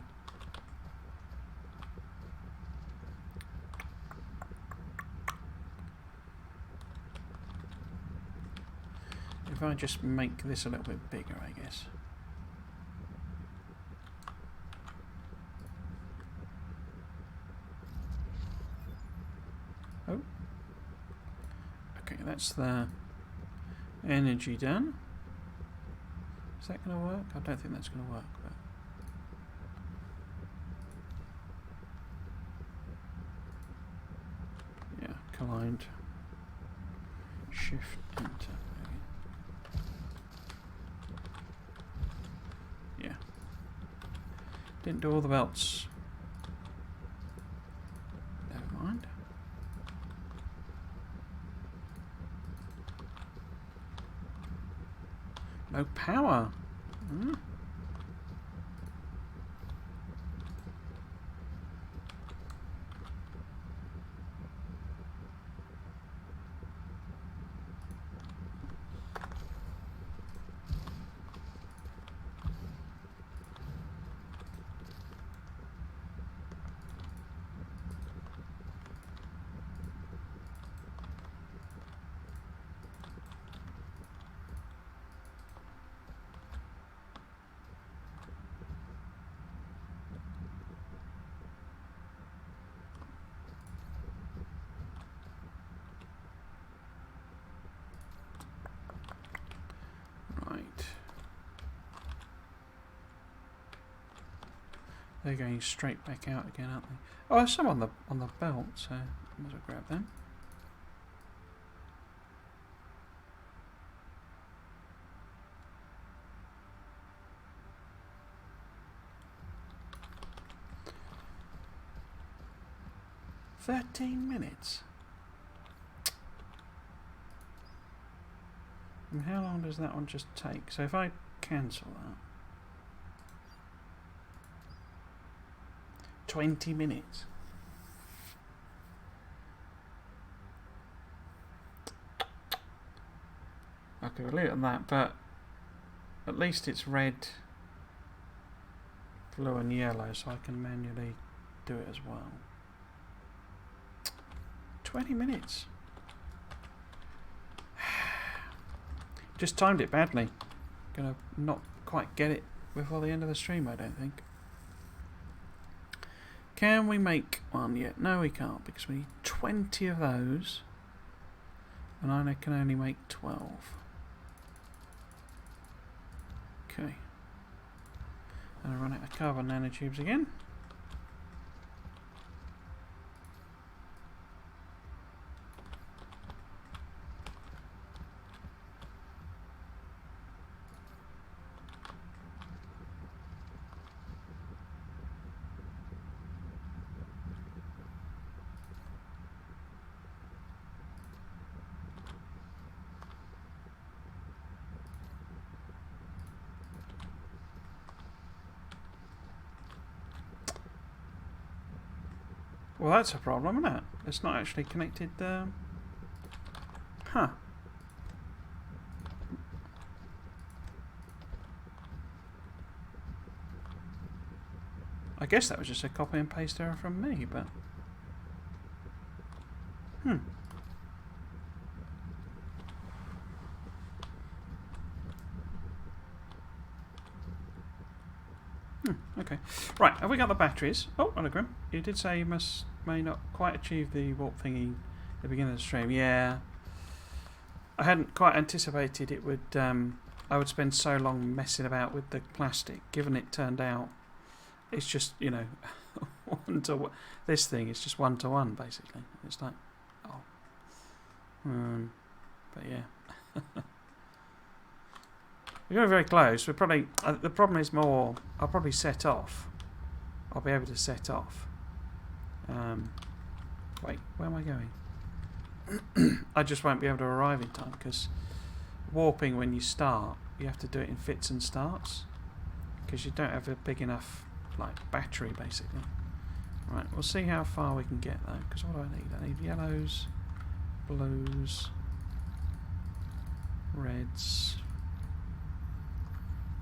If I just make this a little bit bigger, I guess. Oh. Okay, that's the energy done. Is that going to work? I don't think that's going to work, but... yeah, collide. Shift, enter. Yeah. Didn't do all the belts. Never mind. No power. Hmm. They're going straight back out again, aren't they? Oh, there's some on the belt, so I might as well grab them. $13. And how long does that one just take? So if I cancel that, 20 minutes. Okay, we'll leave it at that, but at least it's red, blue and yellow, so I can manually do it as well. 20 minutes. Just timed it badly. Gonna not quite get it before the end of the stream, I don't think. Can we make one yet? No, we can't, because we need 20 of those, and I can only make 12. Okay. And I run out of carbon nanotubes again. Well, that's a problem, isn't it? It's not actually connected. Huh. I guess that was just a copy and paste error from me, but... Okay. Right, have we got the batteries? Oh, hologram. You did say you may not quite achieve the warp thingy at the beginning of the stream. Yeah. I hadn't quite anticipated it would... I would spend so long messing about with the plastic, given it turned out it's just, you know, this thing is just 1-to-1, basically. It's like, oh. But yeah. We're going very close. We're probably... the problem is more... I'll probably set off. I'll be able to set off. Wait, where am I going? I just won't be able to arrive in time because warping when you start. You have to do it in fits and starts because you don't have a big enough like battery basically. Right, we'll see how far we can get though, because what do I need? I need yellows, blues, reds,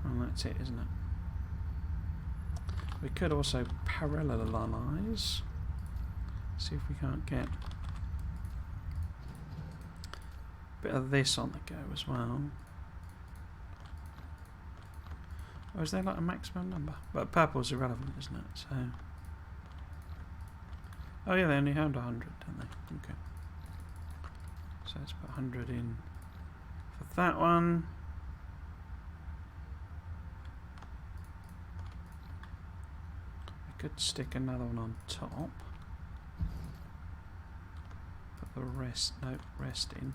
and that's it, isn't it? We could also parallelize, see if we can't get a bit of this on the go as well. Or is there like a maximum number? But purple's irrelevant, isn't it? So, oh yeah, they only had 100, didn't they? Okay. So let's put 100 in for that one. I could stick another one on top. Put the rest in.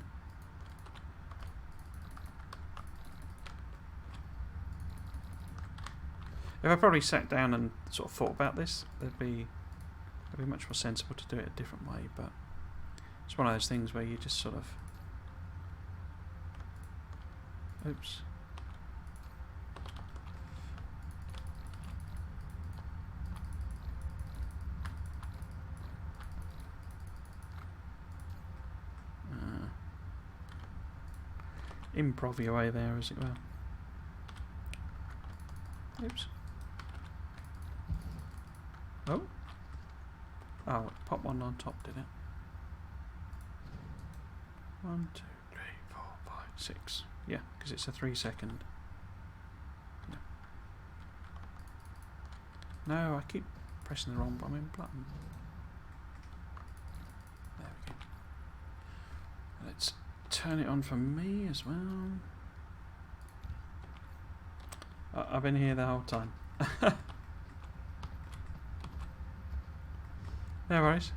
If I probably sat down and sort of thought about this, it'd be much more sensible to do it a different way, but it's one of those things where you just sort of... Oops. Improv your way there, as it were. Oops. Oh. Oh, it popped one on top, did it? 1, 2, 3, 4, 5, 6. Yeah, because it's a 3-second. Yeah. No, I keep pressing the wrong button. There we go. Let's turn it on for me as well. I've been here the whole time. No worries.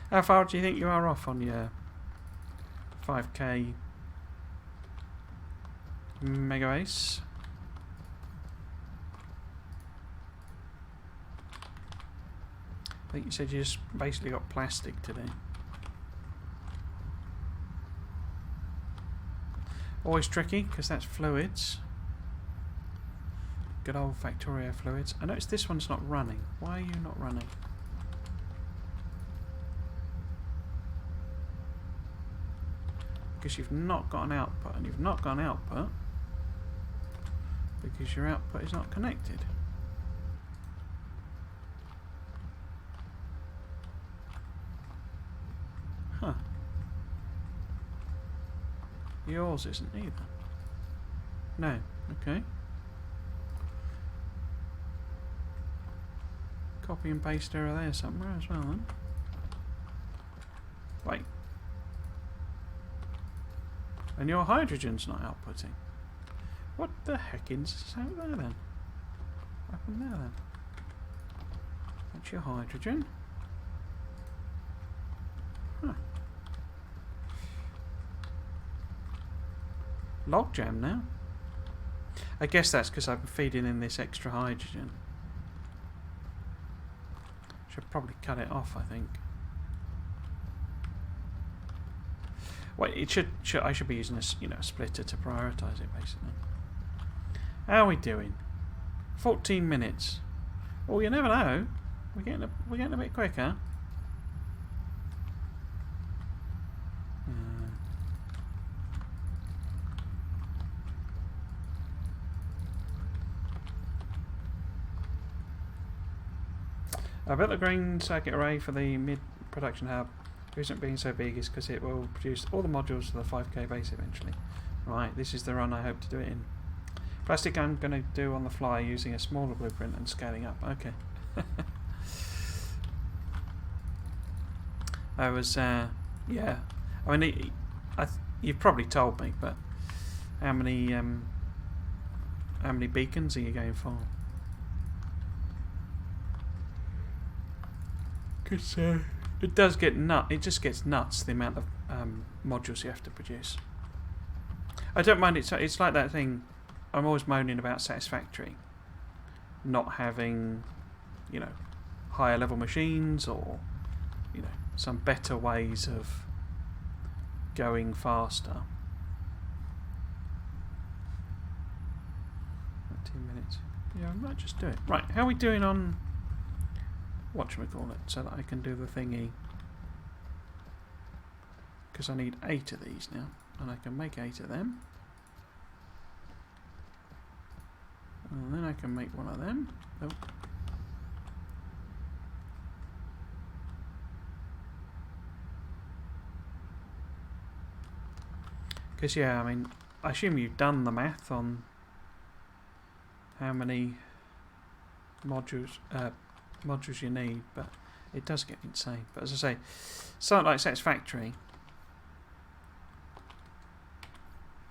How far do you think you are off on your 5K Mega Ace? I think you said you just basically got plastic today. Always tricky because that's fluids. Good old Factorio fluids. I noticed this one's not running. Why are you not running? Because you've not got an output, and you've not got an output because your output is not connected. Huh. Yours isn't either. No. Okay. Copy and paste error there somewhere as well then. Wait. And your hydrogen's not outputting. What the heck is out there then? What happened there then? That's your hydrogen. Huh. Logjam now. I guess that's because I've been feeding in this extra hydrogen. Should probably cut it off, I think. Wait, I should be using a splitter to prioritise it, basically. How are we doing? 14 minutes. Well, you never know. We're getting a bit quicker. I bet the green circuit array for the mid-production hub isn't being so big is because it will produce all the modules for the 5K base eventually. Right, this is the run I hope to do it in. Plastic I'm going to do on the fly using a smaller blueprint and scaling up. Okay. I was, yeah. I mean, you've probably told me, but how many beacons are you going for? Because it does get it just gets nuts, the amount of modules you have to produce. I don't mind, it's like that thing, I'm always moaning about Satisfactory. not having, you know, higher level machines, or, you know, some better ways of going faster. 13 minutes. Yeah, I might just do it. Right, how are we doing on whatchamacallit, so that I can do the thingy? Because I need 8 of these now, and I can make 8 of them. And then I can make one of them. Oh. Because, yeah, I mean, I assume you've done the math on how many modules you need, but it does get insane. But as I say, something like Satisfactory,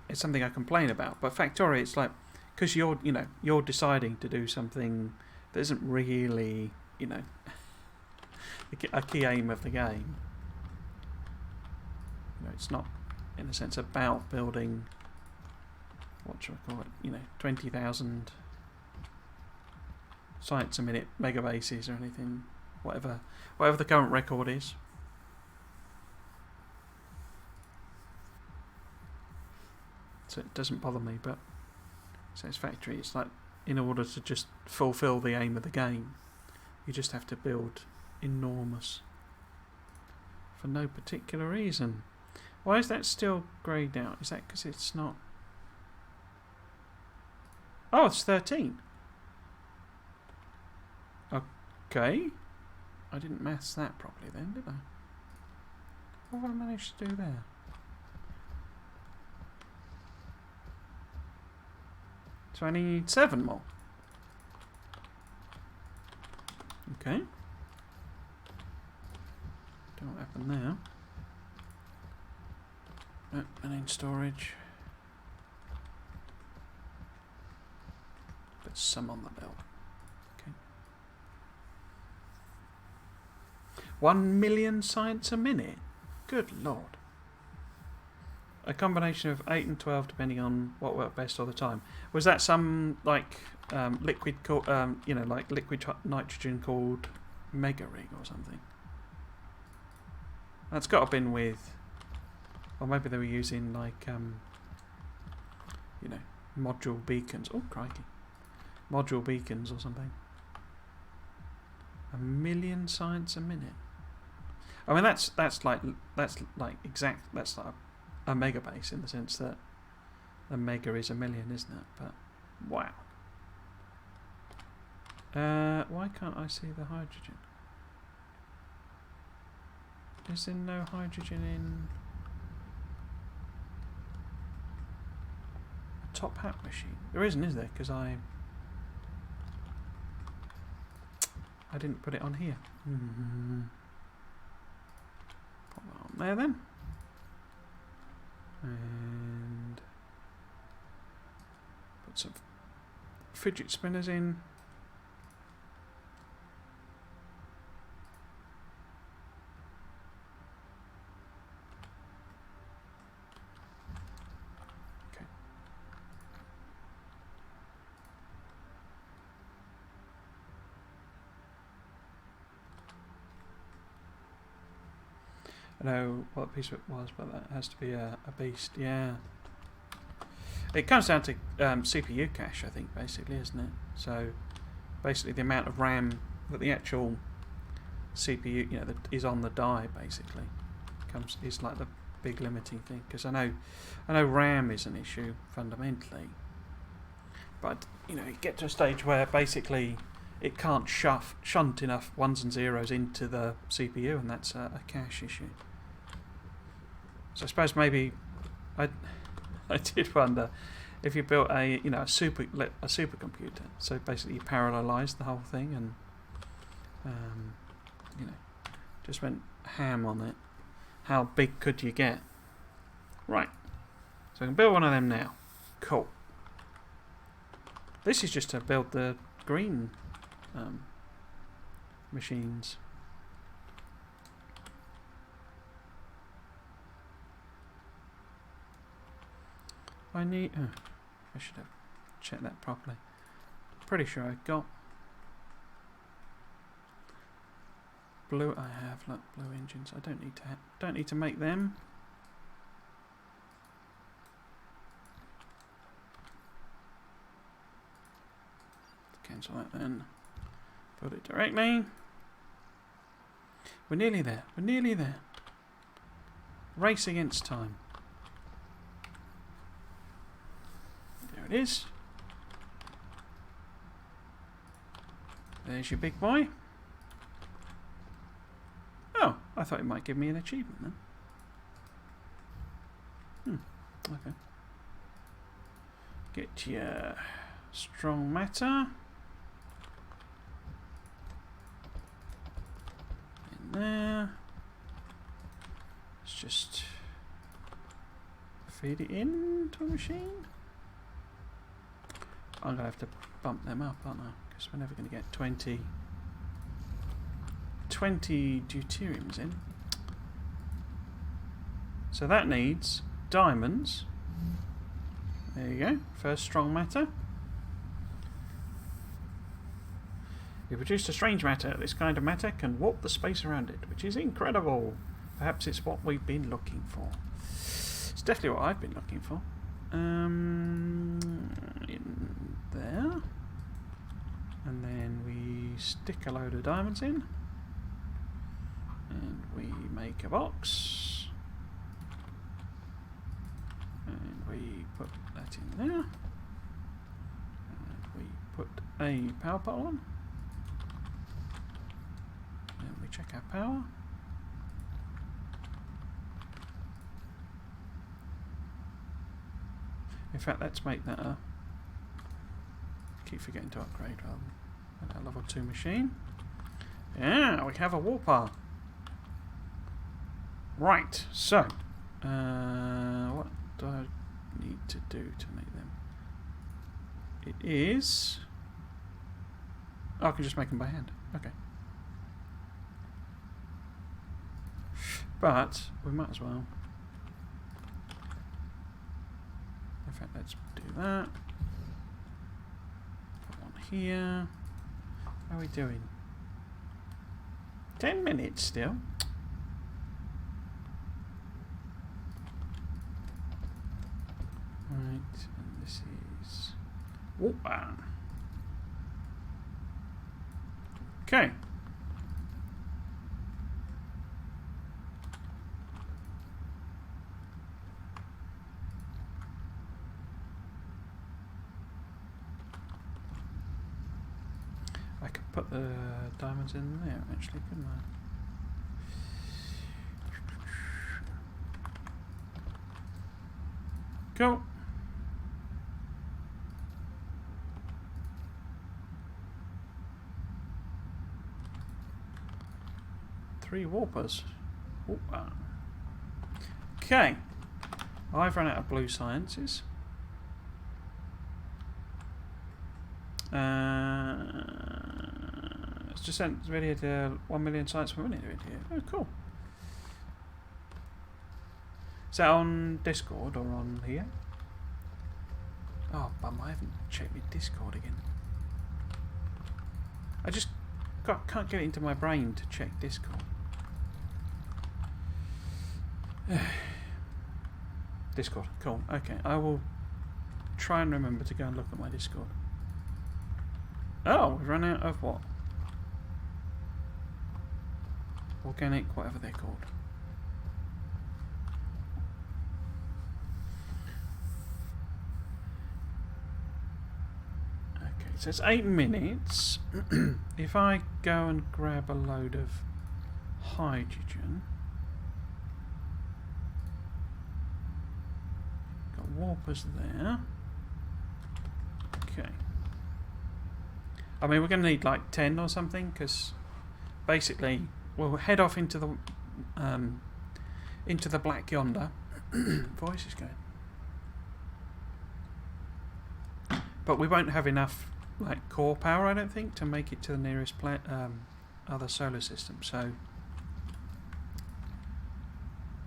it's something I complain about. But Factorio, it's like, because you're deciding to do something that isn't really, you know, a key aim of the game. You know, it's not, in a sense, about building, what should I call it, you know, 20,000 sites a minute, megabases or anything, whatever the current record is. So it doesn't bother me, but Satisfactory, it's like, in order to just fulfill the aim of the game, you just have to build enormous for no particular reason. Why is that still greyed out? Is that because it's not... Oh, it's 13. Okay. I didn't maths that properly then, did I? What have I managed to do there? So I need 7 more. Okay. Don't know what happened there. Oh, I need storage. Put some on the belt. Okay. 1 million sites a minute? Good lord. A combination of 8 and 12 depending on what worked best all the time. Was that some like liquid nitrogen called Mega Rig or something? That's got to have been with, or maybe they were using like module beacons. Oh crikey. Module beacons or something. 1 million sites a minute. I mean that's like a megabase in the sense that a mega is 1 million, isn't it? But wow. Why can't I see the hydrogen? Is there no hydrogen in a top hat machine? There isn't, is there? Because I didn't put it on here. Put that on there then. And put some fidget spinners in. Okay. I know what piece of it was, but that has to be a beast, yeah. It comes down to CPU cache, I think, basically, isn't it? So, basically the amount of RAM that the actual CPU, that is on the die, basically, is like the big limiting thing. Because I know RAM is an issue, fundamentally. But, you get to a stage where, basically, it can't shunt enough ones and zeros into the CPU, and that's a cache issue. So I suppose maybe I did wonder if you built a supercomputer. So basically you parallelized the whole thing and just went ham on it. How big could you get? Right. So I can build one of them now. Cool. This is just to build the green machines. I should have checked that properly. Pretty sure I got blue? I have, look, blue engines. I don't need to make them. Cancel that then. Put it directly. We're nearly there. We're nearly there. Race against time. There it is. There's your big boy. Oh, I thought it might give me an achievement then. Okay. Get your strong matter. In there. Let's just feed it into a machine. I'm going to have to bump them up, aren't I? Because we're never going to get 20 deuteriums in. So that needs diamonds. There you go. First strong matter. We produced a strange matter. This kind of matter can warp the space around it, which is incredible. Perhaps it's what we've been looking for. It's definitely what I've been looking for. In there. And then we stick a load of diamonds in. And we make a box. And we put that in there. And we put a power pole on. And we check our power. In fact, let's make that a... keep forgetting to upgrade rather than a level 2 machine. Yeah, we have a warper. Right, so what do I need to do to make them? It is... oh, I can just make them by hand. Okay. But we might as well... in fact, let's do that. Put one here. How are we doing? 10 minutes still. Right, and this is... whoopa. Okay. I could put the diamonds in there actually, couldn't I? Cool. Three warpers. Okay. I've run out of blue sciences. It's just sent video to 1 million science per minute video. Oh, cool. Is that on Discord or on here? Oh, bum, I haven't checked my Discord again. I just can't get it into my brain to check Discord. Discord, cool. Okay, I will try and remember to go and look at my Discord. Oh, we've run out of what? Organic, whatever they're called. Okay, so it's 8 minutes. If I go and grab a load of hydrogen. Got warpers there. Okay. I mean, we're going to need like 10 or something, because basically we'll head off into the black yonder. Voice is going. But we won't have enough like core power, I don't think, to make it to the nearest other solar system. So,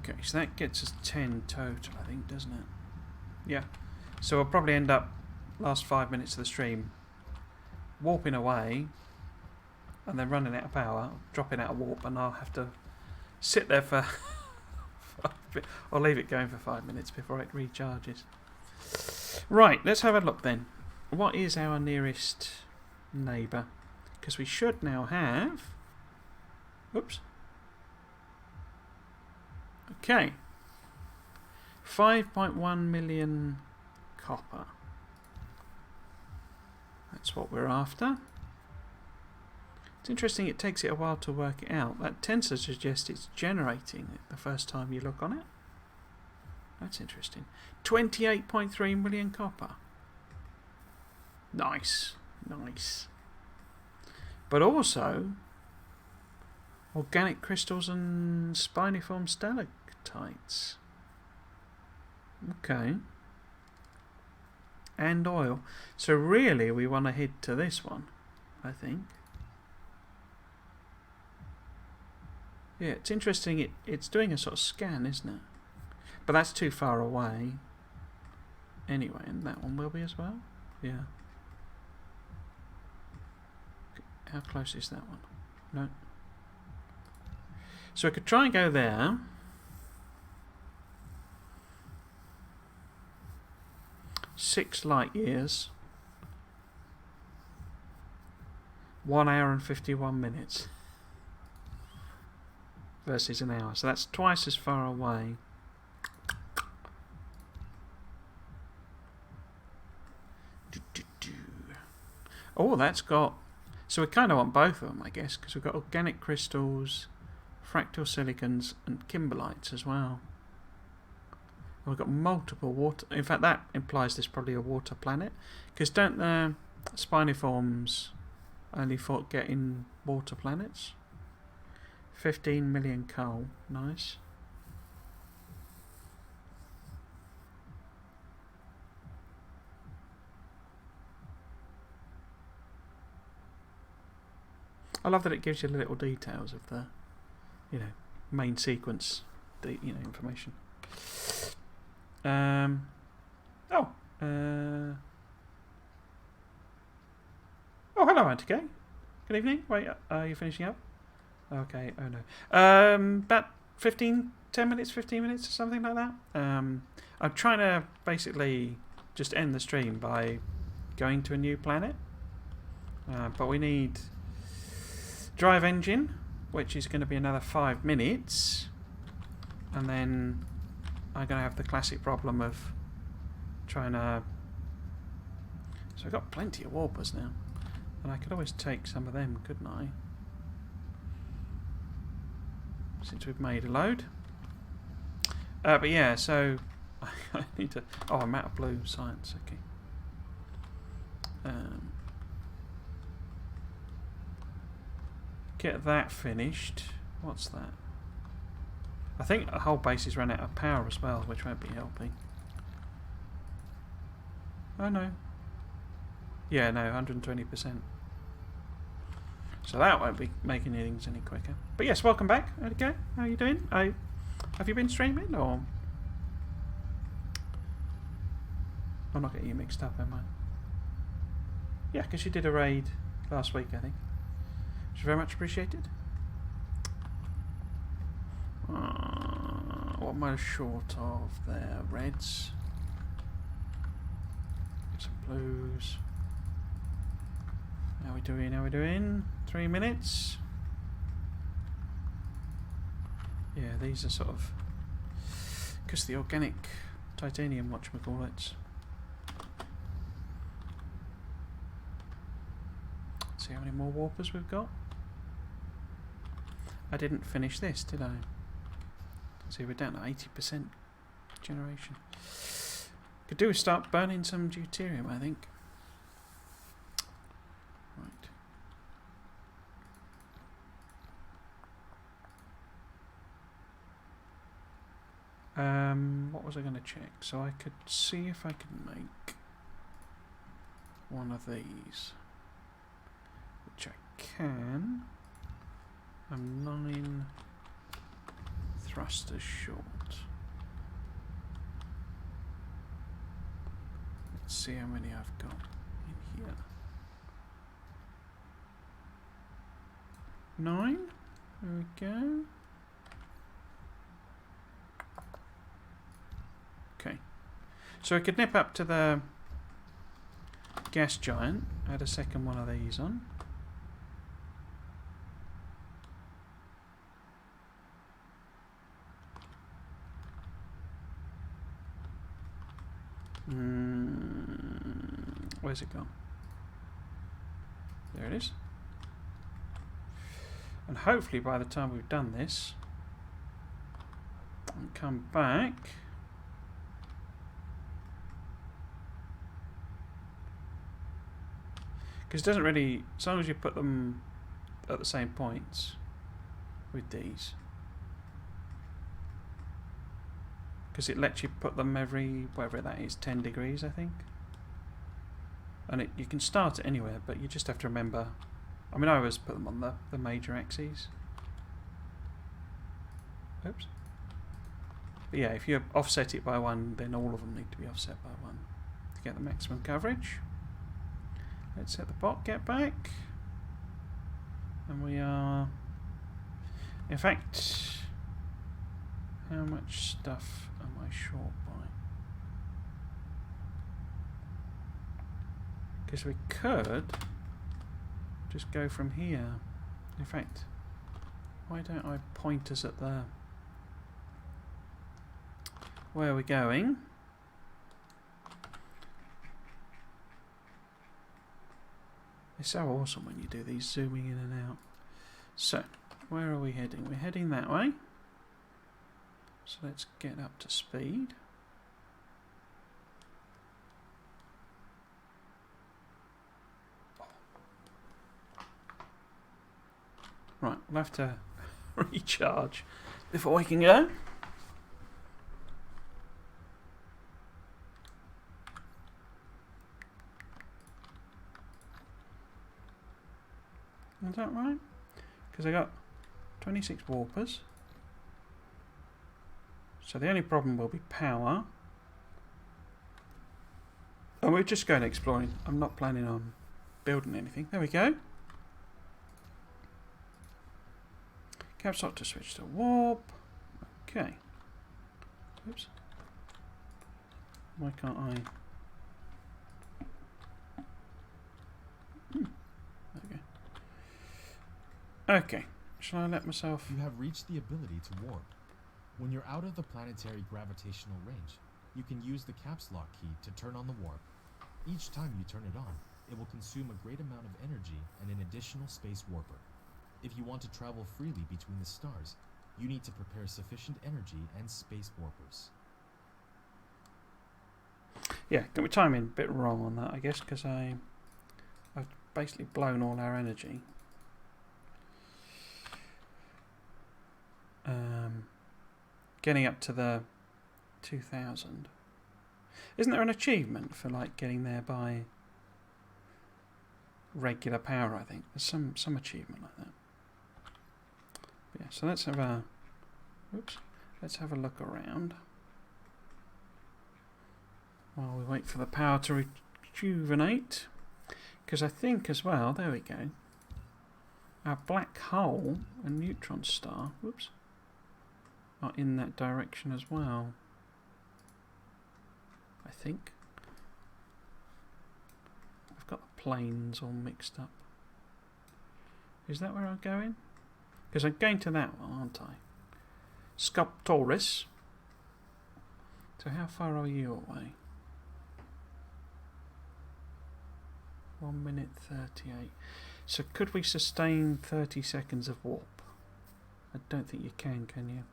okay, so that gets us 10 total, I think, doesn't it? Yeah. So we'll probably end up last 5 minutes of the stream warping away and then running out of power, dropping out of warp, and I'll have to sit there for I'll leave it going for 5 minutes before it recharges. Right, let's have a look then. What is our nearest neighbour? Because we should now have... Oops. Okay. 5.1 million copper. That's what we're after. It's interesting, it takes it a while to work it out. That tends to suggest it's generating it the first time you look on it. That's interesting. 28.3 million copper. Nice. Nice. But also, organic crystals and spiniform stalactites. Okay. And oil. So really we want to head to this one, I think. Yeah, it's interesting. It's doing a sort of scan, isn't it? But that's too far away. Anyway, and that one will be as well. Yeah. How close is that one? No. So I could try and go there. Six light years. 1 hour and 51 minutes. Versus an hour. So that's twice as far away. Oh, that's got... So we kind of want both of them, I guess, because we've got organic crystals, fractal silicons, and kimberlites as well. We've got multiple water... In fact, that implies there's probably a water planet. Because don't the spiniforms only get in water planets? 15 million coal. Nice. I love that it gives you little details of the, main sequence, information. Oh, hello, Auntie Kay. Good evening. Wait, are you finishing up? Okay. Oh no. About 10 minutes, 15 minutes, or something like that. I'm trying to basically just end the stream by going to a new planet, but we need drive engine, which is going to be another 5 minutes, and then I'm going to have the classic problem of trying to... So I've got plenty of warpers now, and I could always take some of them, couldn't I? Since we've made a load. But yeah, so I need to... Oh, I'm out of blue science, okay. Get that finished. What's that? I think the whole base is run out of power as well, which won't be helping. Oh no. Yeah, no, 120%. So that won't be making things any quicker. But yes, welcome back. Okay, how are you doing? Have you been streaming, or... I'm not getting you mixed up, am I? Yeah, because you did a raid last week, I think. Which is very much appreciated. What am I short of there? Reds. Get some blues. How are we doing? How are we doing? 3 minutes. Yeah, these are sort of... Because the organic titanium, whatchamacallits. Let's see how many more warpers we've got. I didn't finish this, did I? See, we're down to 80% generation. Could do is start burning some deuterium, I think. Right. What was I going to check? So I could see if I could make one of these, which I can. I'm 9 thrusters short. Let's see how many I've got in here. 9. There we go. Okay. So we could nip up to the gas giant, add a second one of these on. Where's it gone? There it is. And hopefully by the time we've done this and come back, because it doesn't really, as long as you put them at the same points with these, because it lets you put them every, whatever that is, 10 degrees I think. And you can start it anywhere, but you just have to remember, I mean I always put them on the major axes. Oops. But yeah, if you offset it by 1, then all of them need to be offset by 1 to get the maximum coverage. Let's set the bot, get back. And we are... In fact, how much stuff am I short by? Because we could just go from here. In fact, why don't I point us at the... where we're going? It's so awesome when you do these zooming in and out. So, where are we heading? We're heading that way. So let's get up to speed. Right, we'll have to recharge before we can go. Is that right? Because I got 26 warpers. So the only problem will be power. And we're just going exploring. I'm not planning on building anything. There we go. Caps lock to switch to warp. Okay. Oops. Why can't I? There we go. Okay, shall I let myself... You have reached the ability to warp. When you're out of the planetary gravitational range, you can use the caps lock key to turn on the warp. Each time you turn it on, it will consume a great amount of energy and an additional space warper. If you want to travel freely between the stars, you need to prepare sufficient energy and space warpers. Yeah, got my timing a bit wrong on that, I guess, because I've basically blown all our energy. Getting up to the 2000. Isn't there an achievement for like getting there by regular power? I think there's some achievement like that. But yeah, so let's have a let's have a look around while we wait for the power to rejuvenate. Because I think as well, there we go. Our black hole and neutron star. Whoops. Are in that direction as well, I think. I've got the planes all mixed up. Is that where I'm going? Because I'm going to that one, aren't I? Sculptoris. So how far are you away? 1 minute 38. So could we sustain 30 seconds of warp? I don't think you can you?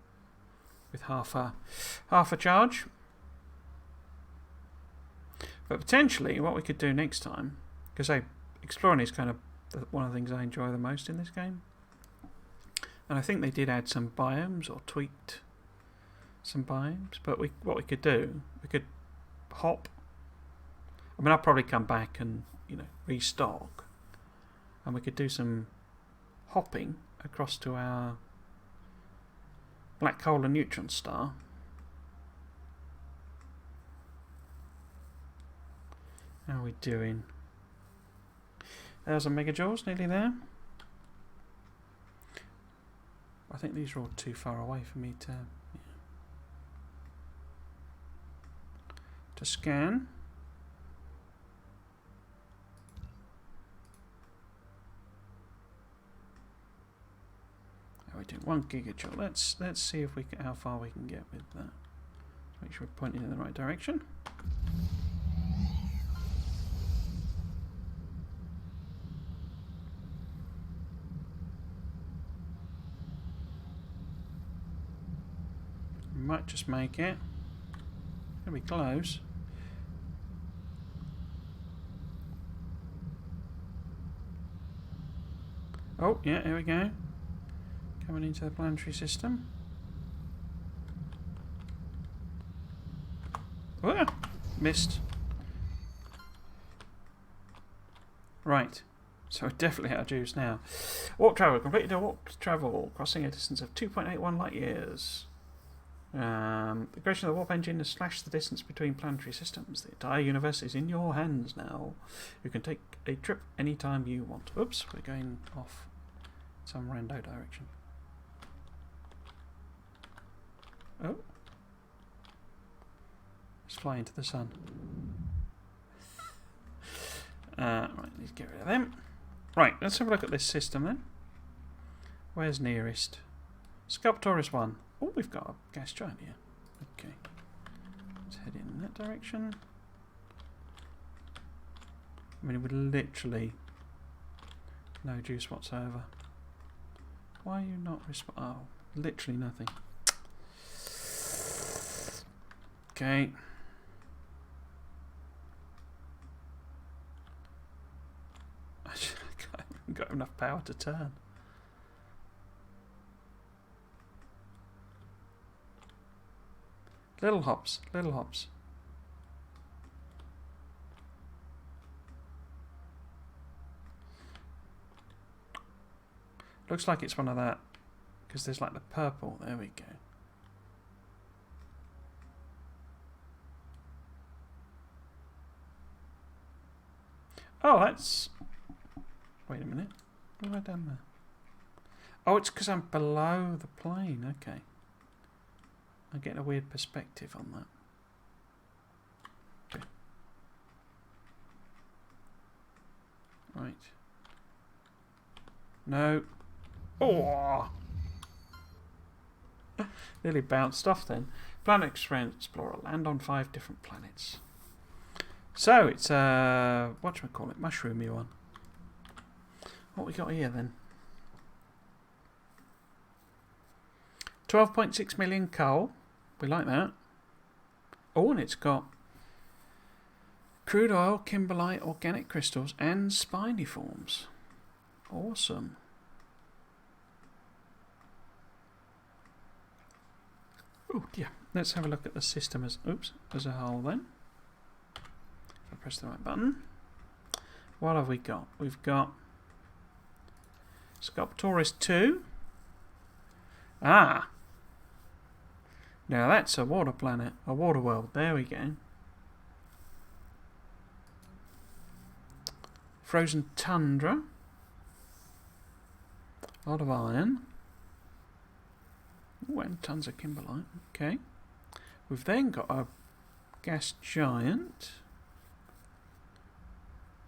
With half a charge. But potentially what we could do next time, because exploring is kind of one of the things I enjoy the most in this game, and I think they did add some biomes or tweaked some biomes, but what we could do, we could hop. I mean, I'll probably come back and restock, and we could do some hopping across to our black hole and neutron star. How are we doing? There's a megajoules, nearly there. I think these are all too far away for me to scan. Oh, we're doing 1 gigajoule. Let's see if we can, how far we can get with that. Make sure we're pointing in the right direction. Might just make it. Gonna be close. Oh, yeah, here we go. Coming into the planetary system. Oh, missed. Right. So we're definitely out of juice now. Warp travel. Completed a warp travel, crossing a distance of 2.81 light years. The creation of the warp engine has slashed the distance between planetary systems. The entire universe is in your hands now. You can take a trip anytime you want. Oops, we're going off some rando direction. Oh. Let's fly into the sun. Right, let's get rid of them. Right, let's have a look at this system then. Where's nearest? Sculptoris 1. Oh, we've got a gas giant here. Okay. Let's head in that direction. I mean, with literally no juice whatsoever. Why are you not responding? Oh, literally nothing. Okay. I haven't got enough power to turn. Little hops, little hops. Looks like it's one of that, because there's like the purple. There we go. Oh, that's... Wait a minute. What have I done there? Oh, it's because I'm below the plane. Okay. I'm getting a weird perspective on that. Okay. Right. No. Oh! Nearly bounced off then. Planet Explorer. Land on 5 different planets. So, it's a... whatchamacallit? Mushroomy one. What we got here then? 12.6 million coal. We like that. Oh, and it's got crude oil, kimberlite, organic crystals, and spiniforms. Awesome. Oh, yeah. Let's have a look at the system as a whole then. If I press the right button. What have we got? We've got Sculptoris 2. Ah! Now that's a water planet, a water world. There we go. Frozen tundra. A lot of iron. Ooh, and tons of kimberlite. Okay. We've then got a gas giant.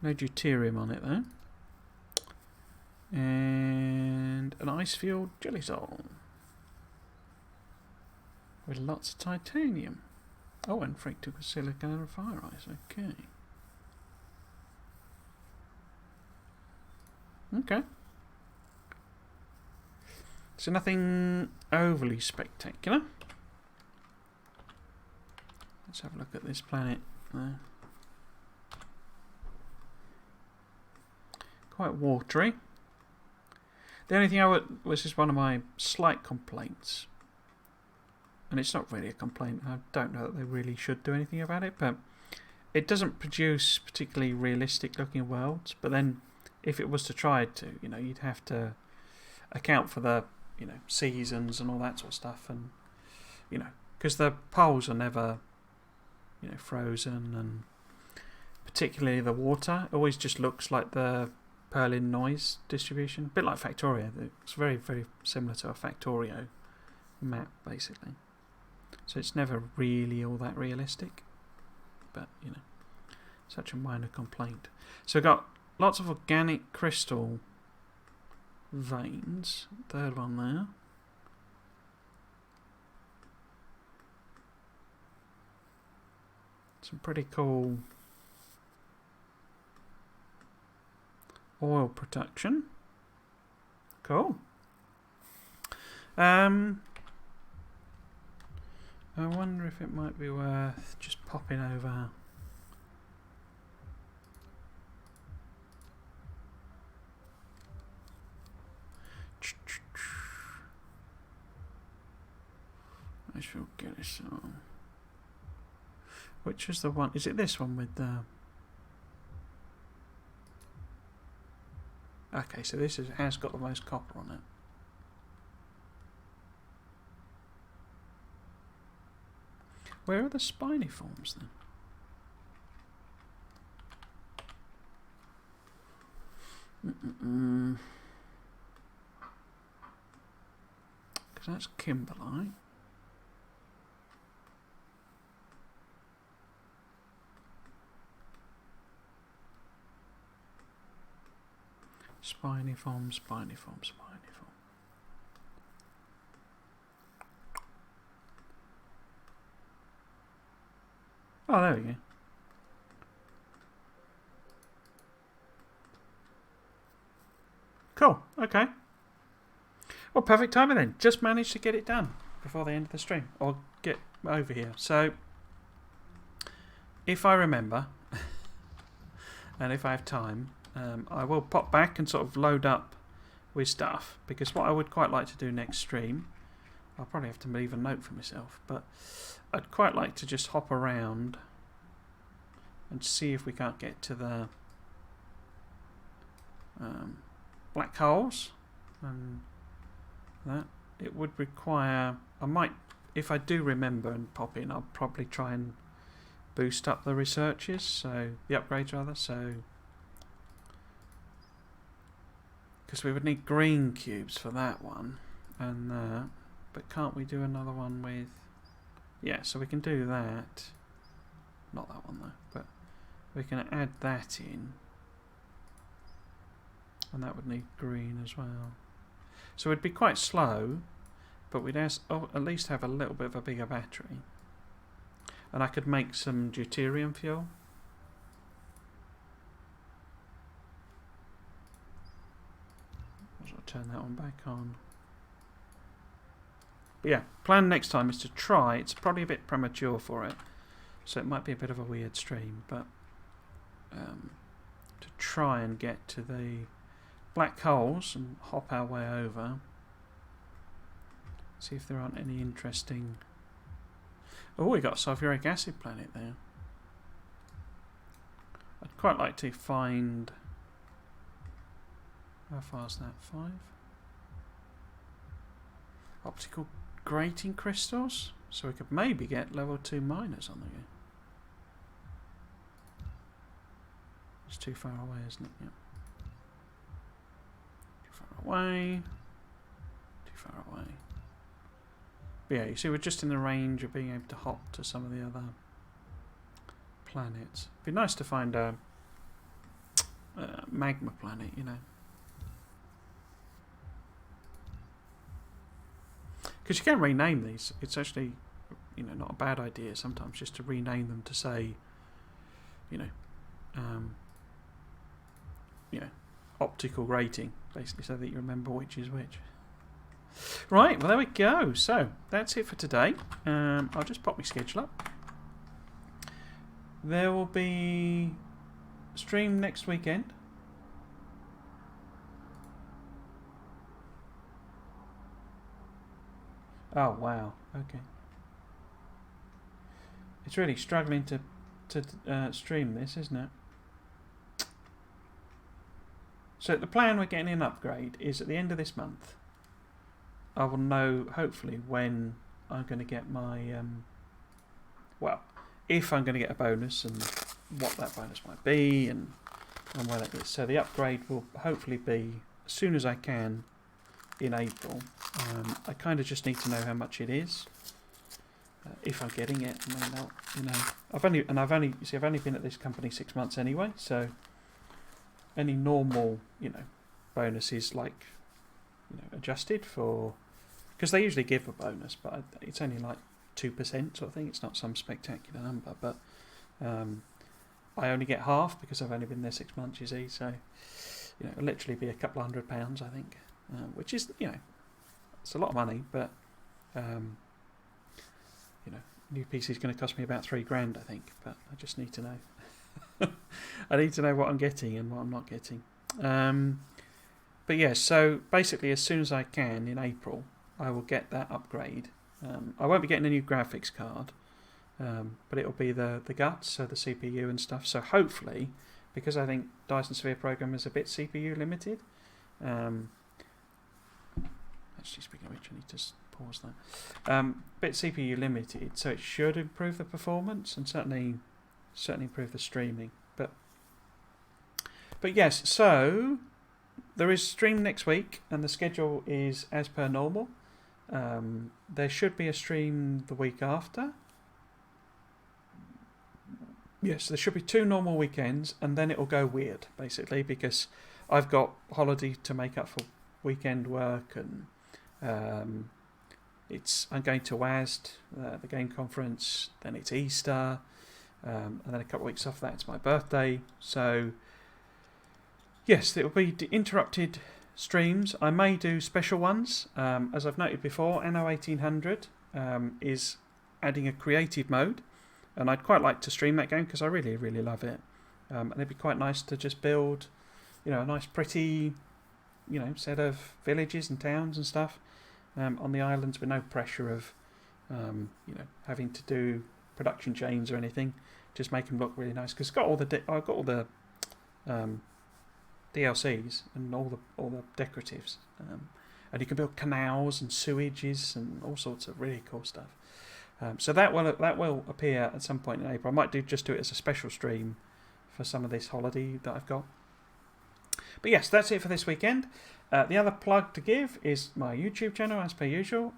No deuterium on it though. And an ice field jelly zone. With lots of titanium. Oh, and fractal silicon and fire ice. Okay. Okay. So nothing overly spectacular. Let's have a look at this planet there. Quite watery. The only thing was just one of my slight complaints. And it's not really a complaint. I don't know that they really should do anything about it, but it doesn't produce particularly realistic looking worlds. But then if it was to try to, you'd have to account for the, seasons and all that sort of stuff. And, because the poles are never, frozen, and particularly the water always just looks like the Perlin noise distribution, a bit like Factorio. It's very, very similar to a Factorio map, basically. So it's never really all that realistic, but you know, such a minor complaint. So we've got lots of organic crystal veins. Third one there. Some pretty cool oil production. Cool. I wonder if it might be worth just popping over. I shall get this on. Which is the one? Is it this one with the? Okay, so this has got the most copper on it. Where are the spiny forms then? Because that's kimberlite. Spiny form, spiny form, spiny form. Oh, there we go. Cool, okay. Well, perfect timing then. Just managed to get it done before the end of the stream. Or get over here. So, if I remember, and if I have time, I will pop back and sort of load up with stuff, because what I would quite like to do next stream, I'll probably have to leave a note for myself, but I'd quite like to just hop around and see if we can't get to the black holes, and that it would require, I might, if I do remember and pop in, I'll probably try and boost up the researches, so the upgrades rather, so because we would need green cubes for that one and that, but can't we do another one with, yeah, so we can do that, not that one though, but we can add that in, and that would need green as well. So it'd be quite slow, but we'd at least have a little bit of a bigger battery, and I could make some deuterium fuel. I'll turn that one back on. But yeah, plan next time is to try. It's probably a bit premature for it, so it might be a bit of a weird stream, but to try and get to the black holes and hop our way over. See if there aren't any interesting. Oh, we got a sulfuric acid planet there. I'd quite like to find. How far is that? 5? Optical grating crystals, so we could maybe get level 2 miners on the go. It's too far away, isn't it? Yeah. Too far away. Too far away. But yeah, you see, we're just in the range of being able to hop to some of the other planets. It'd be nice to find a magma planet, you know. Because you can rename these. It's actually, you know, not a bad idea sometimes just to rename them to say, you know, optical grating, basically, so that you remember which is which. Right, well there we go. So that's it for today. I'll just pop my schedule up. There will be a stream next weekend. Oh wow, okay. It's really struggling to stream this, isn't it? So the plan we're getting an upgrade is at the end of this month. I will know, hopefully, when I'm going to get my, well, if I'm going to get a bonus and what that bonus might be and on where that is. So the upgrade will hopefully be as soon as I can in April. I kind of just need to know how much it is. If I'm getting it, I mean, you know, I've only been at this company 6 months anyway, so any normal, you know, bonuses like, you know, adjusted for, because they usually give a bonus, but it's only like 2% sort of thing. It's not some spectacular number, but I only get half because I've only been there 6 months. You see, so you know, it'll literally be a couple £100, I think, which is, you know, it's a lot of money, but you know, new PC is going to cost me about £3,000, I think. But I just need to know. I need to know what I'm getting and what I'm not getting. But yeah, so basically, as soon as I can in April, I will get that upgrade. I won't be getting a new graphics card, but it'll be the guts, so the CPU and stuff. So hopefully, because I think Dyson Sphere Program is a bit CPU limited. Actually, speaking of which, I need to pause that. Bit CPU limited, so it should improve the performance and certainly improve the streaming. But yes, so there is stream next week, and the schedule is as per normal. There should be a stream the week after. Yes, there should be 2 normal weekends, and then it will go weird, basically, because I've got holiday to make up for weekend work, and I'm going to WASD, the game conference, then it's Easter, and then a couple of weeks after that it's my birthday. So yes, it will be interrupted streams. I may do special ones. As I've noted before, NO 1800 is adding a creative mode, and I'd quite like to stream that game because I really, really love it. And it'd be quite nice to just build, you know, a nice pretty, you know, set of villages and towns and stuff on the islands with no pressure of, you know, having to do production chains or anything. Just make them look really nice, because I've got all the DLCs and all the decoratives, and you can build canals and sewages and all sorts of really cool stuff. So that will appear at some point in April. I might just do it as a special stream for some of this holiday that I've got. But yes, that's it for this weekend. The other plug to give is my YouTube channel, as per usual.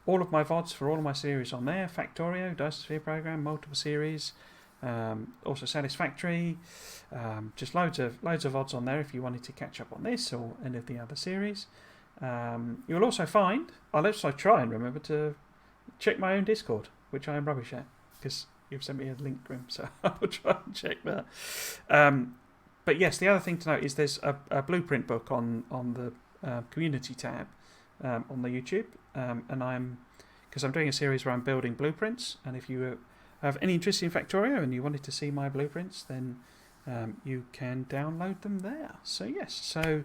All of my VODs for all of my series on there: Factorio, Dyson Sphere Program, multiple series, also Satisfactory. Just loads of VODs on there if you wanted to catch up on this or any of the other series. You'll also find, I'll also try and remember to check my own Discord, which I am rubbish at, because you've sent me a link, Grim, so I'll try and check that. But yes, the other thing to note is there's a blueprint book on the community tab on the YouTube, and because I'm doing a series where I'm building blueprints, and if you have any interest in Factorio and you wanted to see my blueprints, then you can download them there. So yes, so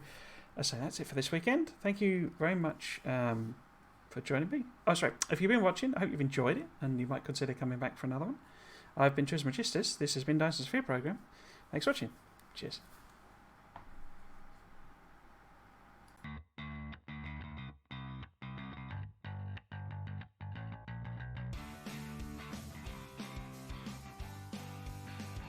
I say that's it for this weekend. Thank you very much for joining me. Oh, sorry, if you've been watching, I hope you've enjoyed it, and you might consider coming back for another one. I've been Trismegistus. This has been Dyson Sphere Program. Thanks for watching. Cheers.